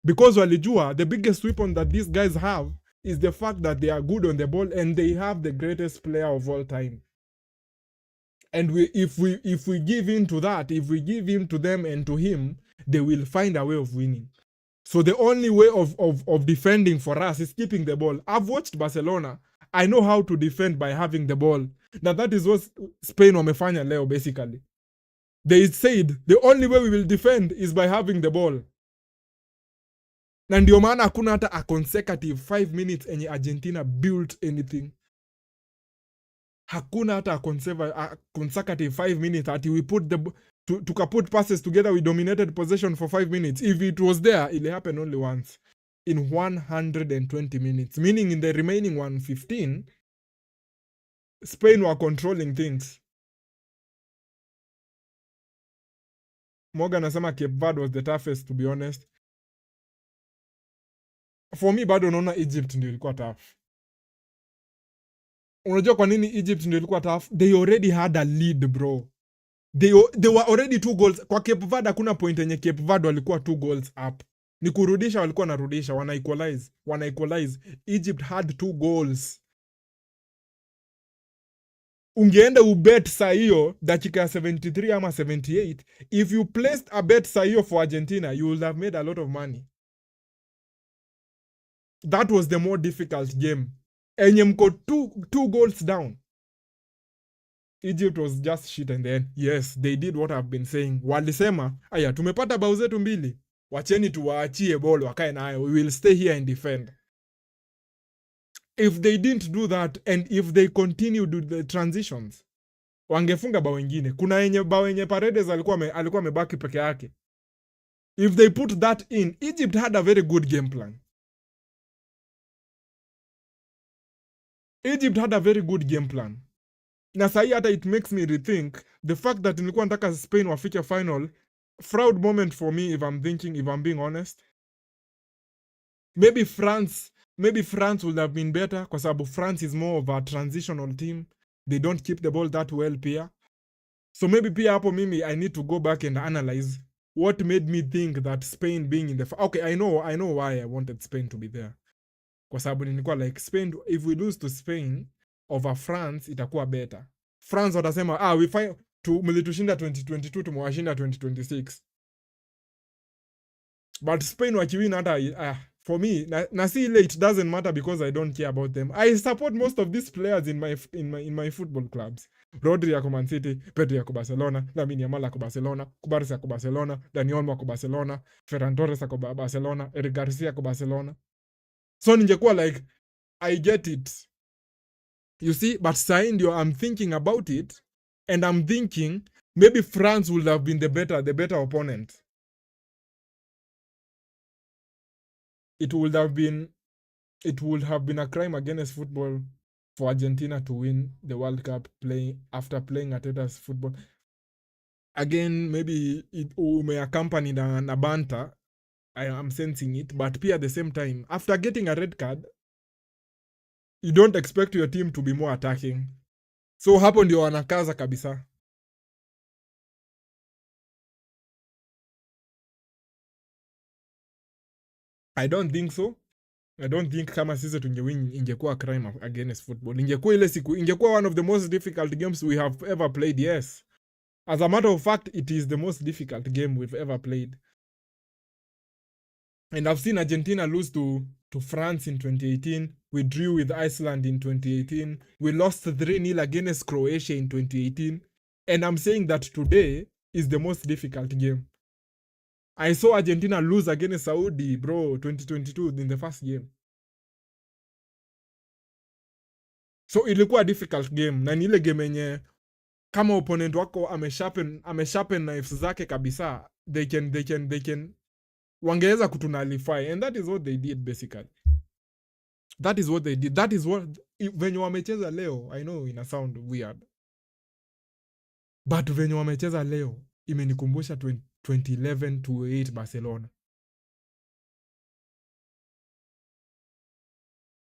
Because walijua the biggest weapon that these guys have is the fact that they are good on the ball and they have the greatest player of all time. And if we give in to that, if we give in to them and to him, they will find a way of winning. So the only way of defending for us is keeping the ball. I've watched Barcelona. I know how to defend by having the ball. Now that is what Spain wamefanya leo basically. They said the only way we will defend is by having the ball. Na ndio maana hakuna hata a consecutive 5 minutes enye Argentina built anything. Hakuna hata a consecutive 5 minutes ati we put tukaput passes together, we dominated possession for 5 minutes. If it was there, it happened only once in 120 minutes. Meaning in the remaining 115, Spain were controlling things. Morgan anasema Cape Verde was the toughest, to be honest. For me, bado naona Egypt ndio ilikuwa tough. Unajua kwa nini Egypt ndio ilikuwa tough? They already had a lead, bro. They were already 2 goals. Kwa Cape Verde hakuna point yenye Cape Verde walikuwa 2 goals up. Ni kurudisha walikuwa narudisha, wana equalize. Egypt had 2 goals. Ungeenda ubet saa hiyo dakika ya 73 ama 78. If you placed a bet saa hiyo for Argentina, you would have made a lot of money. That was the more difficult game. Enye mko 2 goals down. Egypt was just shit and then yes, they did what I've been saying. Walisema, aya tumepata bao zetu mbili. Wacheni tuwaachie ball wakae nayo. We will stay here and defend. If they didn't do that and if they continued the transitions, wangefunga bao wengine. Kuna bao yenye Paredes alikuwa amebaki peke yake. If they put that in, Egypt had a very good game plan. Na sahi hata it makes me rethink the fact that nilikuwa nataka Spain wafike final. Proud moment for me if I'm being honest. Maybe France would have been better kwa sababu France is more of a transitional team. They don't keep the ball that well pia. So maybe pia hapo mimi I need to go back and analyze what made me think that Spain being in the okay, I know why I wanted Spain to be there. Kwa sababu nilikuwa like Spain, if we lose to Spain over France itakuwa better. France watasema we find mlitushinda 2022 tumewashinda 2026. But Spain wakiwin hata for me na si ile it doesn't matter because I don't care about them. I support most of these players in my football clubs. Rodri yako Man City, Pedri yako Barcelona, Lamine Yamal yako Barcelona, Kubares yako Barcelona, Dani Olmo yako Barcelona, Ferran Torres yako Barcelona, Eric Garcia yako Barcelona. So ningekuwa like I get it. You see, but ndio I'm thinking about it and I'm thinking maybe France would have been the better opponent. It would have been a crime against football for Argentina to win the World Cup after playing Arteta's football. Again, maybe it may accompany na banter. I am sensing it, but at the same time, after getting a red card, you don't expect your team to be more attacking. So hapo ndio wanakaza kabisa. I don't think so. I don't think kama sisi tungewin ingekuwa crime against football. Ingekuwa one of the most difficult games we have ever played, yes. As a matter of fact, it is the most difficult game we've ever played. And I've seen Argentina lose to France in 2018. We drew with Iceland in 2018. We lost 3-0 against Croatia in 2018. And I'm saying that today is the most difficult game. I saw Argentina lose against Saudi, bro, 2022 in the first game. So ilikuwa a difficult game. Na ni ile game yenye kama opponent wako amesharpen knives zake kabisa, they can wangeweza kutunalify, and that is what they did basically. That is what they did. That is what venye wamecheza leo, I know ina sound weird, but venye wamecheza leo imenikumbusha 2011 to 8 Barcelona.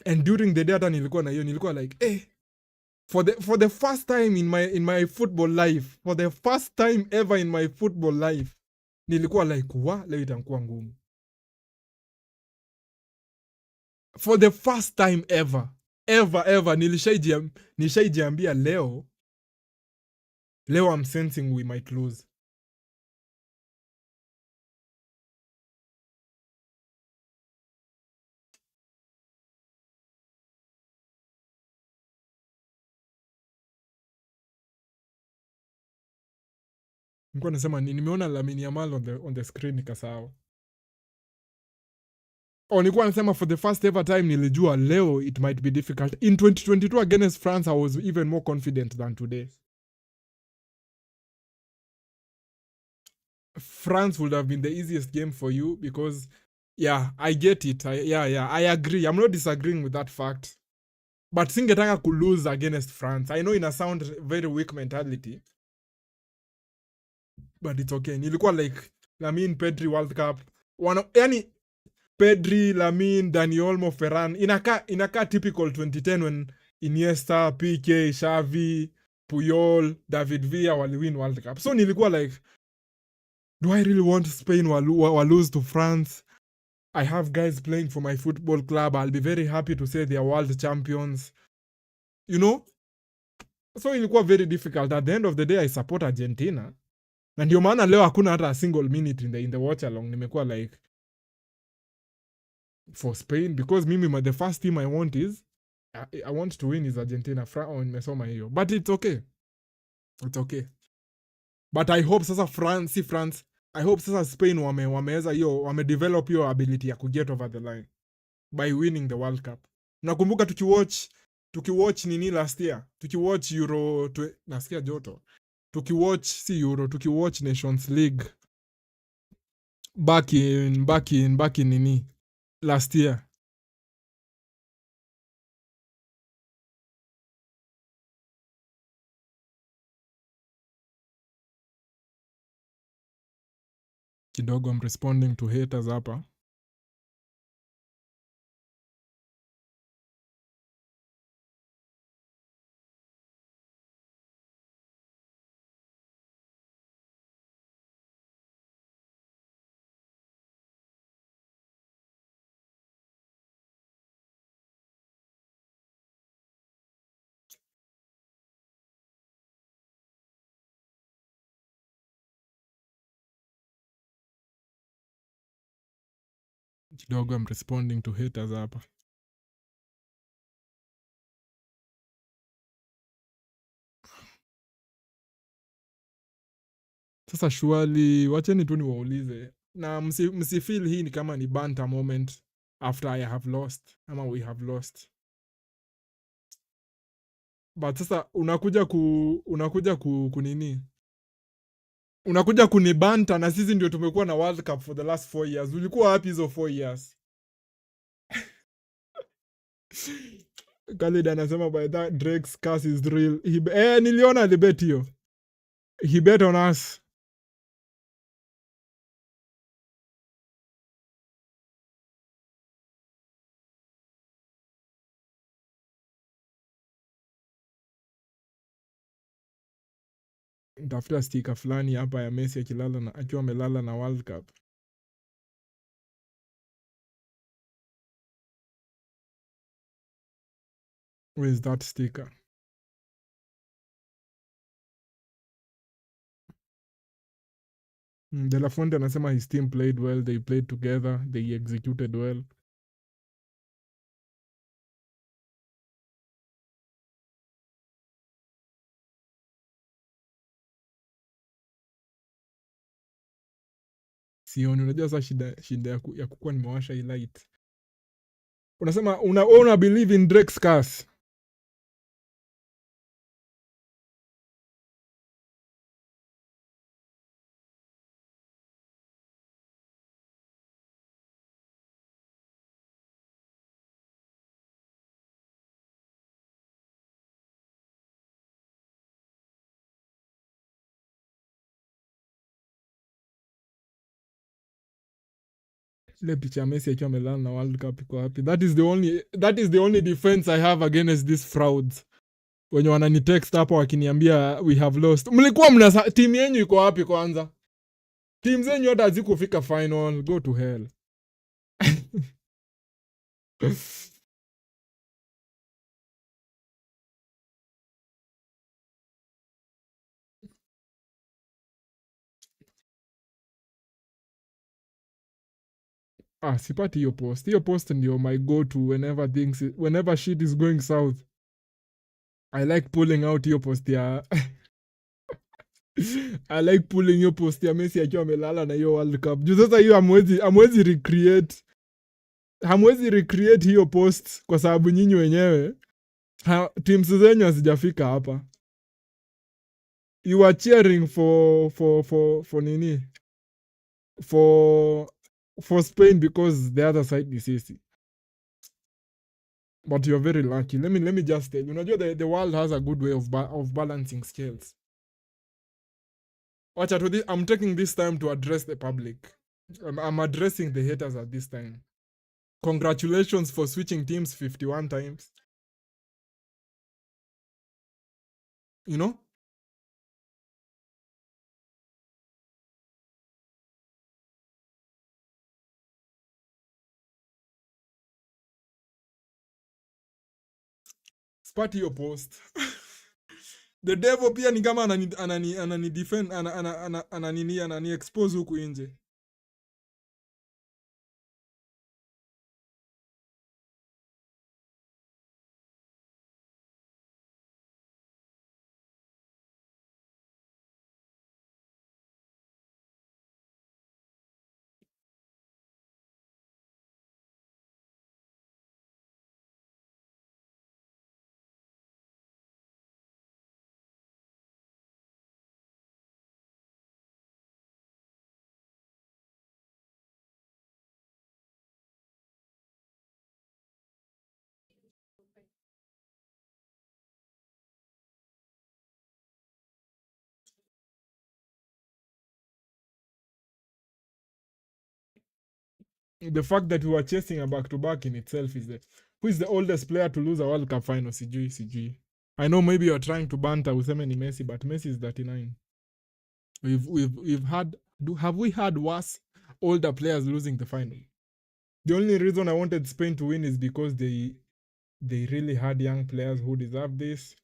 And during the day hata nilikuwa na hiyo, nilikuwa like for the first time in my football life, for the first time ever in my football life, nilikuwa like leo itakuwa ngumu. For the first time ever nilishaijiambia leo I'm sensing we might lose. Nilikuwa nasema nimeona Lamine Yamal on the screen nikasahau. Nilikuwa nasema for the first ever time nilijua leo it might be difficult. In 2022 against France I was even more confident than today. France would have been the easiest game for you because I get it. I agree. I'm not disagreeing with that fact. But singetaka ku lose against France. I know ina sound very weak mentality, but it's okay. Nilikuwa like Lamine, Pedri World Cup. Yani Pedri, Lamine, Dani Olmo, Ferran. Inaka typical 2010 when Iniesta, PK, Xavi, Puyol, David Villa waliwin World Cup. So nilikuwa like, do I really want Spain wa lose to France? I have guys playing for my football club. I'll be very happy to say they are world champions. You know? So ilikuwa very difficult. At the end of the day, I support Argentina. Na ndio maana leo hakuna hata a single minute in the watchalong nimekuwa like for Spain, because mimi the first team I want to win is Argentina. Nimesoma hiyo. But it's okay. It's okay. But I hope sasa France, I hope sasa Spain wameweza hiyo, wamedevelop hiyo ability ya kuget over the line by winning the World Cup. Nakumbuka tukiwatch nini last year? Tukiwatch Euro nasikia joto. Tukiwatch Nations League back in nini last year. Kidogo I'm responding to haters hapa. Kidogo I'm responding to haters hapa. Sasa surely wacheni tu niwaulize. Na msifeel hii ni kama ni banter moment after I have lost ama we have lost. But sasa unakuja kunini? Unakuja kunibanta na sisi ndio tumekuwa na World Cup for the last 4 years. Ulikuwa wapi hizo 4 years? Khalid anasema by that Drake's curse is real. Niliona alibet hiyo. He bet on us. Ntafuta sticker fulani hapa ya Messi akiwa amelala na World Cup. Where is that sticker? De La Fonte anasema his team played well, they played together, they executed well. Sioni, unajua sasa shida ya kukuwa nimewasha hii light. Unasema una believe in Drake's curse. Ile picha ya Messi akiwa amelala na World Cup iko wapi? That is the only defense I have against these frauds. Wenye wananitext hapo wakiniambia we have lost. Mlikuwa team yenu iko wapi kwanza? Team zenyu hata hazikufika final. Go to hell. Sipati hiyo post. Hiyo post ndio my go to whenever shit is going south. I like pulling out hiyo post ya I like pulling hiyo post ya Messi akiwa amelala na hiyo World Cup. Juu sasa hiyo hamwezi recreate hiyo post kwa sababu nyinyi wenyewe teams zenyu hazijafika hapa. You are cheering for nini? For Spain because the other side ni sisi. But you're very lucky. Let me just tell you. Unajua the world has a good way of balancing scales. I'm taking this time to address the public. I'm addressing the haters at this time. Congratulations for switching teams 51 times. You know? Spati your post. The devil pia ni kama anani defend, anani expose huku nje. The fact that we were chasing a back-to-back in itself is who is the oldest player to lose a World Cup final? Sijui. I know maybe you're trying to banter useme ni Messi, but Messi is 39. Have we had worse older players losing the final? The only reason I wanted Spain to win is because they really had young players who deserve this.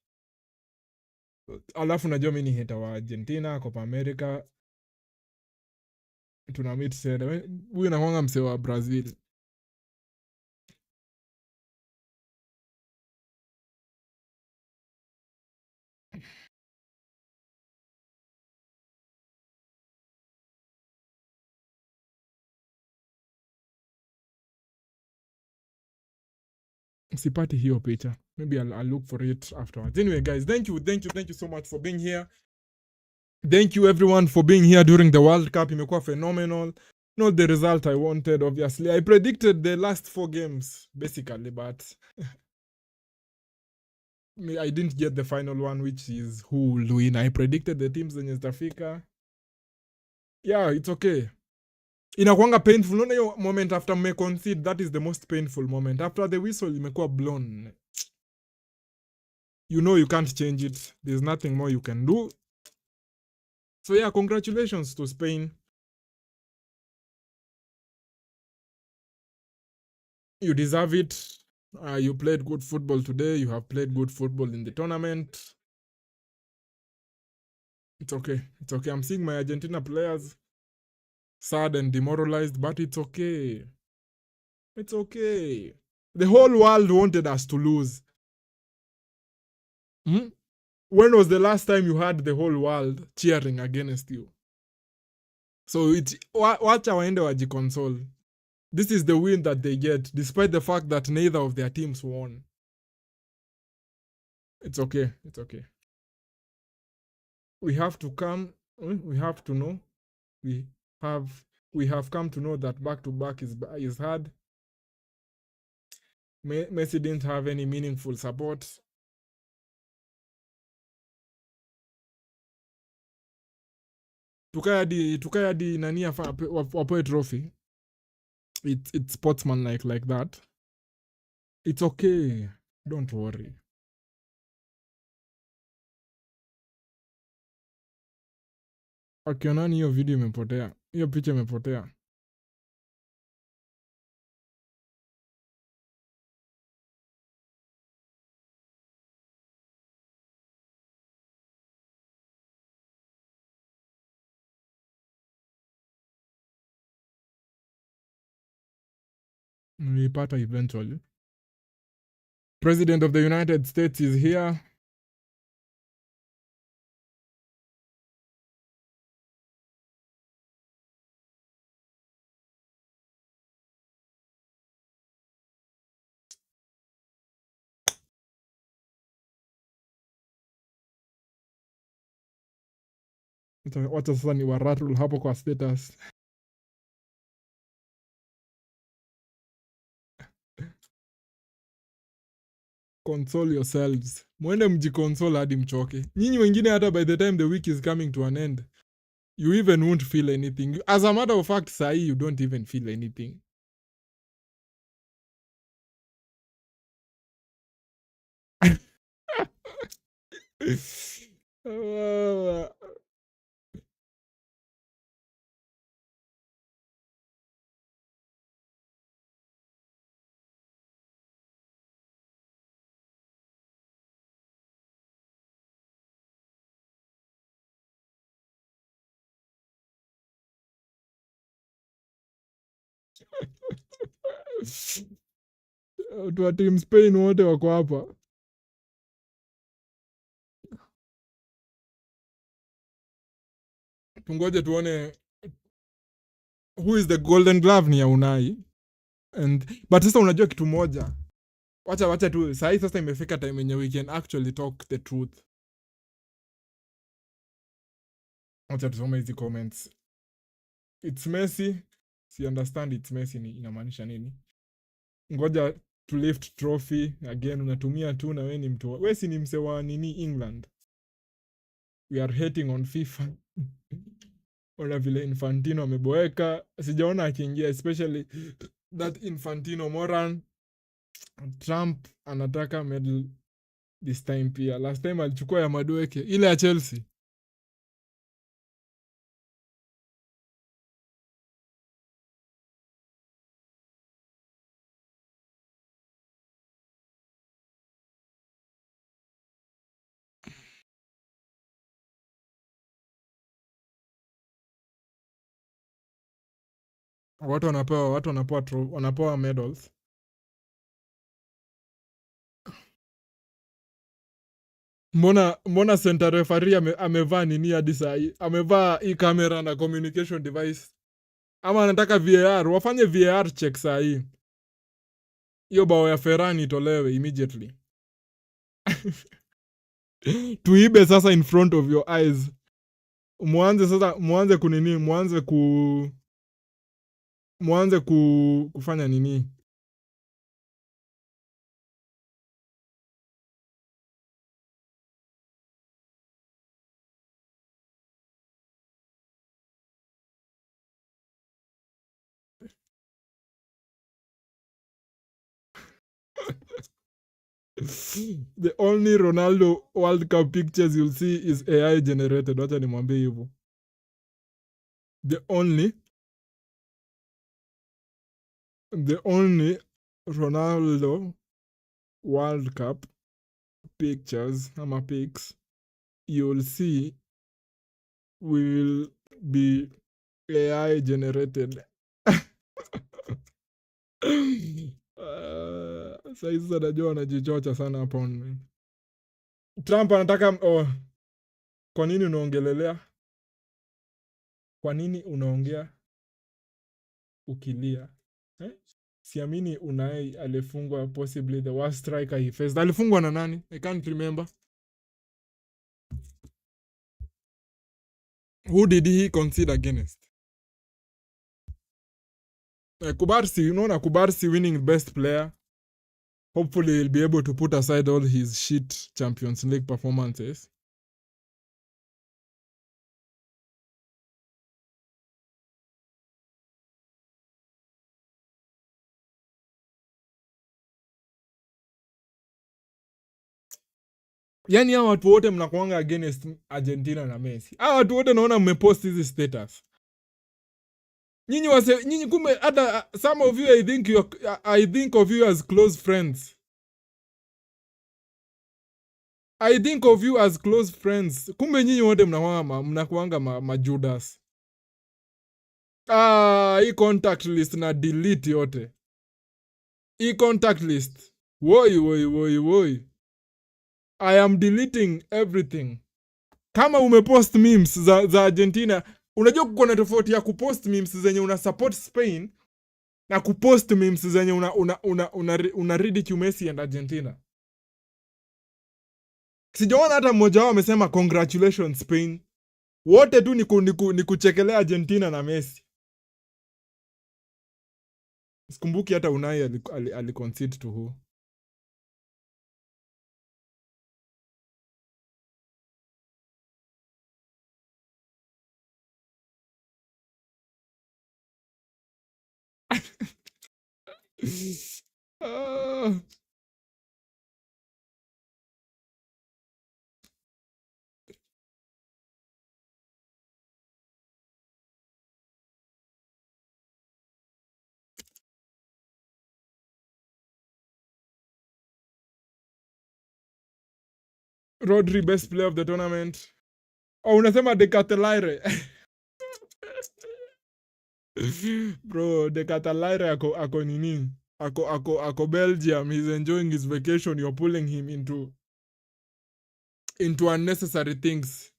Alafu najua mimi ni hater wa Argentina, Copa America. Tunamit said huyu nakwanga msee wa Brazil. Sipati hiyo picha. Maybe I'll look for it afterwards. Anyway, guys, thank you so much for being here. Thank you everyone for being here during the World Cup. Imekuwa phenomenal. Not the result I wanted, obviously. I predicted the last 4 games, basically, but I didn't get the final one, which is who will win. I predicted the teams zenye zitafika. Yeah, it's okay. Inakuanga painful. Unaona hiyo moment after me concede, that is the most painful moment. After the whistle imekuwa blown. You know you can't change it. There's nothing more you can do. So yeah, congratulations to Spain. You deserve it. You played good football today. You have played good football in the tournament. It's okay. It's okay. I'm seeing my Argentina players sad and demoralized, but it's okay. It's okay. The whole world wanted us to lose. When was the last time you had the whole world cheering against you? So it's wacha waende wajiconsole. This is the win that they get, despite the fact that neither of their teams won. It's okay. It's okay. We have to come. We have to know. We have come to know that back-to-back is hard. Messi didn't have any meaningful support. Tukae hadi nani wapoe trophy. It's sportsman like that. It's okay. Don't worry. Akionani hiyo video imepotea. Hiyo picha imepotea. Nilipata eventually. President of the United States is here. Wacha sasa ni waratul hapo kwa status. Console yourselves. Mwende mjiconsole hadi mchoke. Nyinyi wengine hata by the time the week is coming to an end, you even won't feel anything. As a matter of fact, sahi you don't even feel anything. Watu wa Team Spain wote wako hapa. Tungoje tuone who is the golden glove ni ya Unai. But sasa unajua kitu moja. Wacha tu sahi sasa imefika time yenye we can actually talk the truth. Wacha tusome hizi comments. It's Messi. Si understand it's Messi ni inamaanisha nini? Ngoja to lift trophy again, unatumia tu na wewe ni mtu. Wewe si ni mse wa nini England? We are hating on FIFA. Ona vile Infantino ameboeka. Sijaona akiingia, especially that Infantino moron. Trump anataka medal this time pia. Last time alichukua ya Madueke, ile ya Chelsea. Watu wanapewa medals. Mbona center referee amevaa nini hadi sahi? Amevaa hii camera na communication device. Ama anataka VAR, wafanye VAR check sahi. Hiyo bao ya Ferran itolewe immediately. Tuibe sasa in front of your eyes. Mwanze kunini, kufanya nini? The only Ronaldo World Cup pictures you'll see is AI generated. Wacha nimwambie hivyo. The only Ronaldo World Cup pictures ama pics you'll see will be AI generated. Saizi anajua anajichocha sana hapo. Trump anataka kwa nini unaongelelea? Kwa nini unaongea ukilia? Siamini Unai alifungwa possibly the worst striker he faced. Alifungwa na nani? I can't remember. Who did he consider against? Kubarsi, unaona Kubarsi winning best player. Hopefully he'll be able to put aside all his shit Champions League performances. Yani hao watu wote mnakuanga against Argentina na Messi. Hao watu wote naona mmepost hizi status. Nyinyi kumbe hata some of you I think of you as close friends. I think of you as close friends. Kumbe nyinyi wote mnakuanga majudas. Hii contact list na delete yote. Hii contact list. Woi. I am deleting everything. Kama umepost memes za Argentina, unajua kuko na tofauti ya kupost memes zenye una support Spain na kupost memes zenye una ridicule Messi and Argentina. Sijaona hata mmoja wao amesema congratulations Spain. Wote tu ni kuchekelea Argentina na Messi. Sikumbuki hata Unai aliconcede to who. Rodri best player of the tournament. Unasema Decathlon. Bro, Decathlon ako nini? Ako Belgium. He's enjoying his vacation. You're pulling him into unnecessary things.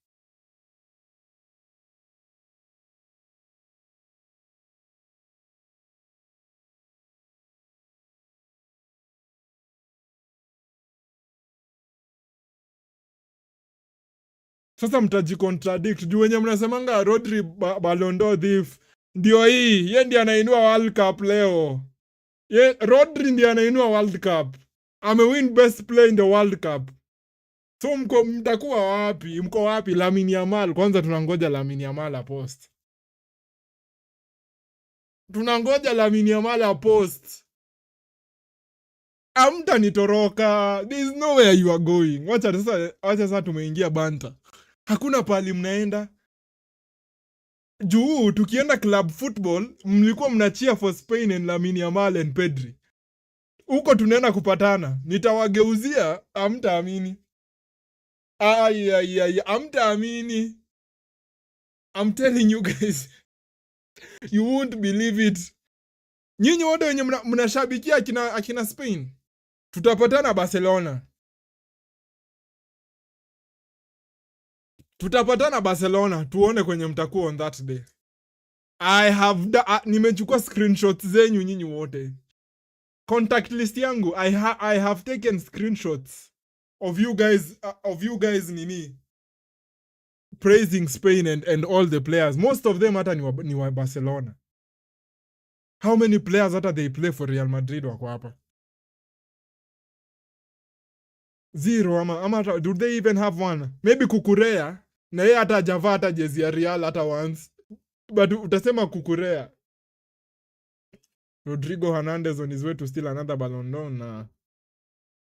Sasa mtajicontradict. Juu wenye mnasemanga Rodri Ballon d'Or thief. Ndio hii. Ye ndiye anainua World Cup leo. Rodri ndiye anainua World Cup. Amewin best player in the World Cup. So mtakuwa wapi? Mko wapi? Lamine Yamal. Kwanza tunangoja Lamine Yamal apost. Tunangoja Lamine Yamal apost. Amtanitoroka. There is nowhere you are going. Wacha sasa tumeingia banta. Hakuna pali mnaenda. Juu tukienda club football mlikuwa mnachia for Spain and Lamine Yamal and Pedri. Huko tunaenda kupatana. Nitawageuzia, amtaamini. Amtaamini. I'm telling you guys. You won't believe it. Nyinyi wote wenye mnashabikia akina Spain. Tutapatana Barcelona. Tutapatana Barcelona. Tuone kwenye mtakuwa on that day. Nimechukua screenshots zenyu nyinyi wote. contact list yangu, I have taken screenshots of you guys nini praising Spain and all the players. Most of them hata ni wa Barcelona. How many players hata they play for Real Madrid wako hapa? Zero ama do they even have one? Maybe Kukurea na yeye hata hajavaa hata jezi ya Real hata once. But utasema Kukurea. Rodrigo Hernandez on his way to steal another Ballon d'Or na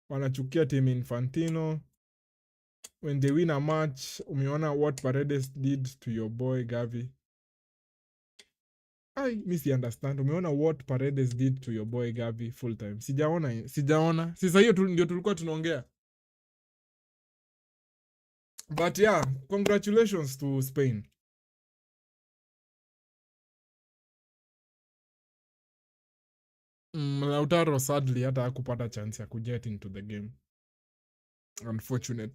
wanachukia team Infantino. When they win a match, umeona what Paredes did to your boy Gavi? I understand. Umeona what Paredes did to your boy Gavi full time? Sijaona. Sasa hiyo ndio tulikuwa tunaongea. But yeah, congratulations to Spain. Lautaro sadly hata hakupata chance ya kuget into the game. Unfortunate.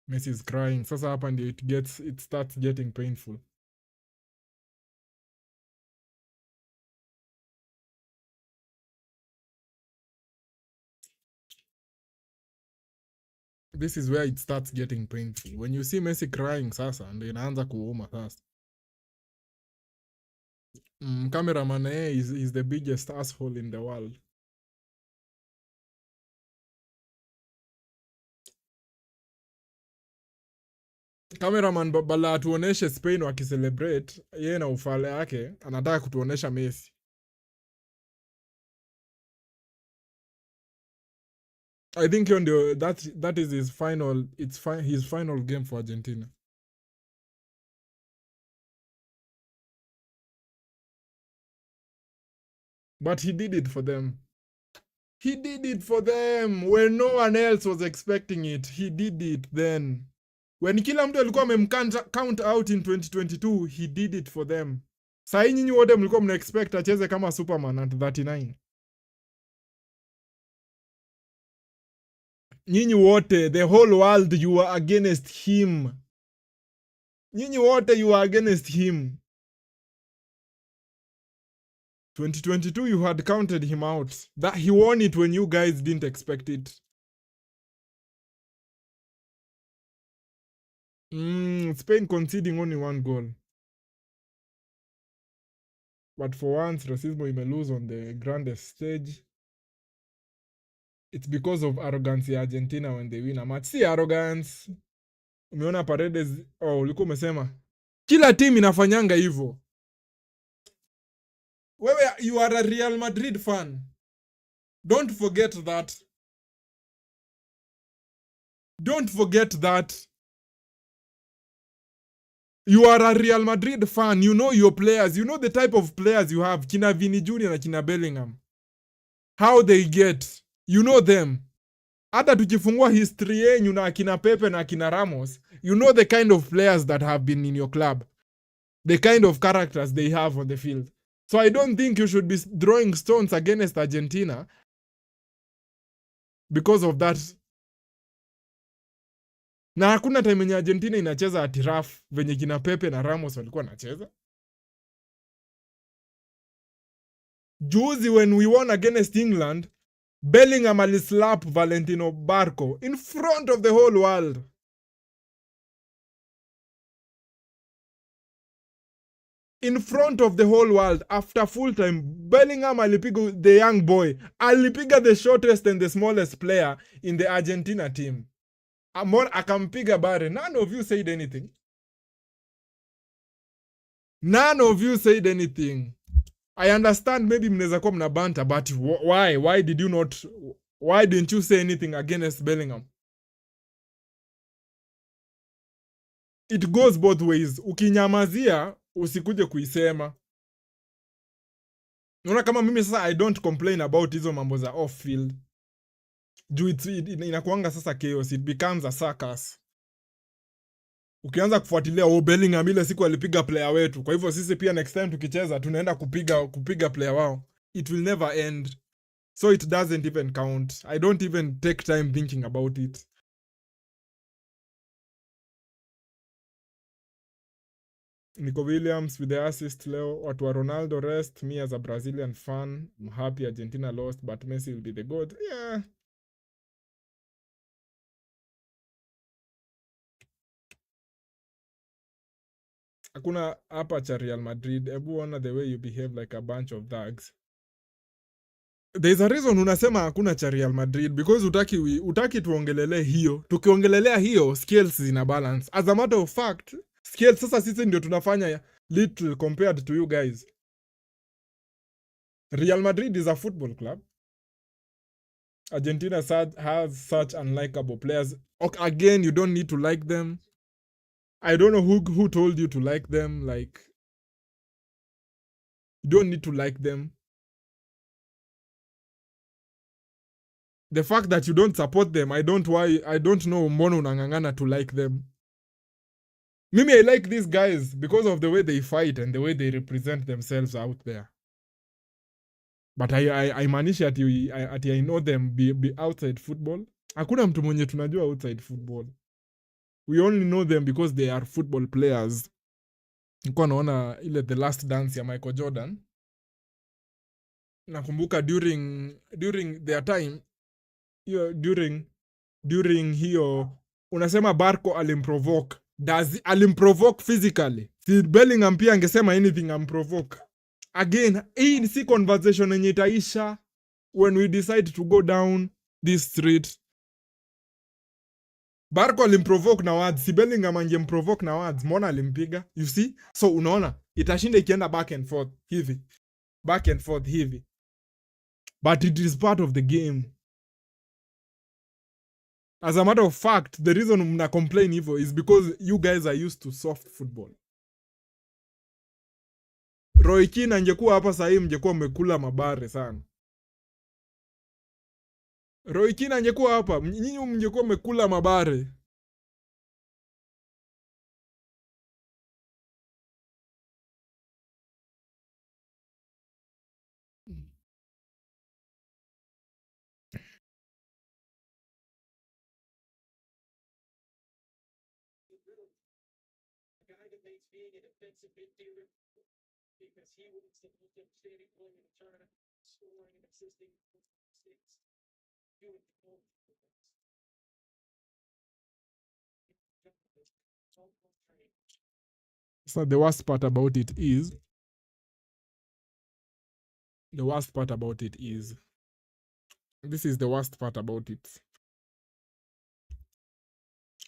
Messi is crying. Sasa hapa ndio it starts getting painful. This is where it starts getting painful. When you see Messi crying sasa ndio inaanza kuuma sasa. Cameraman is the biggest asshole in the world. Cameraman bala atuoneshe Spain wakicelebrate, yeye na ufale yake anataka kutuonesha Messi. I think that is his final game for Argentina. But he did it for them. He did it for them when no one else was expecting it. He did it then. When kila mtu alikuwa count out in 2022, he did it for them. Sai nyinyi wote mlikuwa mna expect acheze kama Superman at 39. Nyinyi wote, the whole world, you were against him. Nyinyi wote, you were against him. 2022, you had counted him out. That he won it when you guys didn't expect it. Spain conceding only 1 goal. But for once, racismo imelose on the grandest stage. It's because of arrogance ya Argentina when they win a match. Si arrogance. Umeona Paredes, ulikuwa umesema. Kila team inafanyanga hivyo. Wewe, you are a Real Madrid fan. Don't forget that. Don't forget that. You are a Real Madrid fan. You know your players. You know the type of players you have. Kina Vini Jr. na kina Bellingham. How they get. You know them. Hata tukifungua history yenyu na kina Pepe na kina Ramos, you know the kind of players that have been in your club. The kind of characters they have on the field. So I don't think you should be throwing stones against Argentina because of that. Na hakuna time yenye Argentina inacheza ati rough venye kina Pepe na Ramos walikuwa nacheza. Juzi when we won against England, Bellingham alislap Valentino Barco in front of the whole world. In front of the whole world, after full time, Bellingham alipiga the young boy. Alipiga the shortest and the smallest player in the Argentina team. Akampiga bare. None of you said anything. None of you said anything. I understand maybe mnaweza kuwa mnabanta, but why? Why didn't you say anything against Bellingham? It goes both ways. Ukinyamazia, usikuje kuisema. Unaona kama mimi sasa I don't complain about hizo mambo za off field. Inakuanga sasa chaos. It becomes a circus. Ukianza kufuatilia Bellingham ile siku alipiga player wetu. Kwa hivyo sisi pia next time tukicheza tunaenda kupiga player wao. It will never end. So it doesn't even count. I don't even take time thinking about it. Nico Williams with the assist leo. Watu wa Ronaldo rest. Me as a Brazilian fan, I'm happy Argentina lost, but Messi will be the goat. Yeah. Hakuna hapa cha Real Madrid. Ebu ona the way you behave like a bunch of thugs. There's a reason unasema hakuna cha Real Madrid because utaki tuongelele hiyo. Tukiongelelea hiyo, skills zina balance. As a matter of fact, skills sasa sisi ndio tunafanya little compared to you guys. Real Madrid is a football club. Argentina has such unlikable players. Okay, again, you don't need to like them. I don't know who told you to like them. Like, you don't need to like them. The fact that you don't support them, I don't know mbona unangangana to like them. Mimi, I like these guys because of the way they fight and the way they represent themselves out there. But I manishi ati I know them be outside football. Hakuna mtu mwenye tunajua outside football. We only know them because they are football players. Nilikuwa naona ile The Last Dance ya Michael Jordan. Nakumbuka during their time, during hiyo unasema Barco alimprovoke physically. Si Bellingham pia angesema anything amprovoke. Again, hii si conversation yenye itaisha when we decide to go down this street. Barco alimprovoke na words. Si Bellingham angemprovoke na words. Mbona alimpiga? You see? So unaona, itashinda ikienda back and forth hivi. Back and forth hivi. But it is part of the game. As a matter of fact, the reason mna complain hivyo is because you guys are used to soft football. Roy Keane angekuwa hapa sahii mngekuwa mmekula mabare sana. Roy Keane angekuwa hapa, nyinyi mngekuwa mmekula mabare. So the worst part about it is this is the worst part about it.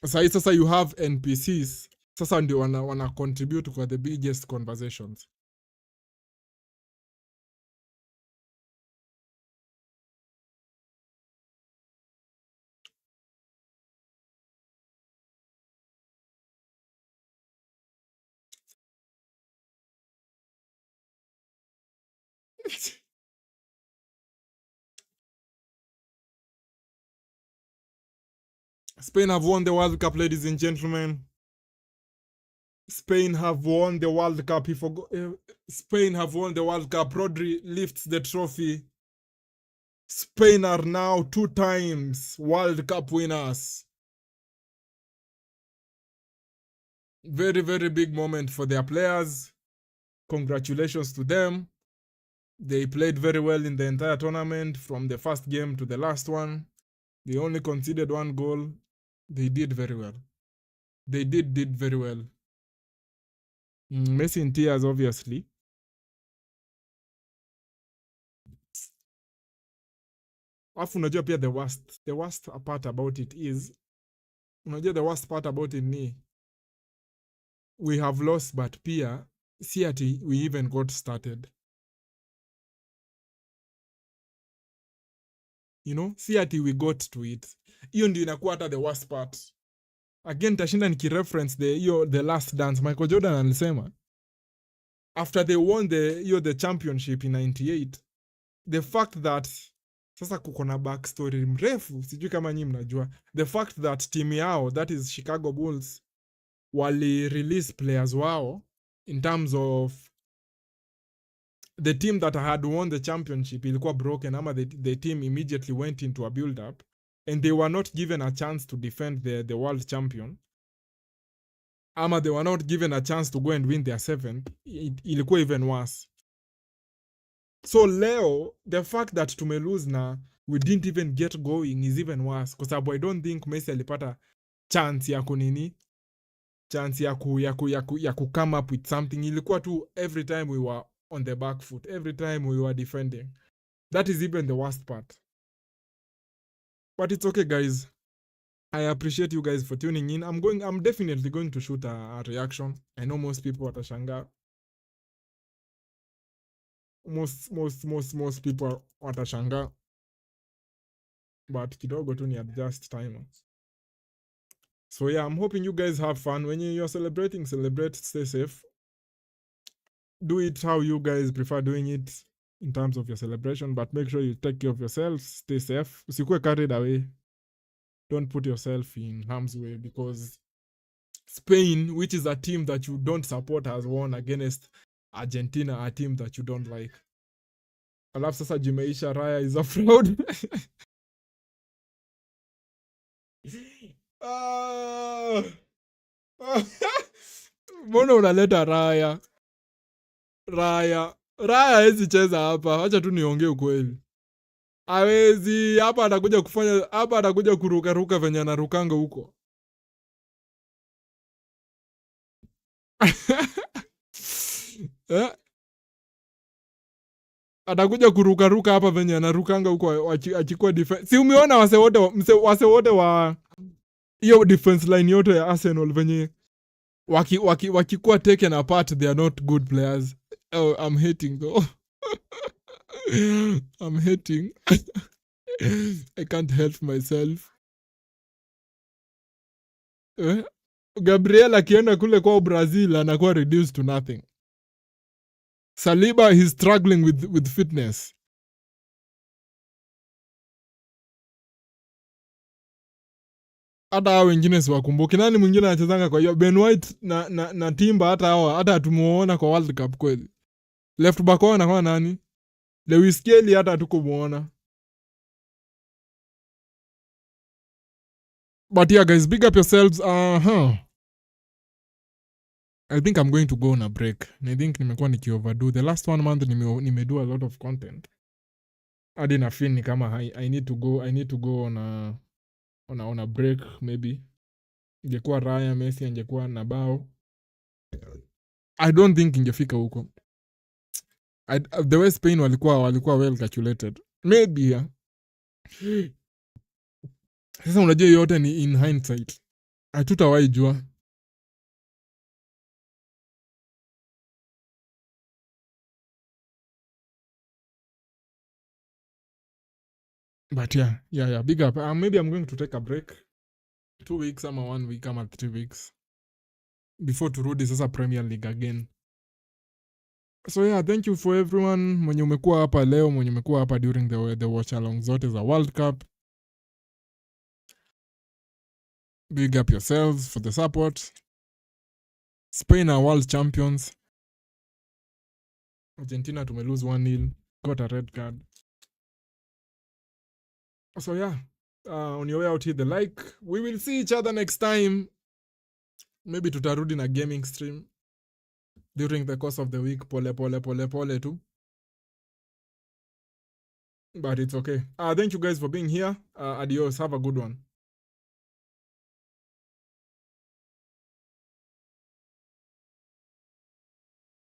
Sasa you have NPCs. Sasa ndio wana contribute kwa the biggest conversations. Spain have won the World Cup, ladies and gentlemen. Spain have won the World Cup. Spain have won the World Cup. Rodri lifts the trophy. Spain are now 2 times World Cup winners. Very, very big moment for their players. Congratulations to them. They played very well in the entire tournament, from the first game to the last one. They only conceded 1 goal. They did very well. They did very well. Messi in tears, obviously. Afu unajua pia the worst part about it is, unajua the worst part about it ni, we have lost, but pia si ati we even got started. You know, si ati we got to it. Hiyo ndio inakuwa hata the worst part. Again, tashinda nikireference the Last Dance. Michael Jordan alisema after they won the championship in 98, the fact that sasa kuko na backstory mrefu, sijui kama nyinyi mnajua. The fact that team yao, that is Chicago Bulls, wali release players wao in terms of the team that had won the championship ilikuwa broken, ama the team immediately went into a build up and they were not given a chance to defend the world champion, ama they were not given a chance to go and win their seventh. Ilikuwa even worse. So leo the fact that tumelose na we didn't even get going is even worse, kwa sababu I don't think Messi alipata chance ya kunini, chance ya ku come up with something. Ilikuwa tu every time we were on the back foot, every time we were defending. That is even the worst part. But it's okay, guys. I appreciate you guys for tuning in. I'm definitely going to shoot a reaction. I know most people watashanga. Most people watashanga. But kidogo tu ni adjust time. So yeah, I'm hoping you guys have fun. When you're celebrating, celebrate, stay safe. Do it how you guys prefer doing it in terms of your celebration, but make sure you take care of yourselves, stay safe. Usikue carried away. Don't put yourself in harm's way, because Spain, which is a team that you don't support, has won against Argentina, a team that you don't like. Alafu sasa Jimeisha Raya is a fraud. Mbona unaleta Raya? Raya hawezi cheza hapa. Acha tu niongee ukweli. Hawezi, hapa atakuja kufanya, hapa atakuja kuruka venye anarukanga huko. Atakuja kuruka hapa venye anarukanga huko akikuwa defense. Si umeona wase wote wa hiyo defense line yote ya Arsenal venye wakikuwa taken apart, they are not good players. Oh, I'm hating though. I'm hating. I can't help myself. Gabriel akienda kule kwa Brazil anakuwa reduced to nothing. Saliba, he's struggling with fitness. Hata wengine siwakumbuki. Nani mwingine anachezanga kwa hiyo? Ben White na Timber, hata hatumuona kwa World Cup kweli. Left back wao anakuwa nani? Lewis Kelly hata hatukumuona. But yeah, guys, big up yourselves. I think I'm going to go on a break. I think nimekuwa overdo. The last 1 month nimedo a lot of content. Hadi na feel ni kama I need to go on a break maybe. Ingekuwa Raya, Messi, ingekuwa na bao. I don't think ingefika huko. The way Spain walikuwa well calculated. Maybe yeah. Sasa unajua yote ni in hindsight. Hatutawahi jua. But yeah, big up. Maybe I'm going to take a break. 2 weeks ama 1 week ama 3 weeks. Before turudi sasa Premier League again. So yeah, thank you for everyone. Mwenye umekuwa hapa leo, mwenye umekuwa hapa during the watchalong zote za World Cup. Big up yourselves for the support. Spain are world champions. Argentina tumelose 1-0. Got a red card. So yeah, on your way out, hit the like. We will see each other next time. Maybe tutarudi na gaming stream during the course of the week. Pole too. But it's okay. Thank you guys for being here. Adios. Have a good one.